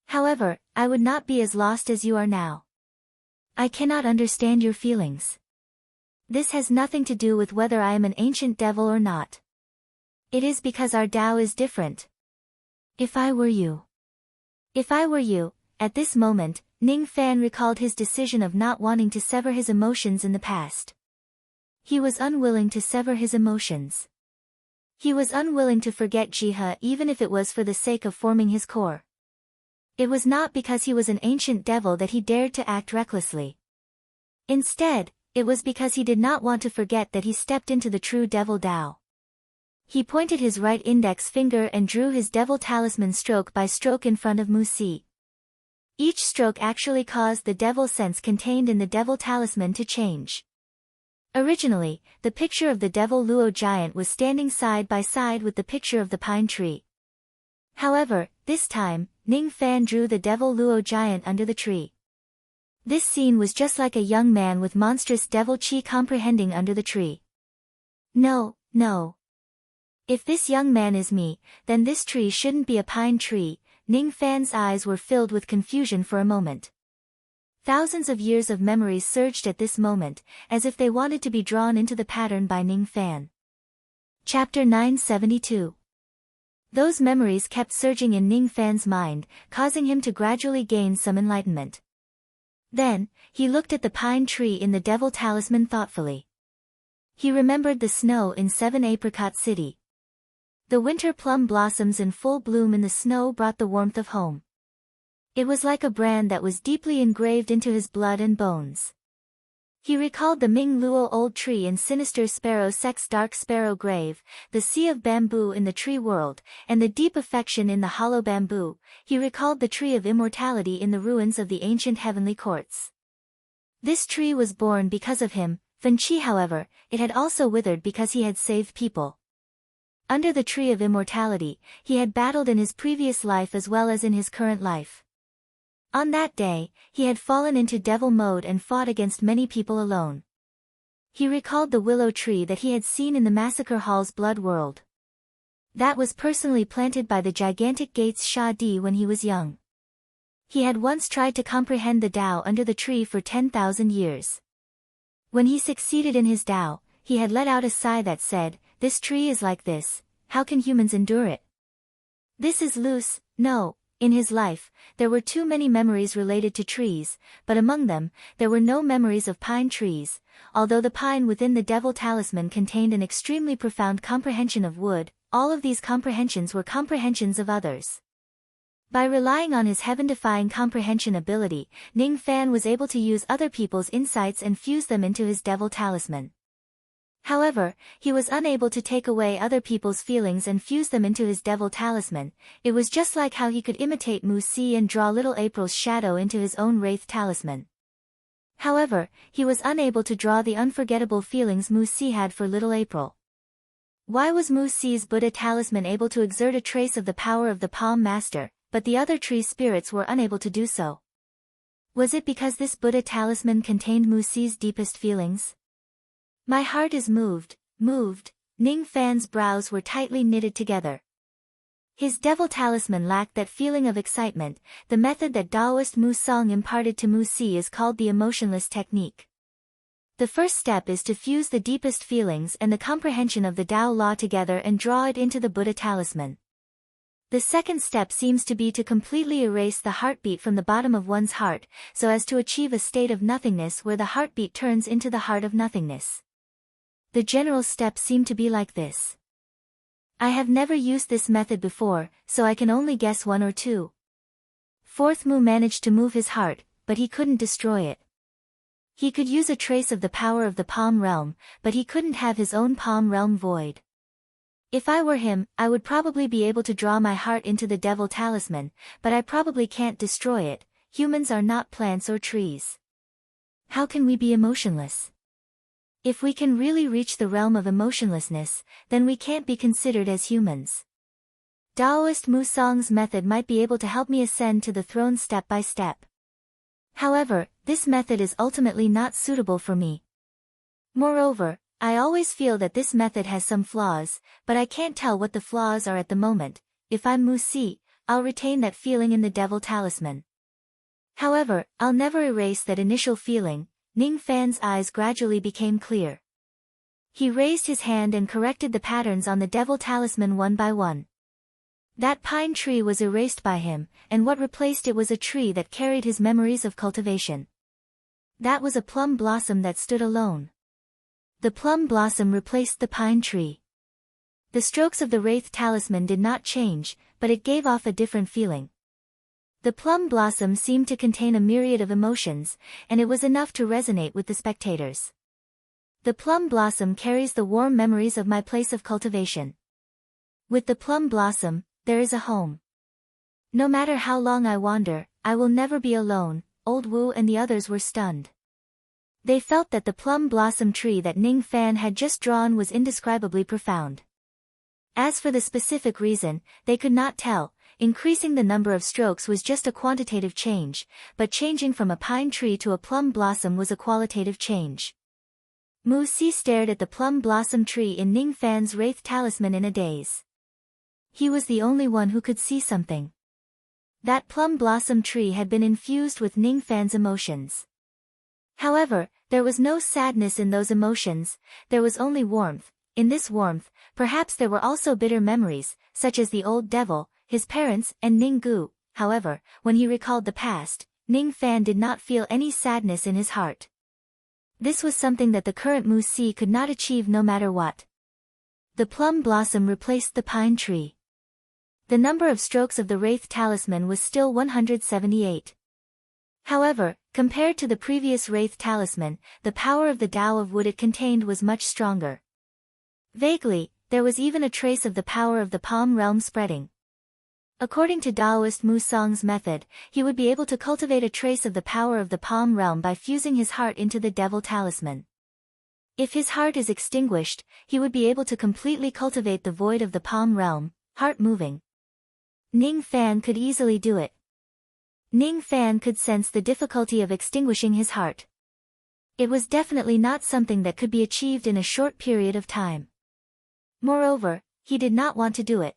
However, I would not be as lost as you are now. I cannot understand your feelings. This has nothing to do with whether I am an ancient devil or not. It is because our Tao is different. If I were you. At this moment, Ning Fan recalled his decision of not wanting to sever his emotions in the past. He was unwilling to sever his emotions. He was unwilling to forget Jihe even if it was for the sake of forming his core. It was not because he was an ancient devil that he dared to act recklessly. Instead, it was because he did not want to forget that he stepped into the true devil Tao. He pointed his right index finger and drew his devil talisman stroke by stroke in front of Musi. Each stroke actually caused the devil sense contained in the devil talisman to change. Originally, the picture of the devil Luo giant was standing side by side with the picture of the pine tree. However, this time, Ning Fan drew the devil Luo giant under the tree. This scene was just like a young man with monstrous devil chi comprehending under the tree. No. If this young man is me, then this tree shouldn't be a pine tree. Ning Fan's eyes were filled with confusion for a moment. Thousands of years of memories surged at this moment, as if they wanted to be drawn into the pattern by Ning Fan. Chapter 972. Those memories kept surging in Ning Fan's mind, causing him to gradually gain some enlightenment. Then, he looked at the pine tree in the devil talisman thoughtfully. He remembered the snow in 7 Apricot City. The winter plum blossoms in full bloom in the snow brought the warmth of home. It was like a brand that was deeply engraved into his blood and bones. He recalled the Ming Luo old tree in sinister sparrow sex dark sparrow grave, the sea of bamboo in the tree world, and the deep affection in the hollow bamboo. He recalled the tree of immortality in the ruins of the ancient heavenly courts. This tree was born because of him, Fen Qi. However, it had also withered because he had saved people. Under the tree of immortality, he had battled in his previous life as well as in his current life. On that day, he had fallen into devil mode and fought against many people alone. He recalled the willow tree that he had seen in the massacre hall's blood world. That was personally planted by the gigantic Gates Sha Di when he was young. He had once tried to comprehend the Tao under the tree for 10,000 years. When he succeeded in his Tao, he had let out a sigh that said, "This tree is like this, how can humans endure it?" This is loose, no. In his life, there were too many memories related to trees, but among them, there were no memories of pine trees, although the pine within the devil talisman contained an extremely profound comprehension of wood. All of these comprehensions were comprehensions of others. By relying on his heaven-defying comprehension ability, Ning Fan was able to use other people's insights and fuse them into his devil talisman. However, he was unable to take away other people's feelings and fuse them into his devil talisman. It was just like how he could imitate Mu Si and draw little April's shadow into his own wraith talisman. However, he was unable to draw the unforgettable feelings Mu Si had for little April. Why was Mu Si's Buddha talisman able to exert a trace of the power of the Palm Master, but the other tree spirits were unable to do so? Was it because this Buddha talisman contained Mu Si's deepest feelings? My heart is moved. Ning Fan's brows were tightly knitted together. His devil talisman lacked that feeling of excitement. The method that Taoist Mu Song imparted to Mu Si is called the emotionless technique. The first step is to fuse the deepest feelings and the comprehension of the Tao law together and draw it into the Buddha talisman. The second step seems to be to completely erase the heartbeat from the bottom of one's heart, so as to achieve a state of nothingness where the heartbeat turns into the heart of nothingness. The general steps seem to be like this. I have never used this method before, so I can only guess one or two. Fourth Mu managed to move his heart, but he couldn't destroy it. He could use a trace of the power of the Palm Realm, but he couldn't have his own Palm Realm void. If I were him, I would probably be able to draw my heart into the devil talisman, but I probably can't destroy it. Humans are not plants or trees. How can we be emotionless? If we can really reach the realm of emotionlessness, then we can't be considered as humans. Taoist Mu Song's method might be able to help me ascend to the throne step by step. However, this method is ultimately not suitable for me. Moreover, I always feel that this method has some flaws, but I can't tell what the flaws are at the moment. If I'm Mu Si, I'll retain that feeling in the devil talisman. However, I'll never erase that initial feeling. Ning Fan's eyes gradually became clear. He raised his hand and corrected the patterns on the devil talisman one by one. That pine tree was erased by him, and what replaced it was a tree that carried his memories of cultivation. That was a plum blossom that stood alone. The plum blossom replaced the pine tree. The strokes of the wraith talisman did not change, but it gave off a different feeling. The plum blossom seemed to contain a myriad of emotions, and it was enough to resonate with the spectators. The plum blossom carries the warm memories of my place of cultivation. With the plum blossom, there is a home. No matter how long I wander, I will never be alone. Old Wu and the others were stunned. They felt that the plum blossom tree that Ning Fan had just drawn was indescribably profound. As for the specific reason, they could not tell. Increasing the number of strokes was just a quantitative change, but changing from a pine tree to a plum blossom was a qualitative change. Mu Si stared at the plum blossom tree in Ning Fan's wraith talisman in a daze. He was the only one who could see something. That plum blossom tree had been infused with Ning Fan's emotions. However, there was no sadness in those emotions, there was only warmth. In this warmth, perhaps there were also bitter memories, such as the old devil, his parents, and Ning Gu. However, when he recalled the past, Ning Fan did not feel any sadness in his heart. This was something that the current Mu Si could not achieve no matter what. The plum blossom replaced the pine tree. The number of strokes of the wraith talisman was still 178. However, compared to the previous wraith talisman, the power of the Tao of wood it contained was much stronger. Vaguely, there was even a trace of the power of the Palm realm spreading. According to Taoist Mu Song's method, he would be able to cultivate a trace of the power of the Palm realm by fusing his heart into the devil talisman. If his heart is extinguished, he would be able to completely cultivate the void of the Palm realm, heart moving. Ning Fan could easily do it. Ning Fan could sense the difficulty of extinguishing his heart. It was definitely not something that could be achieved in a short period of time. Moreover, he did not want to do it.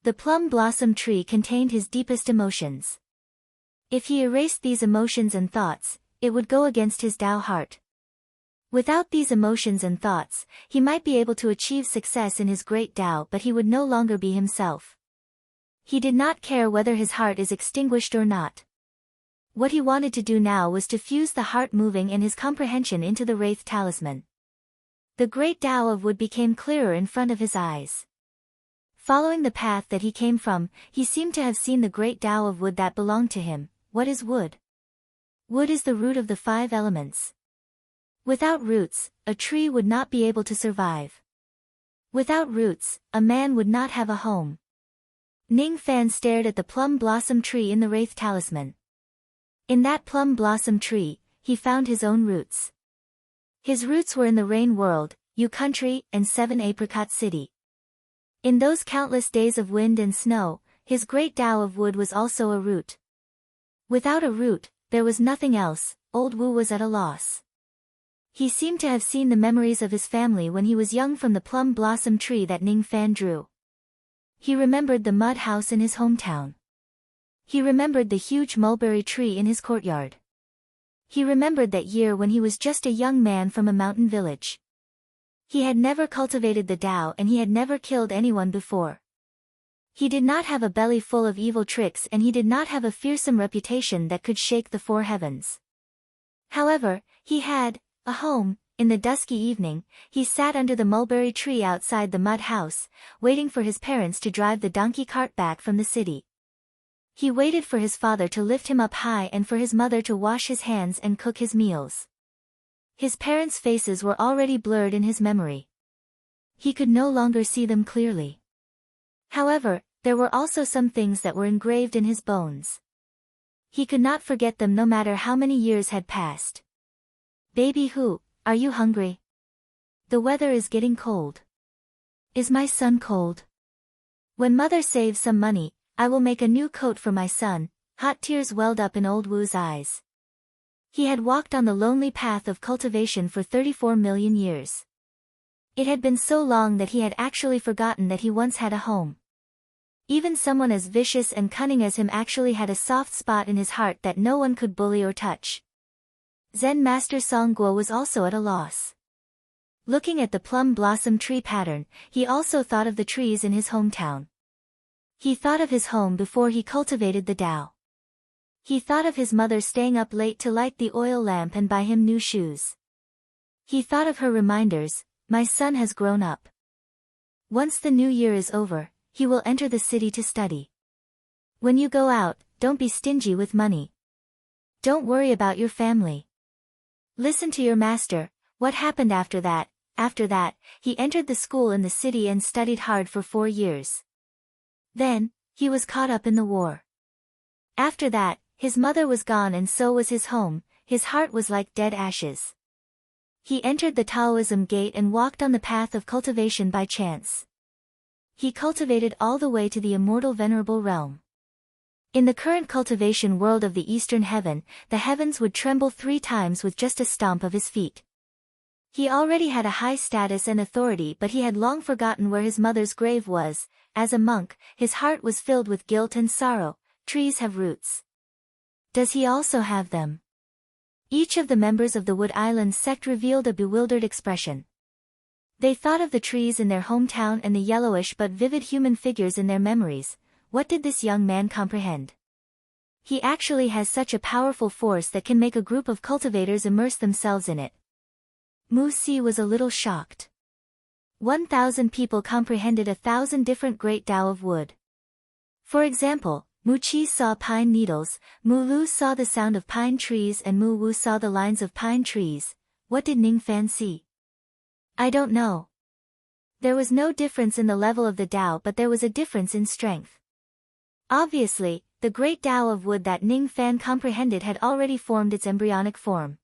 The plum blossom tree contained his deepest emotions. If he erased these emotions and thoughts, it would go against his Tao heart. Without these emotions and thoughts, he might be able to achieve success in his great Tao, but he would no longer be himself. He did not care whether his heart is extinguished or not. What he wanted to do now was to fuse the heart moving and his comprehension into the Wraith talisman. The great Tao of wood became clearer in front of his eyes. Following the path that he came from, he seemed to have seen the great Tao of wood that belonged to him. What is wood? Wood is the root of the 5 elements. Without roots, a tree would not be able to survive. Without roots, a man would not have a home. Ning Fan stared at the plum blossom tree in the Wraith talisman. In that plum blossom tree, he found his own roots. His roots were in the rain world, Yu country, and 7 apricot city. In those countless days of wind and snow, his great Tao of wood was also a root. Without a root, there was nothing else. Old Wu was at a loss. He seemed to have seen the memories of his family when he was young from the plum blossom tree that Ning Fan drew. He remembered the mud house in his hometown. He remembered the huge mulberry tree in his courtyard. He remembered that year when he was just a young man from a mountain village. He had never cultivated the Tao and he had never killed anyone before. He did not have a belly full of evil tricks and he did not have a fearsome reputation that could shake the 4 heavens. However, he had a home. In the dusky evening, he sat under the mulberry tree outside the mud house, waiting for his parents to drive the donkey cart back from the city. He waited for his father to lift him up high and for his mother to wash his hands and cook his meals. His parents' faces were already blurred in his memory. He could no longer see them clearly. However, there were also some things that were engraved in his bones. He could not forget them no matter how many years had passed. Baby Hu, are you hungry? The weather is getting cold. Is my son cold? When mother saves some money, I will make a new coat for my son. Hot tears welled up in old Wu's eyes. He had walked on the lonely path of cultivation for 34 million years. It had been so long that he had actually forgotten that he once had a home. Even someone as vicious and cunning as him actually had a soft spot in his heart that no one could bully or touch. Zen Master Song Guo was also at a loss. Looking at the plum blossom tree pattern, he also thought of the trees in his hometown. He thought of his home before he cultivated the Tao. He thought of his mother staying up late to light the oil lamp and buy him new shoes. He thought of her reminders, my son has grown up. Once the new year is over, he will enter the city to study. When you go out, don't be stingy with money. Don't worry about your family. Listen to your master. What happened after that? After that, he entered the school in the city and studied hard for 4 years. Then, he was caught up in the war. After that, his mother was gone and so was his home. His heart was like dead ashes. He entered the Taoism gate and walked on the path of cultivation by chance. He cultivated all the way to the immortal venerable realm. In the current cultivation world of the eastern heaven, the heavens would tremble 3 times with just a stomp of his feet. He already had a high status and authority, but he had long forgotten where his mother's grave was. As a monk, his heart was filled with guilt and sorrow. Trees have roots. Does he also have them? Each of the members of the Wood Island sect revealed a bewildered expression. They thought of the trees in their hometown and the yellowish but vivid human figures in their memories. What did this young man comprehend? He actually has such a powerful force that can make a group of cultivators immerse themselves in it. Mu Si was a little shocked. 1,000 people comprehended 1,000 different great Tao of wood. For example, Mu Chi saw pine needles, Mu Lu saw the sound of pine trees and Mu Wu saw the lines of pine trees. What did Ning Fan see? I don't know. There was no difference in the level of the Tao, but there was a difference in strength. Obviously, the great Tao of wood that Ning Fan comprehended had already formed its embryonic form.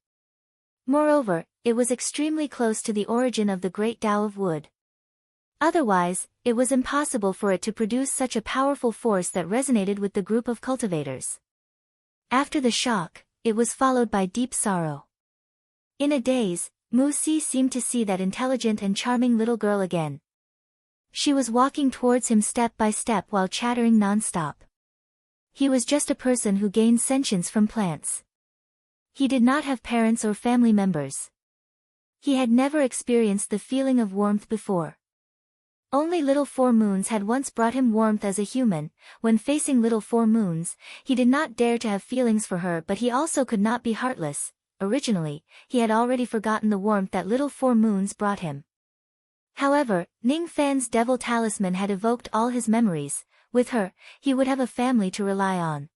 Moreover, it was extremely close to the origin of the great Tao of wood. Otherwise, it was impossible for it to produce such a powerful force that resonated with the group of cultivators. After the shock, it was followed by deep sorrow. In a daze, Mu Si seemed to see that intelligent and charming little girl again. She was walking towards him step by step while chattering non-stop. He was just a person who gained sentience from plants. He did not have parents or family members. He had never experienced the feeling of warmth before. Only Little Four Moons had once brought him warmth as a human. When facing Little Four Moons, he did not dare to have feelings for her, but he also could not be heartless. Originally, he had already forgotten the warmth that Little Four Moons brought him. However, Ning Fan's devil talisman had evoked all his memories. With her, he would have a family to rely on.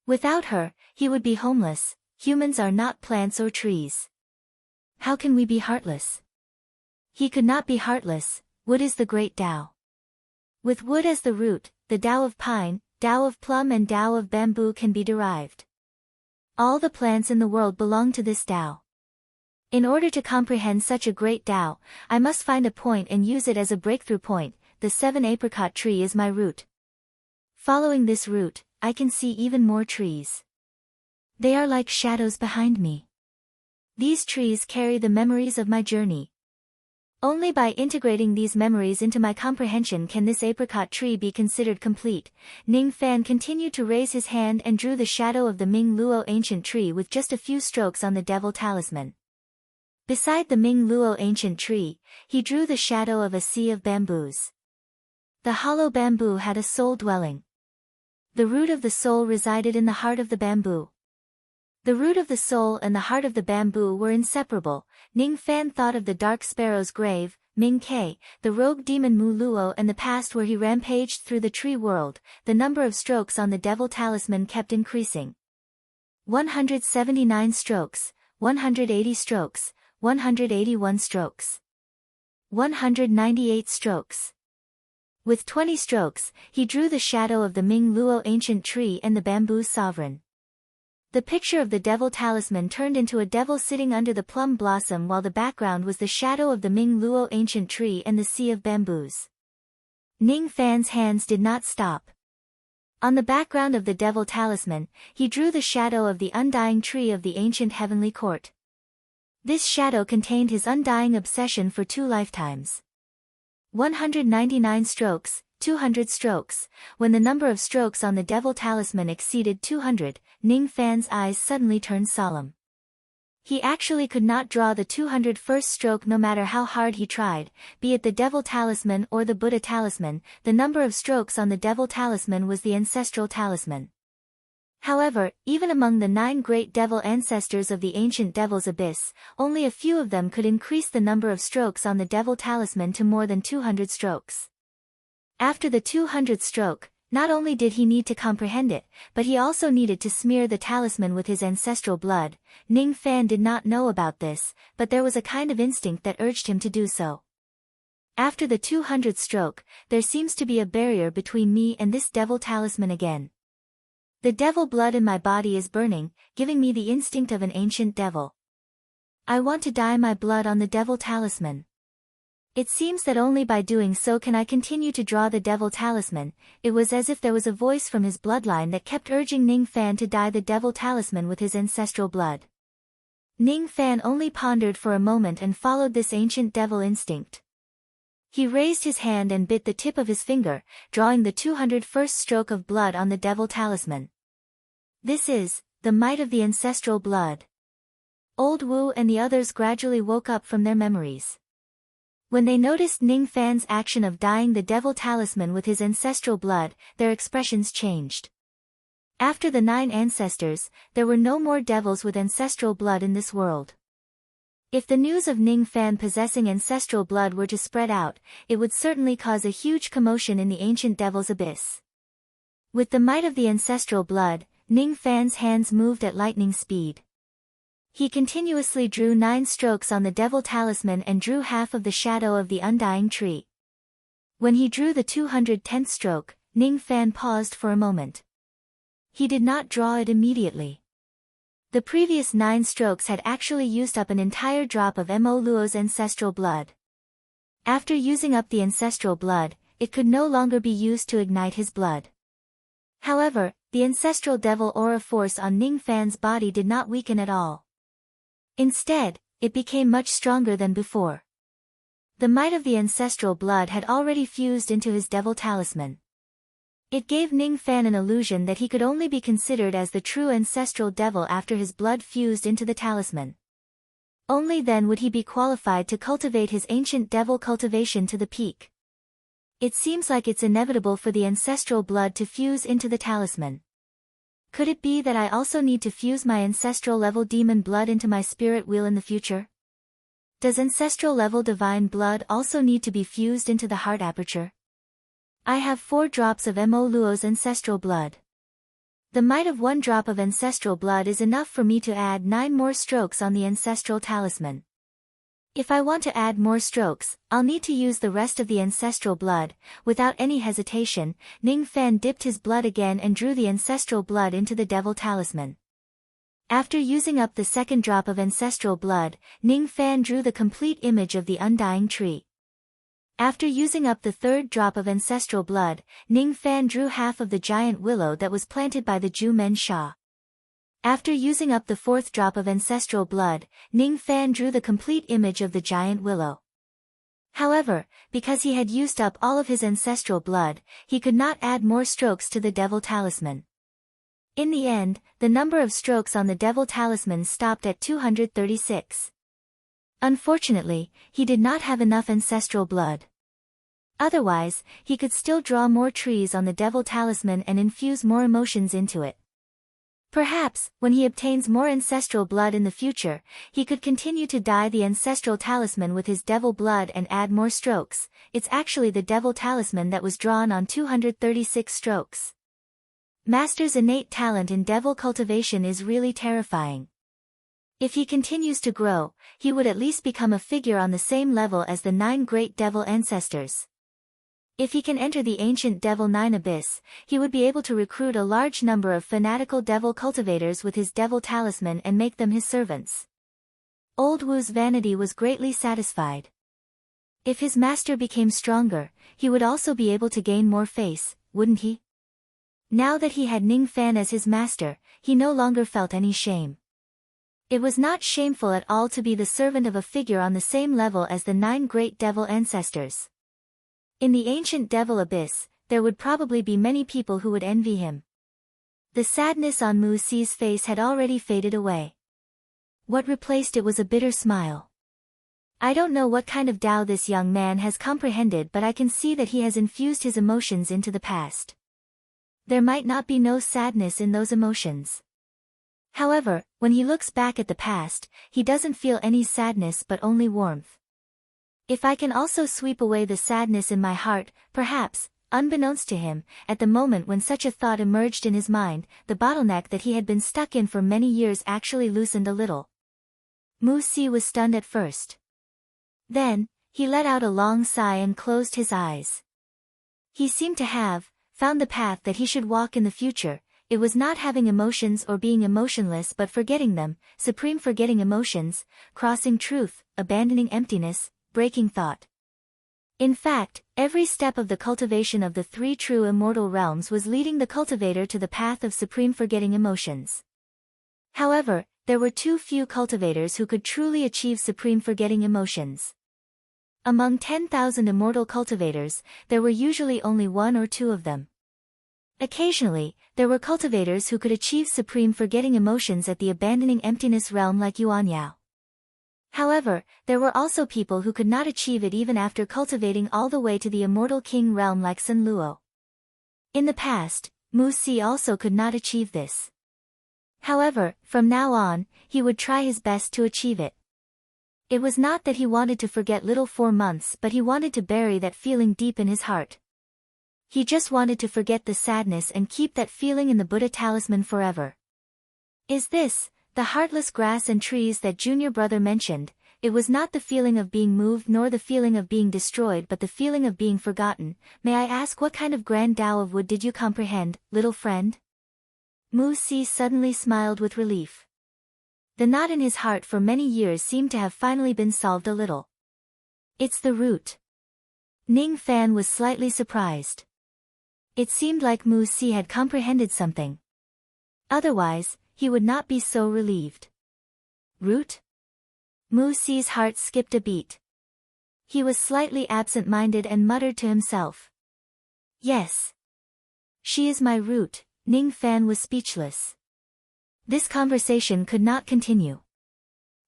Without her, he would be homeless. Humans are not plants or trees. How can we be heartless? He could not be heartless. Wood is the great Tao. With wood as the root, the Tao of pine, Tao of plum and Tao of bamboo can be derived. All the plants in the world belong to this Tao. In order to comprehend such a great Tao, I must find a point and use it as a breakthrough point. The 7-apricot tree is my root. Following this route, I can see even more trees. They are like shadows behind me. These trees carry the memories of my journey. Only by integrating these memories into my comprehension can this apricot tree be considered complete. Ning Fan continued to raise his hand and drew the shadow of the Ming Luo ancient tree with just a few strokes on the devil talisman. Beside the Ming Luo ancient tree, he drew the shadow of a sea of bamboos. The hollow bamboo had a soul dwelling. The root of the soul resided in the heart of the bamboo. The root of the soul and the heart of the bamboo were inseparable. Ning Fan thought of the dark sparrow's grave, Ming Kei, the rogue demon Mu Luo, and the past where he rampaged through the tree world. The number of strokes on the devil talisman kept increasing. 179 strokes, 180 strokes, 181 strokes. 198 strokes. With 20 strokes, he drew the shadow of the Ming Luo ancient tree and the bamboo sovereign. The picture of the devil talisman turned into a devil sitting under the plum blossom, while the background was the shadow of the Ming Luo ancient tree and the sea of bamboos. Ning Fan's hands did not stop. On the background of the devil talisman, he drew the shadow of the undying tree of the ancient heavenly court. This shadow contained his undying obsession for 2 lifetimes. 199 strokes, 200 strokes. When the number of strokes on the devil talisman exceeded 200, Ning Fan's eyes suddenly turned solemn. He actually could not draw the 201st stroke no matter how hard he tried, be it the devil talisman or the Buddha talisman. The number of strokes on the devil talisman was the ancestral talisman. However, even among the 9 great devil ancestors of the ancient devil's abyss, only a few of them could increase the number of strokes on the devil talisman to more than 200 strokes. After the 200th stroke, not only did he need to comprehend it, but he also needed to smear the talisman with his ancestral blood. Ning Fan did not know about this, but there was a kind of instinct that urged him to do so. After the 200th stroke, there seems to be a barrier between me and this devil talisman again. The devil blood in my body is burning, giving me the instinct of an ancient devil. I want to dye my blood on the devil talisman. It seems that only by doing so can I continue to draw the devil talisman. It was as if there was a voice from his bloodline that kept urging Ning Fan to dye the devil talisman with his ancestral blood. Ning Fan only pondered for a moment and followed this ancient devil instinct. He raised his hand and bit the tip of his finger, drawing the 201st stroke of blood on the devil talisman. This is the might of the ancestral blood. Old Wu and the others gradually woke up from their memories. When they noticed Ning Fan's action of dyeing the devil talisman with his ancestral blood, their expressions changed. After the 9 ancestors, there were no more devils with ancestral blood in this world. If the news of Ning Fan possessing ancestral blood were to spread out, it would certainly cause a huge commotion in the ancient devil's abyss. With the might of the ancestral blood, Ning Fan's hands moved at lightning speed. He continuously drew 9 strokes on the devil talisman and drew half of the shadow of the undying tree. When he drew the 210th stroke, Ning Fan paused for a moment. He did not draw it immediately. The previous 9 strokes had actually used up an entire drop of Mo Luo's ancestral blood. After using up the ancestral blood, it could no longer be used to ignite his blood. However, the ancestral devil aura force on Ning Fan's body did not weaken at all. Instead, it became much stronger than before. The might of the ancestral blood had already fused into his devil talisman. It gave Ning Fan an illusion that he could only be considered as the true ancestral devil after his blood fused into the talisman. Only then would he be qualified to cultivate his ancient devil cultivation to the peak. It seems like it's inevitable for the ancestral blood to fuse into the talisman. Could it be that I also need to fuse my ancestral level demon blood into my spirit wheel in the future? Does ancestral level divine blood also need to be fused into the heart aperture? I have 4 drops of Mo Luo's ancestral blood. The might of 1 drop of ancestral blood is enough for me to add 9 more strokes on the ancestral talisman. If I want to add more strokes, I'll need to use the rest of the ancestral blood. Without any hesitation, Ning Fan dipped his blood again and drew the ancestral blood into the devil talisman. After using up the 2nd drop of ancestral blood, Ning Fan drew the complete image of the undying tree. After using up the 3rd drop of ancestral blood, Ning Fan drew half of the giant willow that was planted by the Ju Men Sha. After using up the 4th drop of ancestral blood, Ning Fan drew the complete image of the giant willow. However, because he had used up all of his ancestral blood, he could not add more strokes to the devil talisman. In the end, the number of strokes on the devil talisman stopped at 236. Unfortunately, he did not have enough ancestral blood. Otherwise, he could still draw more trees on the devil talisman and infuse more emotions into it. Perhaps, when he obtains more ancestral blood in the future, he could continue to dye the ancestral talisman with his devil blood and add more strokes. It's actually the devil talisman that was drawn on 236 strokes. Master's innate talent in devil cultivation is really terrifying. If he continues to grow, he would at least become a figure on the same level as the 9 great devil ancestors. If he can enter the ancient Devil 9 abyss, he would be able to recruit a large number of fanatical devil cultivators with his devil talisman and make them his servants. Old Wu's vanity was greatly satisfied. If his master became stronger, he would also be able to gain more face, wouldn't he? Now that he had Ning Fan as his master, he no longer felt any shame. It was not shameful at all to be the servant of a figure on the same level as the 9 great devil ancestors. In the ancient devil abyss, there would probably be many people who would envy him. The sadness on Mu Si's face had already faded away. What replaced it was a bitter smile. I don't know what kind of Tao this young man has comprehended, but I can see that he has infused his emotions into the past. There might not be no sadness in those emotions. However, when he looks back at the past, he doesn't feel any sadness but only warmth. If I can also sweep away the sadness in my heart, perhaps, unbeknownst to him, at the moment when such a thought emerged in his mind, the bottleneck that he had been stuck in for many years actually loosened a little. Mu Si was stunned at first. Then, he let out a long sigh and closed his eyes. He seemed to have found the path that he should walk in the future. It was not having emotions or being emotionless but forgetting them, supreme forgetting emotions, crossing truth, abandoning emptiness, breaking thought. In fact, every step of the cultivation of the 3 true immortal realms was leading the cultivator to the path of supreme forgetting emotions. However, there were too few cultivators who could truly achieve supreme forgetting emotions. Among 10,000 immortal cultivators, there were usually only 1 or 2 of them. Occasionally, there were cultivators who could achieve supreme forgetting emotions at the abandoning emptiness realm like Yuan Yao. However, there were also people who could not achieve it even after cultivating all the way to the immortal king realm like Sun Luo. In the past, Mu Si also could not achieve this. However, from now on, he would try his best to achieve it. It was not that he wanted to forget little 4 months, but he wanted to bury that feeling deep in his heart. He just wanted to forget the sadness and keep that feeling in the Buddha talisman forever. Is this the heartless grass and trees that junior brother mentioned? It was not the feeling of being moved nor the feeling of being destroyed but the feeling of being forgotten. May I ask what kind of grand Tao of wood did you comprehend, little friend? Mu Si suddenly smiled with relief. The knot in his heart for many years seemed to have finally been solved a little. It's the root. Ning Fan was slightly surprised. It seemed like Mu Si had comprehended something. Otherwise, he would not be so relieved. Root? Mu Si's heart skipped a beat. He was slightly absent-minded and muttered to himself. Yes. She is my root. Ning Fan was speechless. This conversation could not continue.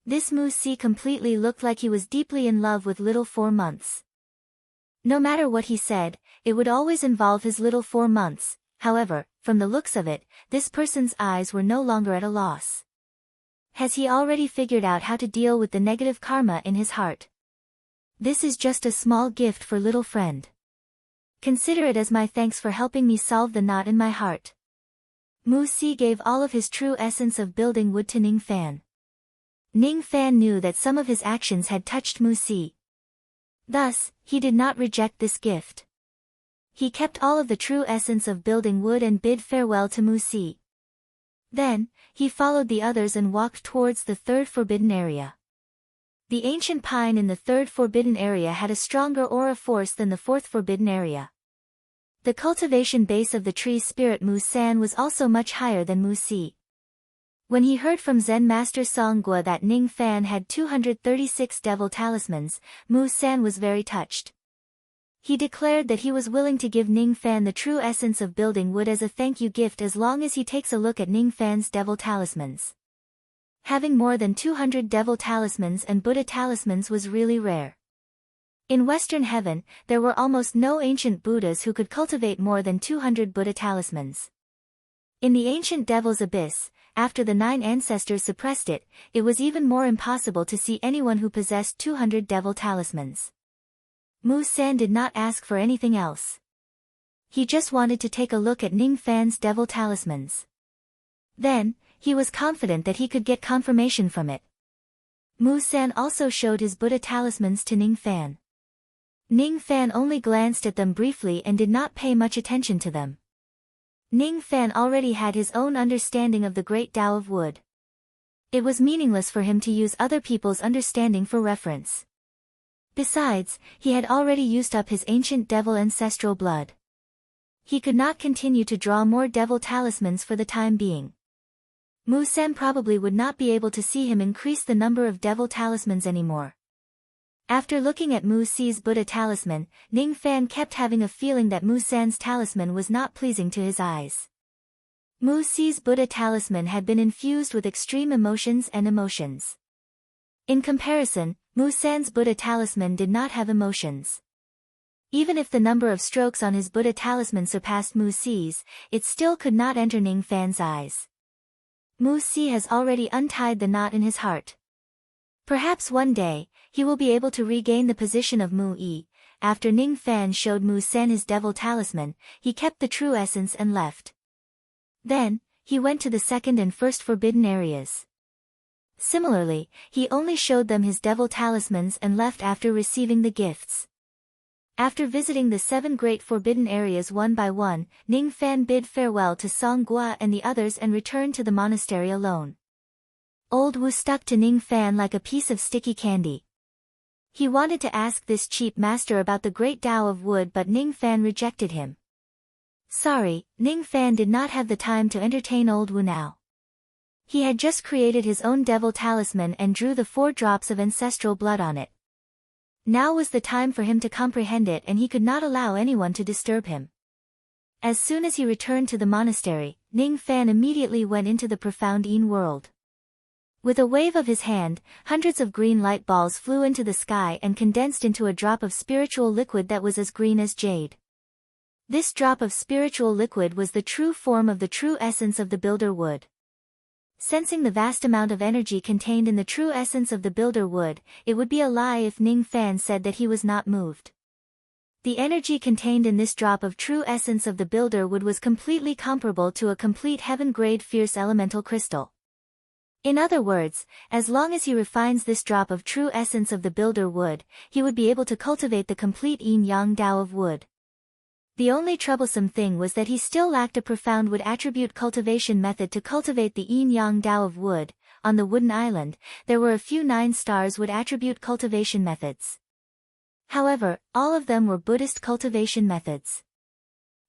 This Mu Si completely looked like he was deeply in love with little 4 months. No matter what he said, it would always involve his little 4 months. However, from the looks of it, this person's eyes were no longer at a loss. Has he already figured out how to deal with the negative karma in his heart? This is just a small gift for little friend. Consider it as my thanks for helping me solve the knot in my heart. Mu Si gave all of his true essence of building wood to Ning Fan. Ning Fan knew that some of his actions had touched Mu Si. Thus, he did not reject this gift. He kept all of the true essence of building wood and bid farewell to Mu Si. Then, he followed the others and walked towards the third forbidden area. The ancient pine in the third forbidden area had a stronger aura force than the fourth forbidden area. The cultivation base of the tree's spirit Mu San was also much higher than Mu Si. When he heard from Zen Master Song Gua that Ning Fan had 236 devil talismans, Mu San was very touched. He declared that he was willing to give Ning Fan the true essence of building wood as a thank you gift as long as he takes a look at Ning Fan's devil talismans. Having more than 200 devil talismans and Buddha talismans was really rare. In Western heaven, there were almost no ancient Buddhas who could cultivate more than 200 Buddha talismans. In the ancient Devil's Abyss, after the 9 ancestors suppressed it, it was even more impossible to see anyone who possessed 200 devil talismans. Mu San did not ask for anything else. He just wanted to take a look at Ning Fan's devil talismans. Then, he was confident that he could get confirmation from it. Mu San also showed his Buddha talismans to Ning Fan. Ning Fan only glanced at them briefly and did not pay much attention to them. Ning Fan already had his own understanding of the great Tao of wood. It was meaningless for him to use other people's understanding for reference. Besides, he had already used up his ancient devil ancestral blood. He could not continue to draw more devil talismans for the time being. Mu San probably would not be able to see him increase the number of devil talismans anymore. After looking at Mu Si's Buddha talisman, Ning Fan kept having a feeling that Mu San's talisman was not pleasing to his eyes. Mu Si's Buddha talisman had been infused with extreme emotions and emotions. In comparison, Mu San's Buddha talisman did not have emotions. Even if the number of strokes on his Buddha talisman surpassed Mu Si's, it still could not enter Ning Fan's eyes. Mu Si has already untied the knot in his heart. Perhaps one day, he will be able to regain the position of Mu Yi. After Ning Fan showed Mu San his devil talisman, he kept the true essence and left. Then, he went to the second and first forbidden areas. Similarly, he only showed them his devil talismans and left after receiving the gifts. After visiting the 7 great forbidden areas one by one, Ning Fan bid farewell to Song Gua and the others and returned to the monastery alone. Old Wu stuck to Ning Fan like a piece of sticky candy. He wanted to ask this cheap master about the great Tao of wood, but Ning Fan rejected him. Sorry, Ning Fan did not have the time to entertain Old Wu now. He had just created his own devil talisman and drew the 4 drops of ancestral blood on it. Now was the time for him to comprehend it, and he could not allow anyone to disturb him. As soon as he returned to the monastery, Ning Fan immediately went into the profound Yin world. With a wave of his hand, hundreds of green light balls flew into the sky and condensed into a drop of spiritual liquid that was as green as jade. This drop of spiritual liquid was the true form of the true essence of the builder wood. Sensing the vast amount of energy contained in the true essence of the builder wood, it would be a lie if Ning Fan said that he was not moved. The energy contained in this drop of true essence of the builder wood was completely comparable to a complete heaven-grade fierce elemental crystal. In other words, as long as he refines this drop of true essence of the builder wood, he would be able to cultivate the complete yin-yang Tao of wood. The only troublesome thing was that he still lacked a profound wood attribute cultivation method to cultivate the yin-yang Tao of wood. On the wooden island, there were a few 9 stars wood attribute cultivation methods. However, all of them were Buddhist cultivation methods.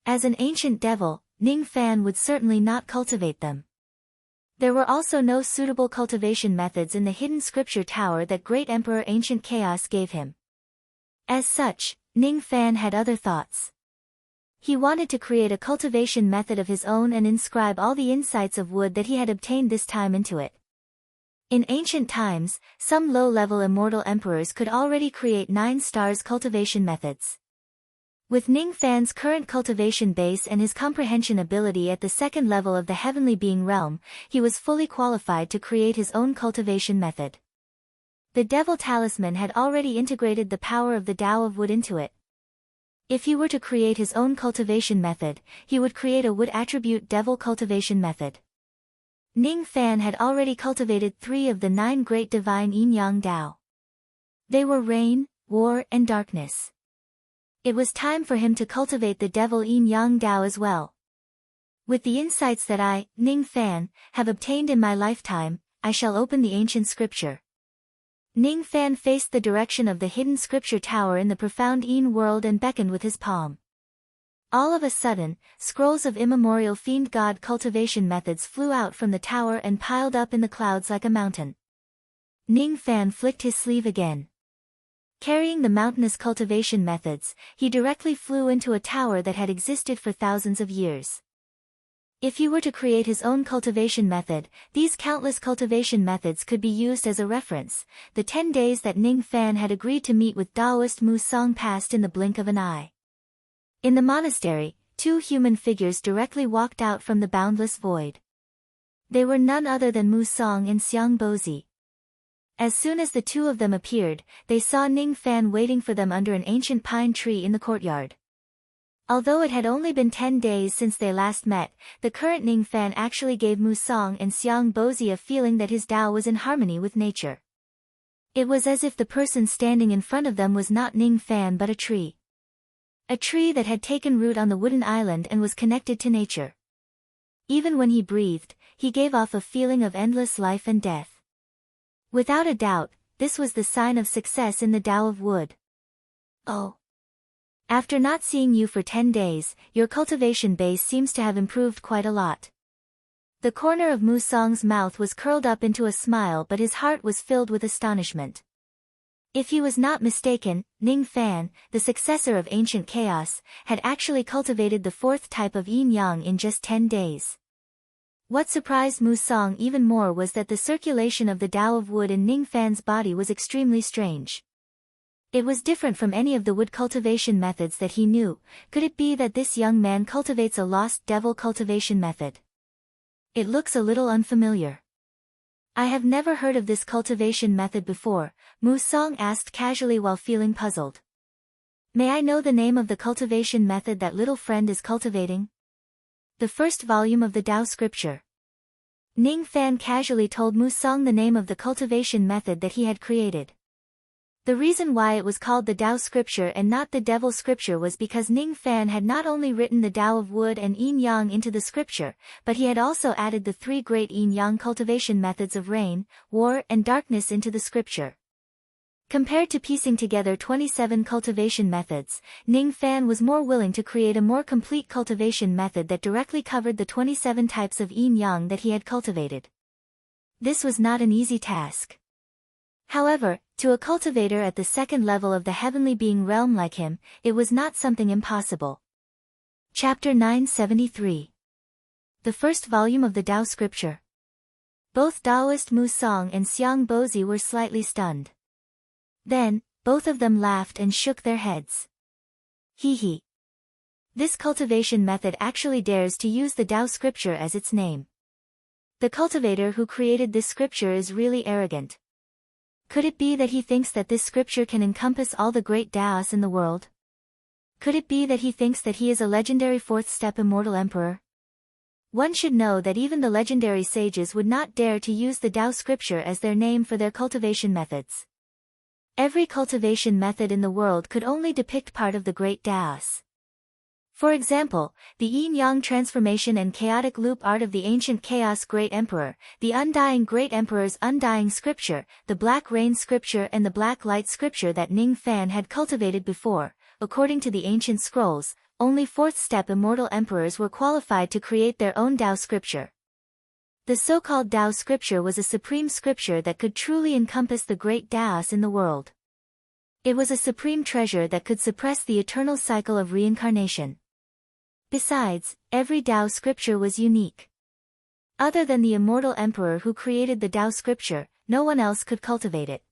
As an ancient devil, Ning Fan would certainly not cultivate them. There were also no suitable cultivation methods in the hidden scripture tower that Great Emperor Ancient Chaos gave him. As such, Ning Fan had other thoughts. He wanted to create a cultivation method of his own and inscribe all the insights of wood that he had obtained this time into it. In ancient times, some low-level immortal emperors could already create 9 stars cultivation methods. With Ning Fan's current cultivation base and his comprehension ability at the second level of the heavenly being realm, he was fully qualified to create his own cultivation method. The Devil Talisman had already integrated the power of the Tao of Wood into it. If he were to create his own cultivation method, he would create a wood attribute devil cultivation method. Ning Fan had already cultivated 3 of the 9 great divine yin-yang Tao. They were rain, war and darkness. It was time for him to cultivate the devil yin-yang Tao as well. With the insights that I, Ning Fan, have obtained in my lifetime, I shall open the ancient scripture. Ning Fan faced the direction of the hidden scripture tower in the profound Yin world and beckoned with his palm. All of a sudden, scrolls of immemorial fiend god cultivation methods flew out from the tower and piled up in the clouds like a mountain. Ning Fan flicked his sleeve again. Carrying the mountainous cultivation methods, he directly flew into a tower that had existed for thousands of years. If he were to create his own cultivation method, these countless cultivation methods could be used as a reference. The 10 days that Ning Fan had agreed to meet with Taoist Mu Song passed in the blink of an eye. In the monastery, 2 human figures directly walked out from the boundless void. They were none other than Mu Song and Xiang Bozi. As soon as the 2 of them appeared, they saw Ning Fan waiting for them under an ancient pine tree in the courtyard. Although it had only been 10 days since they last met, the current Ning Fan actually gave Mu Song and Xiang Bozi a feeling that his Tao was in harmony with nature. It was as if the person standing in front of them was not Ning Fan but a tree. A tree that had taken root on the wooden island and was connected to nature. Even when he breathed, he gave off a feeling of endless life and death. Without a doubt, this was the sign of success in the Tao of Wood. Oh. After not seeing you for 10 days, your cultivation base seems to have improved quite a lot. The corner of Mu Song's mouth was curled up into a smile, but his heart was filled with astonishment. If he was not mistaken, Ning Fan, the successor of Ancient Chaos, had actually cultivated the 4th type of yin-yang in just 10 days. What surprised Mu Song even more was that the circulation of the Tao of Wood in Ning Fan's body was extremely strange. It was different from any of the wood cultivation methods that he knew. Could it be that this young man cultivates a lost devil cultivation method? It looks a little unfamiliar. I have never heard of this cultivation method before, Mu Song asked casually while feeling puzzled. May I know the name of the cultivation method that little friend is cultivating? The first volume of the Tao scripture. Ning Fan casually told Mu Song the name of the cultivation method that he had created. The reason why it was called the Tao scripture and not the Devil scripture was because Ning Fan had not only written the Tao of Wood and yin-yang into the scripture, but he had also added the 3 great yin-yang cultivation methods of rain, war and darkness into the scripture. Compared to piecing together 27 cultivation methods, Ning Fan was more willing to create a more complete cultivation method that directly covered the 27 types of yin-yang that he had cultivated. This was not an easy task. However, to a cultivator at the second level of the heavenly being realm like him, it was not something impossible. Chapter 973. The first volume of the Tao scripture. Both Taoist Mu Song and Xiang Bozi were slightly stunned. Then, both of them laughed and shook their heads. Hee hee. This cultivation method actually dares to use the Tao scripture as its name. The cultivator who created this scripture is really arrogant. Could it be that he thinks that this scripture can encompass all the great Taos in the world? Could it be that he thinks that he is a legendary 4th-step immortal emperor? One should know that even the legendary sages would not dare to use the Tao scripture as their name for their cultivation methods. Every cultivation method in the world could only depict part of the great Taos. For example, the yin-yang transformation and chaotic loop art of the ancient chaos great emperor, the undying great emperor's undying scripture, the black rain scripture and the black light scripture that Ning Fan had cultivated before, according to the ancient scrolls, only fourth-step immortal emperors were qualified to create their own Tao scripture. The so-called Tao scripture was a supreme scripture that could truly encompass the great Taos in the world. It was a supreme treasure that could suppress the eternal cycle of reincarnation. Besides, every Tao scripture was unique. Other than the immortal emperor who created the Tao scripture, no one else could cultivate it.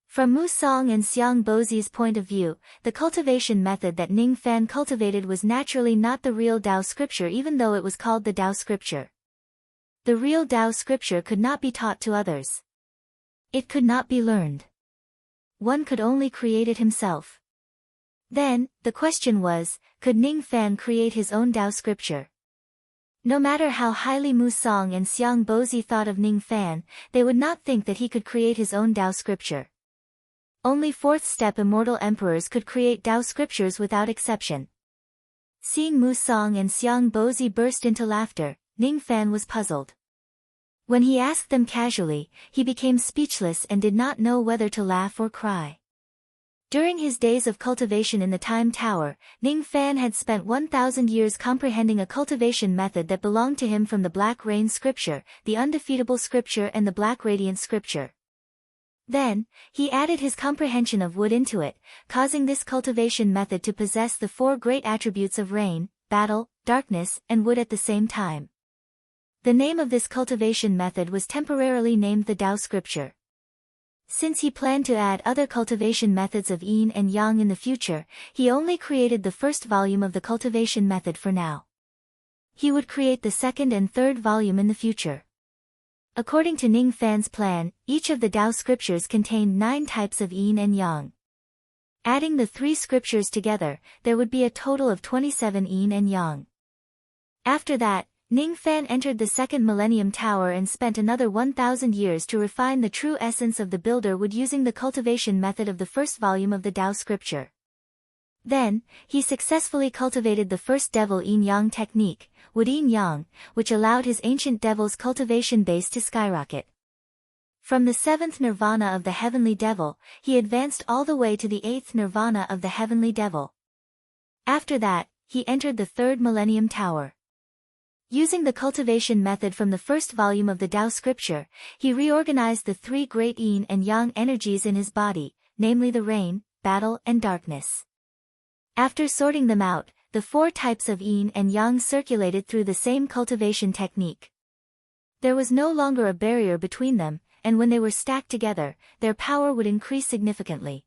From Mu Song and Xiang Bozi's point of view, the cultivation method that Ning Fan cultivated was naturally not the real Tao scripture, even though it was called the Tao scripture. The real Tao scripture could not be taught to others. It could not be learned. One could only create it himself. Then, the question was, could Ning Fan create his own Tao scripture? No matter how highly Mu Song and Xiang Bozi thought of Ning Fan, they would not think that he could create his own Tao scripture. Only fourth-step immortal emperors could create Tao scriptures without exception. Seeing Mu Song and Xiang Bozi burst into laughter, Ning Fan was puzzled. When he asked them casually, he became speechless and did not know whether to laugh or cry. During his days of cultivation in the Time Tower, Ning Fan had spent 1,000 years comprehending a cultivation method that belonged to him from the Black Rain scripture, the Undefeatable scripture and the Black Radiant scripture. Then, he added his comprehension of wood into it, causing this cultivation method to possess the four great attributes of rain, battle, darkness, and wood at the same time. The name of this cultivation method was temporarily named the Tao scripture. Since he planned to add other cultivation methods of yin and yang in the future, he only created the first volume of the cultivation method for now. He would create the second and third volume in the future. According to Ning Fan's plan, each of the Tao scriptures contained 9 types of yin and yang. Adding the 3 scriptures together, there would be a total of 27 yin and yang. After that, Ning Fan entered the second Millennium Tower and spent another 1,000 years to refine the true essence of the builder wood using the cultivation method of the first volume of the Tao scripture. Then, he successfully cultivated the first devil yin-yang technique, wood yin-yang, which allowed his ancient devil's cultivation base to skyrocket. From the 7th nirvana of the heavenly devil, he advanced all the way to the 8th nirvana of the heavenly devil. After that, he entered the third Millennium Tower. Using the cultivation method from the first volume of the Tao scripture, he reorganized the 3 great yin and yang energies in his body, namely the rain, battle, and darkness. After sorting them out, the 4 types of yin and yang circulated through the same cultivation technique. There was no longer a barrier between them, and when they were stacked together, their power would increase significantly.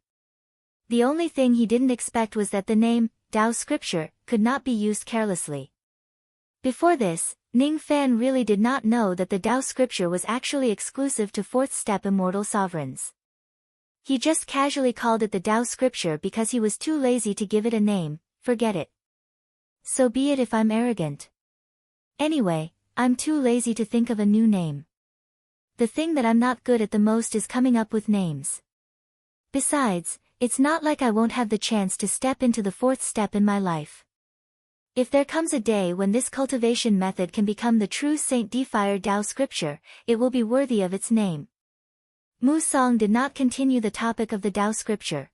The only thing he didn't expect was that the name, Tao scripture, could not be used carelessly. Before this, Ning Fan really did not know that the Tao scripture was actually exclusive to fourth-step immortal sovereigns. He just casually called it the Tao scripture because he was too lazy to give it a name. Forget it. So be it if I'm arrogant. Anyway, I'm too lazy to think of a new name. The thing that I'm not good at the most is coming up with names. Besides, it's not like I won't have the chance to step into the fourth step in my life. If there comes a day when this cultivation method can become the true Saint Defire Tao scripture, it will be worthy of its name. Mu Song did not continue the topic of the Tao scripture.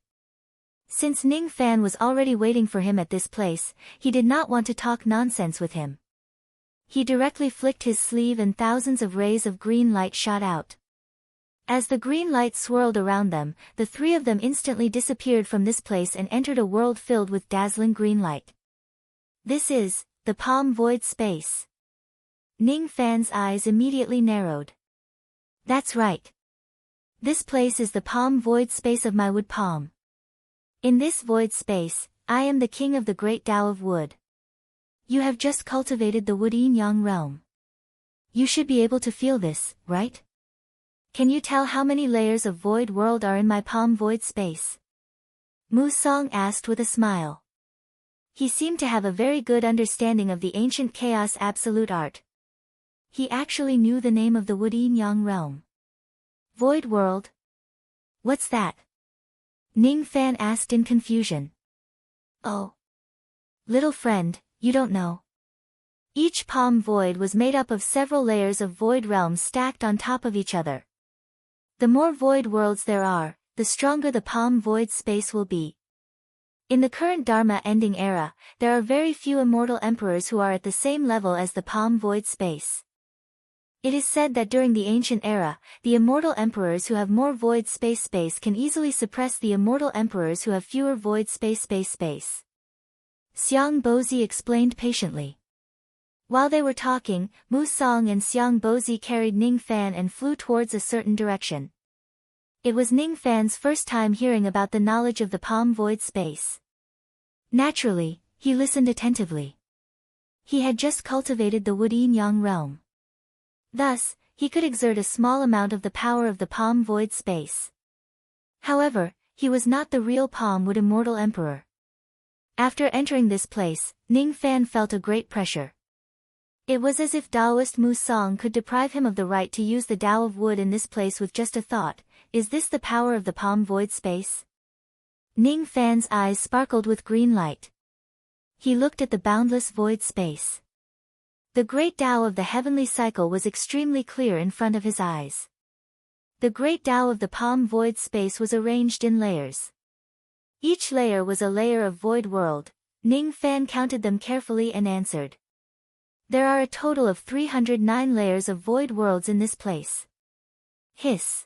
Since Ning Fan was already waiting for him at this place, he did not want to talk nonsense with him. He directly flicked his sleeve and thousands of rays of green light shot out. As the green light swirled around them, the 3 of them instantly disappeared from this place and entered a world filled with dazzling green light. This is the Palm Void Space. Ning Fan's eyes immediately narrowed. That's right. This place is the Palm Void Space of my wood palm. In this void space, I am the king of the great Tao of wood. You have just cultivated the wood yin-yang realm. You should be able to feel this, right? Can you tell how many layers of void world are in my palm void space? Mu Song asked with a smile. He seemed to have a very good understanding of the ancient chaos absolute art. He actually knew the name of the wood yin-yang realm. Void world? What's that? Ning Fan asked in confusion. Oh. Little friend, you don't know. Each palm void was made up of several layers of void realms stacked on top of each other. The more void worlds there are, the stronger the palm void space will be. In the current Dharma ending era, there are very few immortal emperors who are at the same level as the palm void space. It is said that during the ancient era, the immortal emperors who have more void space can easily suppress the immortal emperors who have fewer void space. Xiang Bozi explained patiently. While they were talking, Mu Song and Xiang Bozi carried Ning Fan and flew towards a certain direction. It was Ning Fan's first time hearing about the knowledge of the palm void space. Naturally, he listened attentively. He had just cultivated the wood yin-yang realm. Thus, he could exert a small amount of the power of the palm void space. However, he was not the real palm wood immortal emperor. After entering this place, Ning Fan felt a great pressure. It was as if Taoist Mu Song could deprive him of the right to use the Tao of wood in this place with just a thought. Is this the power of the palm void space? Ning Fan's eyes sparkled with green light. He looked at the boundless void space. The great Tao of the heavenly cycle was extremely clear in front of his eyes. The great Tao of the palm void space was arranged in layers. Each layer was a layer of void world. Ning Fan counted them carefully and answered. There are a total of 309 layers of void worlds in this place. Hiss.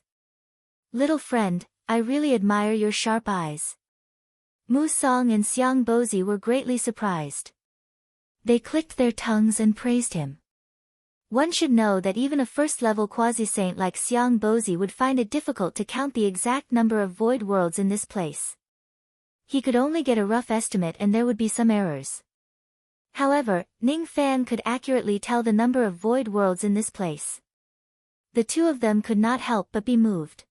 Little friend, I really admire your sharp eyes. Mu Song and Xiang Bozi were greatly surprised. They clicked their tongues and praised him. One should know that even a first-level quasi-saint like Xiang Bozi would find it difficult to count the exact number of void worlds in this place. He could only get a rough estimate and there would be some errors. However, Ning Fan could accurately tell the number of void worlds in this place. The two of them could not help but be moved.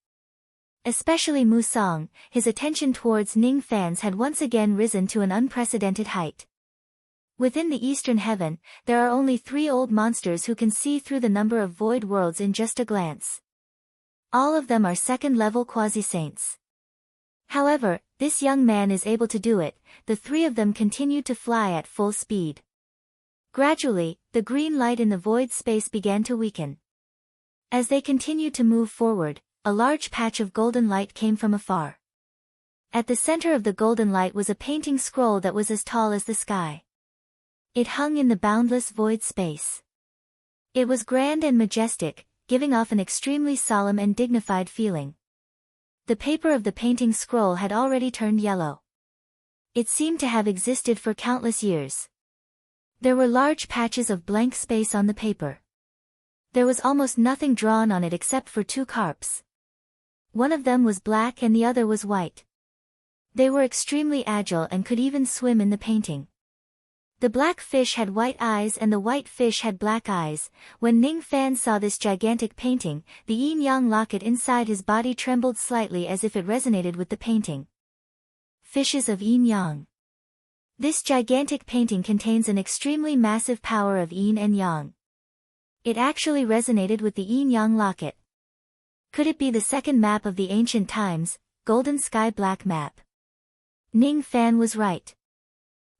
Especially Mu Song, his attention towards Ning Fan's had once again risen to an unprecedented height. Within the Eastern Heaven, there are only 3 old monsters who can see through the number of void worlds in just a glance. All of them are second-level quasi-saints. However, this young man is able to do it. The 3 of them continued to fly at full speed. Gradually, the green light in the void space began to weaken. As they continued to move forward, a large patch of golden light came from afar. At the center of the golden light was a painting scroll that was as tall as the sky. It hung in the boundless void space. It was grand and majestic, giving off an extremely solemn and dignified feeling. The paper of the painting scroll had already turned yellow. It seemed to have existed for countless years. There were large patches of blank space on the paper. There was almost nothing drawn on it except for 2 carps. One of them was black and the other was white. They were extremely agile and could even swim in the painting. The black fish had white eyes and the white fish had black eyes. When Ning Fan saw this gigantic painting, the yin-yang locket inside his body trembled slightly as if it resonated with the painting. Fishes of yin-yang. This gigantic painting contains an extremely massive power of yin and yang. It actually resonated with the yin-yang locket. Could it be the second map of the ancient times, Golden Sky Black Map? Ning Fan was right.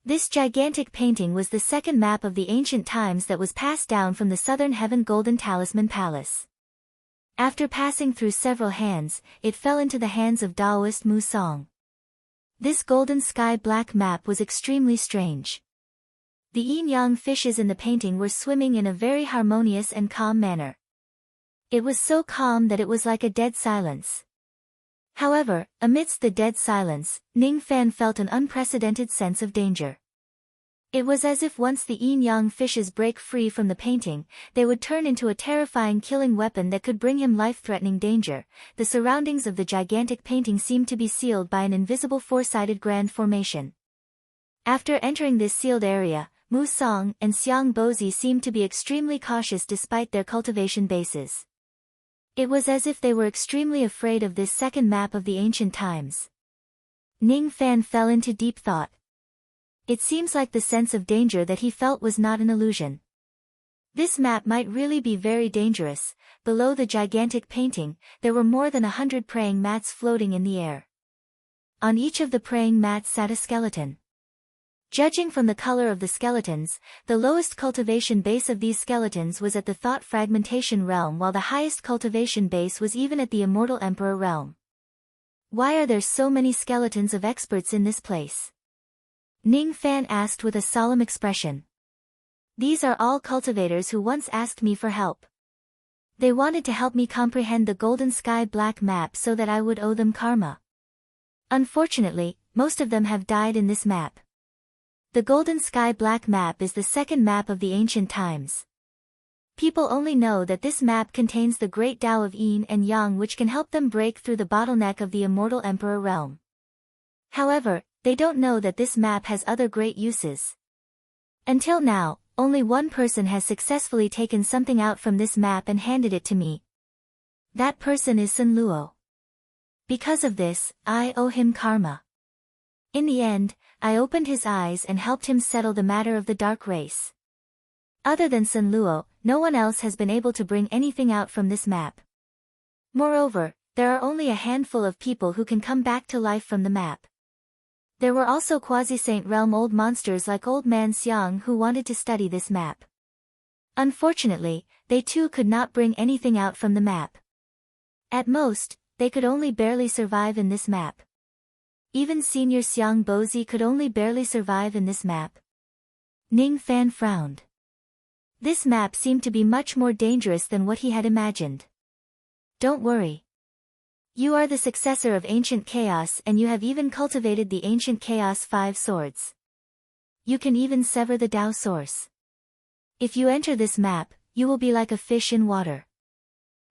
This gigantic painting was the second map of the ancient times that was passed down from the Southern Heaven Golden Talisman Palace. After passing through several hands, it fell into the hands of Taoist Mu Song. This Golden Sky Black Map was extremely strange. The yin-yang fishes in the painting were swimming in a very harmonious and calm manner. It was so calm that it was like a dead silence. However, amidst the dead silence, Ning Fan felt an unprecedented sense of danger. It was as if once the yin-yang fishes break free from the painting, they would turn into a terrifying killing weapon that could bring him life-threatening danger. The surroundings of the gigantic painting seemed to be sealed by an invisible four-sided grand formation. After entering this sealed area, Mu Song and Xiang Bozi seemed to be extremely cautious despite their cultivation bases. It was as if they were extremely afraid of this second map of the ancient times. Ning Fan fell into deep thought. It seems like the sense of danger that he felt was not an illusion. This map might really be very dangerous. Below the gigantic painting, there were more than 100 praying mats floating in the air. On each of the praying mats sat a skeleton. Judging from the color of the skeletons, the lowest cultivation base of these skeletons was at the thought fragmentation realm while the highest cultivation base was even at the immortal emperor realm. Why are there so many skeletons of experts in this place? Ning Fan asked with a solemn expression. These are all cultivators who once asked me for help. They wanted to help me comprehend the Golden Sky Black map so that I would owe them karma. Unfortunately, most of them have died in this map. The Golden Sky Black map is the second map of the ancient times. People only know that this map contains the great Tao of Yin and Yang which can help them break through the bottleneck of the immortal Emperor realm. However, they don't know that this map has other great uses. Until now, only one person has successfully taken something out from this map and handed it to me. That person is Sun Luo. Because of this, I owe him karma. In the end, I opened his eyes and helped him settle the matter of the dark race. Other than Sun Luo, no one else has been able to bring anything out from this map. Moreover, there are only a handful of people who can come back to life from the map. There were also quasi-saint realm old monsters like Old Man Xiang who wanted to study this map. Unfortunately, they too could not bring anything out from the map. At most, they could only barely survive in this map. Even Senior Xiang Bozi could only barely survive in this map. Ning Fan frowned. This map seemed to be much more dangerous than what he had imagined. Don't worry. You are the successor of ancient chaos and you have even cultivated the ancient chaos 5 swords. You can even sever the Tao source. If you enter this map, you will be like a fish in water.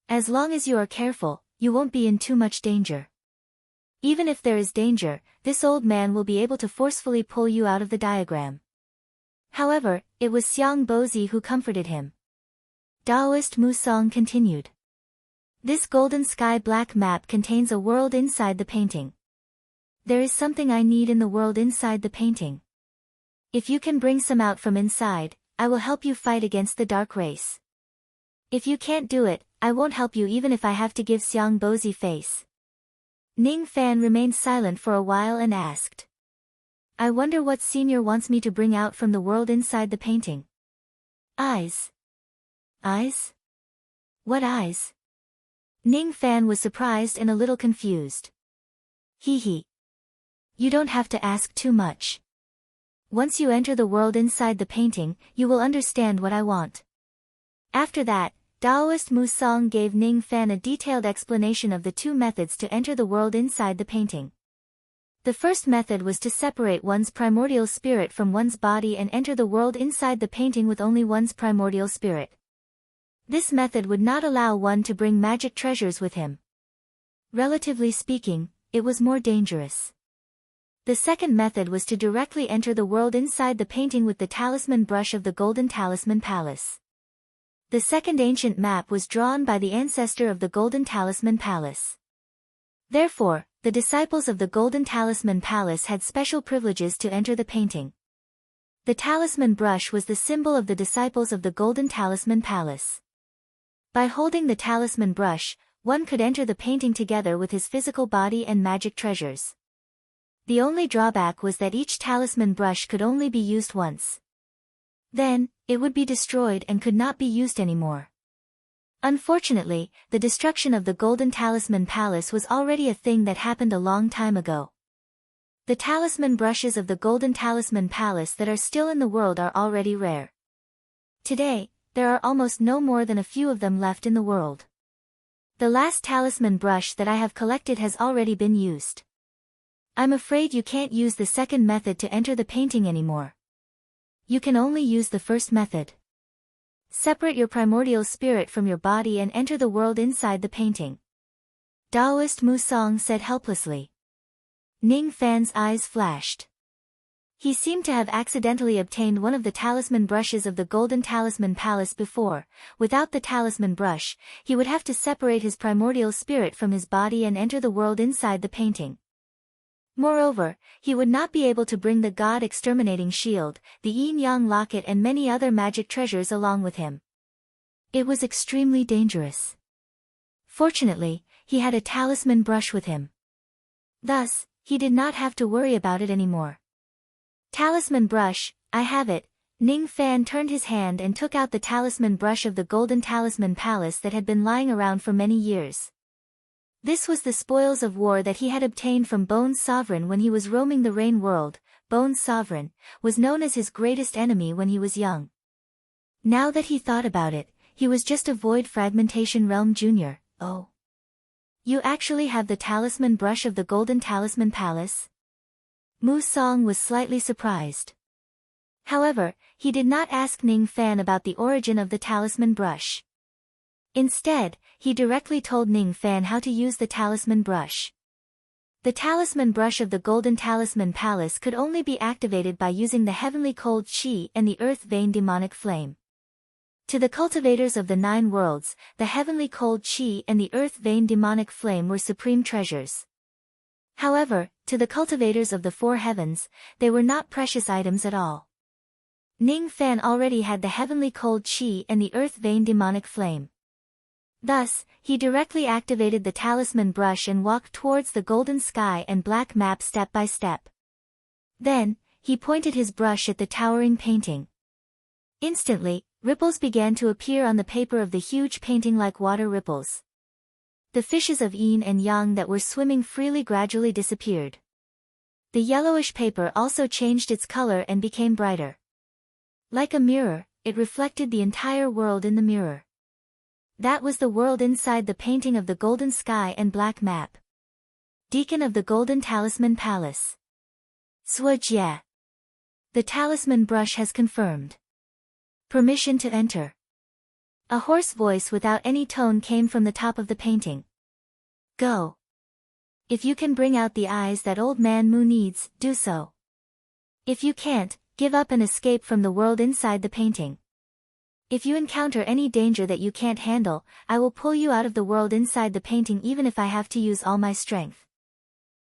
As long as you are careful, you won't be in too much danger. Even if there is danger, this old man will be able to forcefully pull you out of the diagram. However, it was Xiang Bozi who comforted him. Taoist Mu Song continued. This Golden Sky Black map contains a world inside the painting. There is something I need in the world inside the painting. If you can bring some out from inside, I will help you fight against the dark race. If you can't do it, I won't help you even if I have to give Xiang Bozi face. Ning Fan remained silent for a while and asked. I wonder what Senior wants me to bring out from the world inside the painting. Eyes. Eyes? What eyes? Ning Fan was surprised and a little confused. Hee. You don't have to ask too much. Once you enter the world inside the painting, you will understand what I want. After that, Taoist Mu Song gave Ning Fan a detailed explanation of the 2 methods to enter the world inside the painting. The first method was to separate one's primordial spirit from one's body and enter the world inside the painting with only one's primordial spirit. This method would not allow one to bring magic treasures with him. Relatively speaking, it was more dangerous. The second method was to directly enter the world inside the painting with the talisman brush of the Golden Talisman Palace. The second ancient map was drawn by the ancestor of the Golden Talisman Palace. Therefore, the disciples of the Golden Talisman Palace had special privileges to enter the painting. The talisman brush was the symbol of the disciples of the Golden Talisman Palace. By holding the talisman brush, one could enter the painting together with his physical body and magic treasures. The only drawback was that each talisman brush could only be used once. Then, it would be destroyed and could not be used anymore. Unfortunately, the destruction of the Golden Talisman Palace was already a thing that happened a long time ago. The talisman brushes of the Golden Talisman Palace that are still in the world are already rare. Today, there are almost no more than a few of them left in the world. The last talisman brush that I have collected has already been used. I'm afraid you can't use the second method to enter the painting anymore. You can only use the first method. Separate your primordial spirit from your body and enter the world inside the painting. Taoist Mu Song said helplessly. Ning Fan's eyes flashed. He seemed to have accidentally obtained one of the talisman brushes of the Golden Talisman Palace before. Without the talisman brush, he would have to separate his primordial spirit from his body and enter the world inside the painting. Moreover, he would not be able to bring the God-exterminating shield, the yin-yang locket and many other magic treasures along with him. It was extremely dangerous. Fortunately, he had a talisman brush with him. Thus, he did not have to worry about it anymore. Talisman brush, I have it. Ning Fan turned his hand and took out the talisman brush of the Golden Talisman Palace that had been lying around for many years. This was the spoils of war that he had obtained from Bone's sovereign when he was roaming the Rain world. Bone's sovereign, was known as his greatest enemy when he was young. Now that he thought about it, he was just a Void Fragmentation Realm Junior. Oh. You actually have the talisman brush of the Golden Talisman Palace? Mu Song was slightly surprised. However, he did not ask Ning Fan about the origin of the talisman brush. Instead, he directly told Ning Fan how to use the talisman brush. The talisman brush of the Golden Talisman Palace could only be activated by using the heavenly cold chi and the earth vein demonic flame. To the cultivators of the 9 worlds, the heavenly cold chi and the earth vein demonic flame were supreme treasures. However, to the cultivators of the 4 heavens, they were not precious items at all. Ning Fan already had the heavenly cold chi and the earth vein demonic flame. Thus, he directly activated the talisman brush and walked towards the golden sky and black map step by step. Then, he pointed his brush at the towering painting. Instantly, ripples began to appear on the paper of the huge painting like water ripples. The fishes of yin and yang that were swimming freely gradually disappeared. The yellowish paper also changed its color and became brighter. Like a mirror, it reflected the entire world in the mirror. That was the world inside the painting of the golden sky and black map. Deacon of the Golden Talisman Palace. Swajie. The talisman brush has confirmed. Permission to enter. A hoarse voice without any tone came from the top of the painting. Go. If you can bring out the eyes that old man Mu needs, do so. If you can't, give up and escape from the world inside the painting. If you encounter any danger that you can't handle, I will pull you out of the world inside the painting even if I have to use all my strength.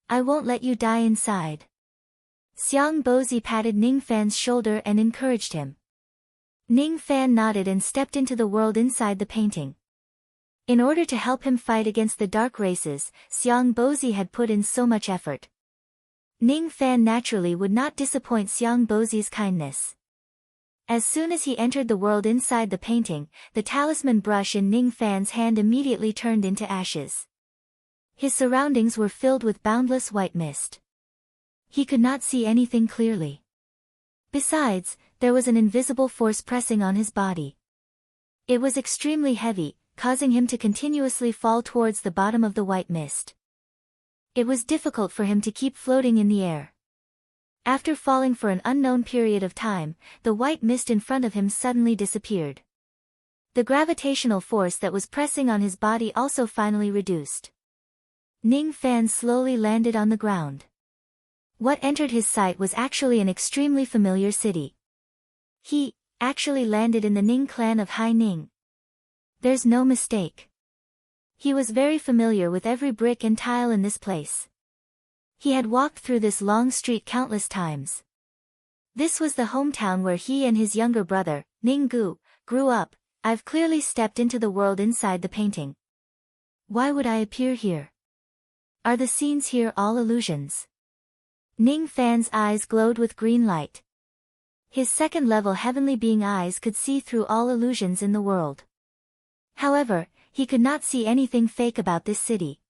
I won't let you die inside. Xiang Bozi patted Ning Fan's shoulder and encouraged him. Ning Fan nodded and stepped into the world inside the painting. In order to help him fight against the dark races, Xiang Bozi had put in so much effort. Ning Fan naturally would not disappoint Xiang Bozi's kindness. As soon as he entered the world inside the painting, the talisman brush in Ning Fan's hand immediately turned into ashes. His surroundings were filled with boundless white mist. He could not see anything clearly. Besides, there was an invisible force pressing on his body. It was extremely heavy, causing him to continuously fall towards the bottom of the white mist. It was difficult for him to keep floating in the air. After falling for an unknown period of time, the white mist in front of him suddenly disappeared. The gravitational force that was pressing on his body also finally reduced. Ning Fan slowly landed on the ground. What entered his sight was actually an extremely familiar city. He actually landed in the Ning clan of Hai Ning. There's no mistake. He was very familiar with every brick and tile in this place. He had walked through this long street countless times. This was the hometown where he and his younger brother, Ning Gu, grew up. I've clearly stepped into the world inside the painting. Why would I appear here? Are the scenes here all illusions? Ning Fan's eyes glowed with green light. His second-level heavenly being eyes could see through all illusions in the world. However, he could not see anything fake about this city.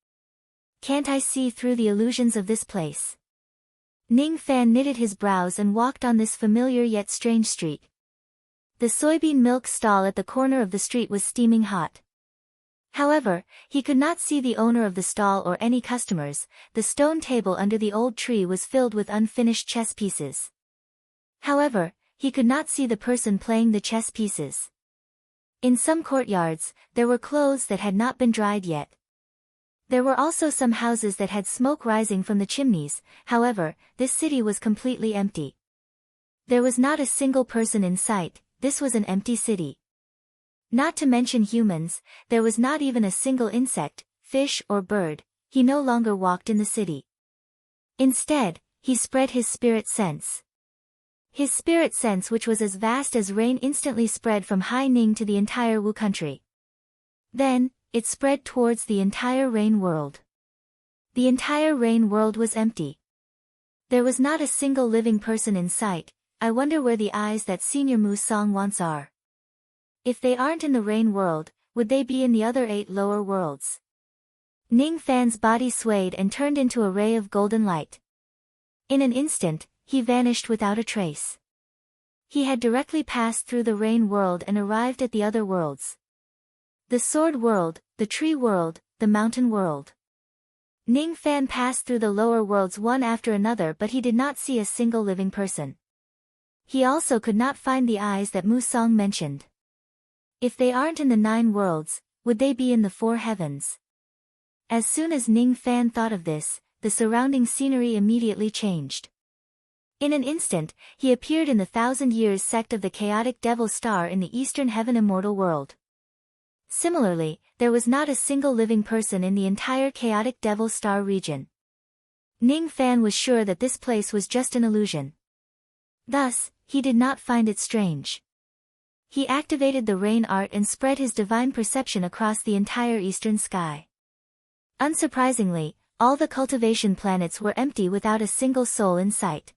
Can't I see through the illusions of this place? Ning Fan knitted his brows and walked on this familiar yet strange street. The soybean milk stall at the corner of the street was steaming hot. However, he could not see the owner of the stall or any customers. The stone table under the old tree was filled with unfinished chess pieces. However, he could not see the person playing the chess pieces. In some courtyards, there were clothes that had not been dried yet. There were also some houses that had smoke rising from the chimneys. However, this city was completely empty. There was not a single person in sight. This was an empty city. Not to mention humans, there was not even a single insect, fish or bird. He no longer walked in the city. Instead, he spread his spirit sense. His spirit sense, which was as vast as rain, instantly spread from Hai Ning to the entire Wu country. Then, it spread towards the entire rain world. The entire rain world was empty. There was not a single living person in sight. I wonder where the eyes that Senior Mu Song wants are. If they aren't in the rain world, would they be in the other 8 lower worlds? Ning Fan's body swayed and turned into a ray of golden light. In an instant, he vanished without a trace. He had directly passed through the rain world and arrived at the other worlds. The sword world, the tree world, the mountain world. Ning Fan passed through the lower worlds one after another, but he did not see a single living person. He also could not find the eyes that Mu Song mentioned. If they aren't in the 9 worlds, would they be in the 4 heavens? As soon as Ning Fan thought of this, the surrounding scenery immediately changed. In an instant, he appeared in the 1,000 Years sect of the chaotic devil star in the eastern heaven immortal world. Similarly, there was not a single living person in the entire chaotic devil star region. Ning Fan was sure that this place was just an illusion. Thus, he did not find it strange. He activated the rain art and spread his divine perception across the entire eastern sky. Unsurprisingly, all the cultivation planets were empty without a single soul in sight.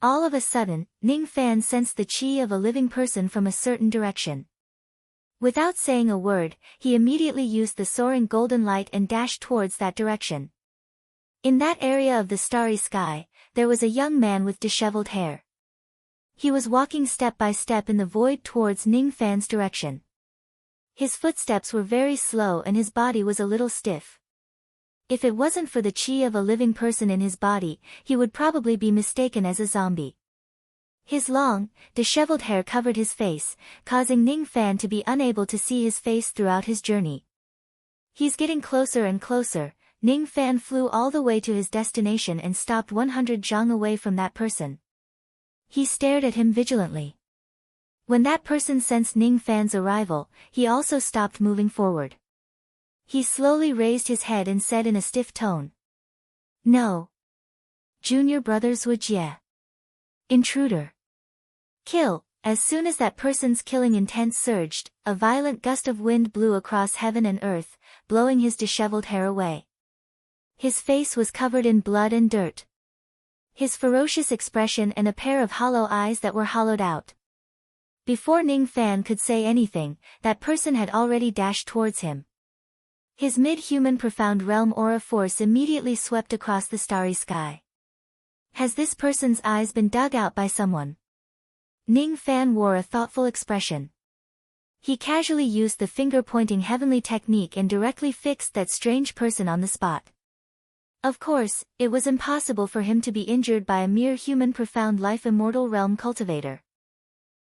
All of a sudden, Ning Fan sensed the chi of a living person from a certain direction. Without saying a word, he immediately used the soaring golden light and dashed towards that direction. In that area of the starry sky, there was a young man with disheveled hair. He was walking step by step in the void towards Ning Fan's direction. His footsteps were very slow and his body was a little stiff. If it wasn't for the chi of a living person in his body, he would probably be mistaken as a zombie. His long, disheveled hair covered his face, causing Ning Fan to be unable to see his face throughout his journey. He's getting closer and closer. Ning Fan flew all the way to his destination and stopped 100 zhang away from that person. He stared at him vigilantly. When that person sensed Ning Fan's arrival, he also stopped moving forward. He slowly raised his head and said in a stiff tone. "No. Junior brothers Wujie. Intruder. Kill." As soon as that person's killing intent surged, a violent gust of wind blew across heaven and earth, blowing his disheveled hair away. His face was covered in blood and dirt. His ferocious expression and a pair of hollow eyes that were hollowed out. Before Ning Fan could say anything, that person had already dashed towards him. His mid-human profound realm aura force immediately swept across the starry sky. Has this person's eyes been dug out by someone? Ning Fan wore a thoughtful expression. He casually used the finger-pointing heavenly technique and directly fixed that strange person on the spot. Of course, it was impossible for him to be injured by a mere human profound life immortal realm cultivator.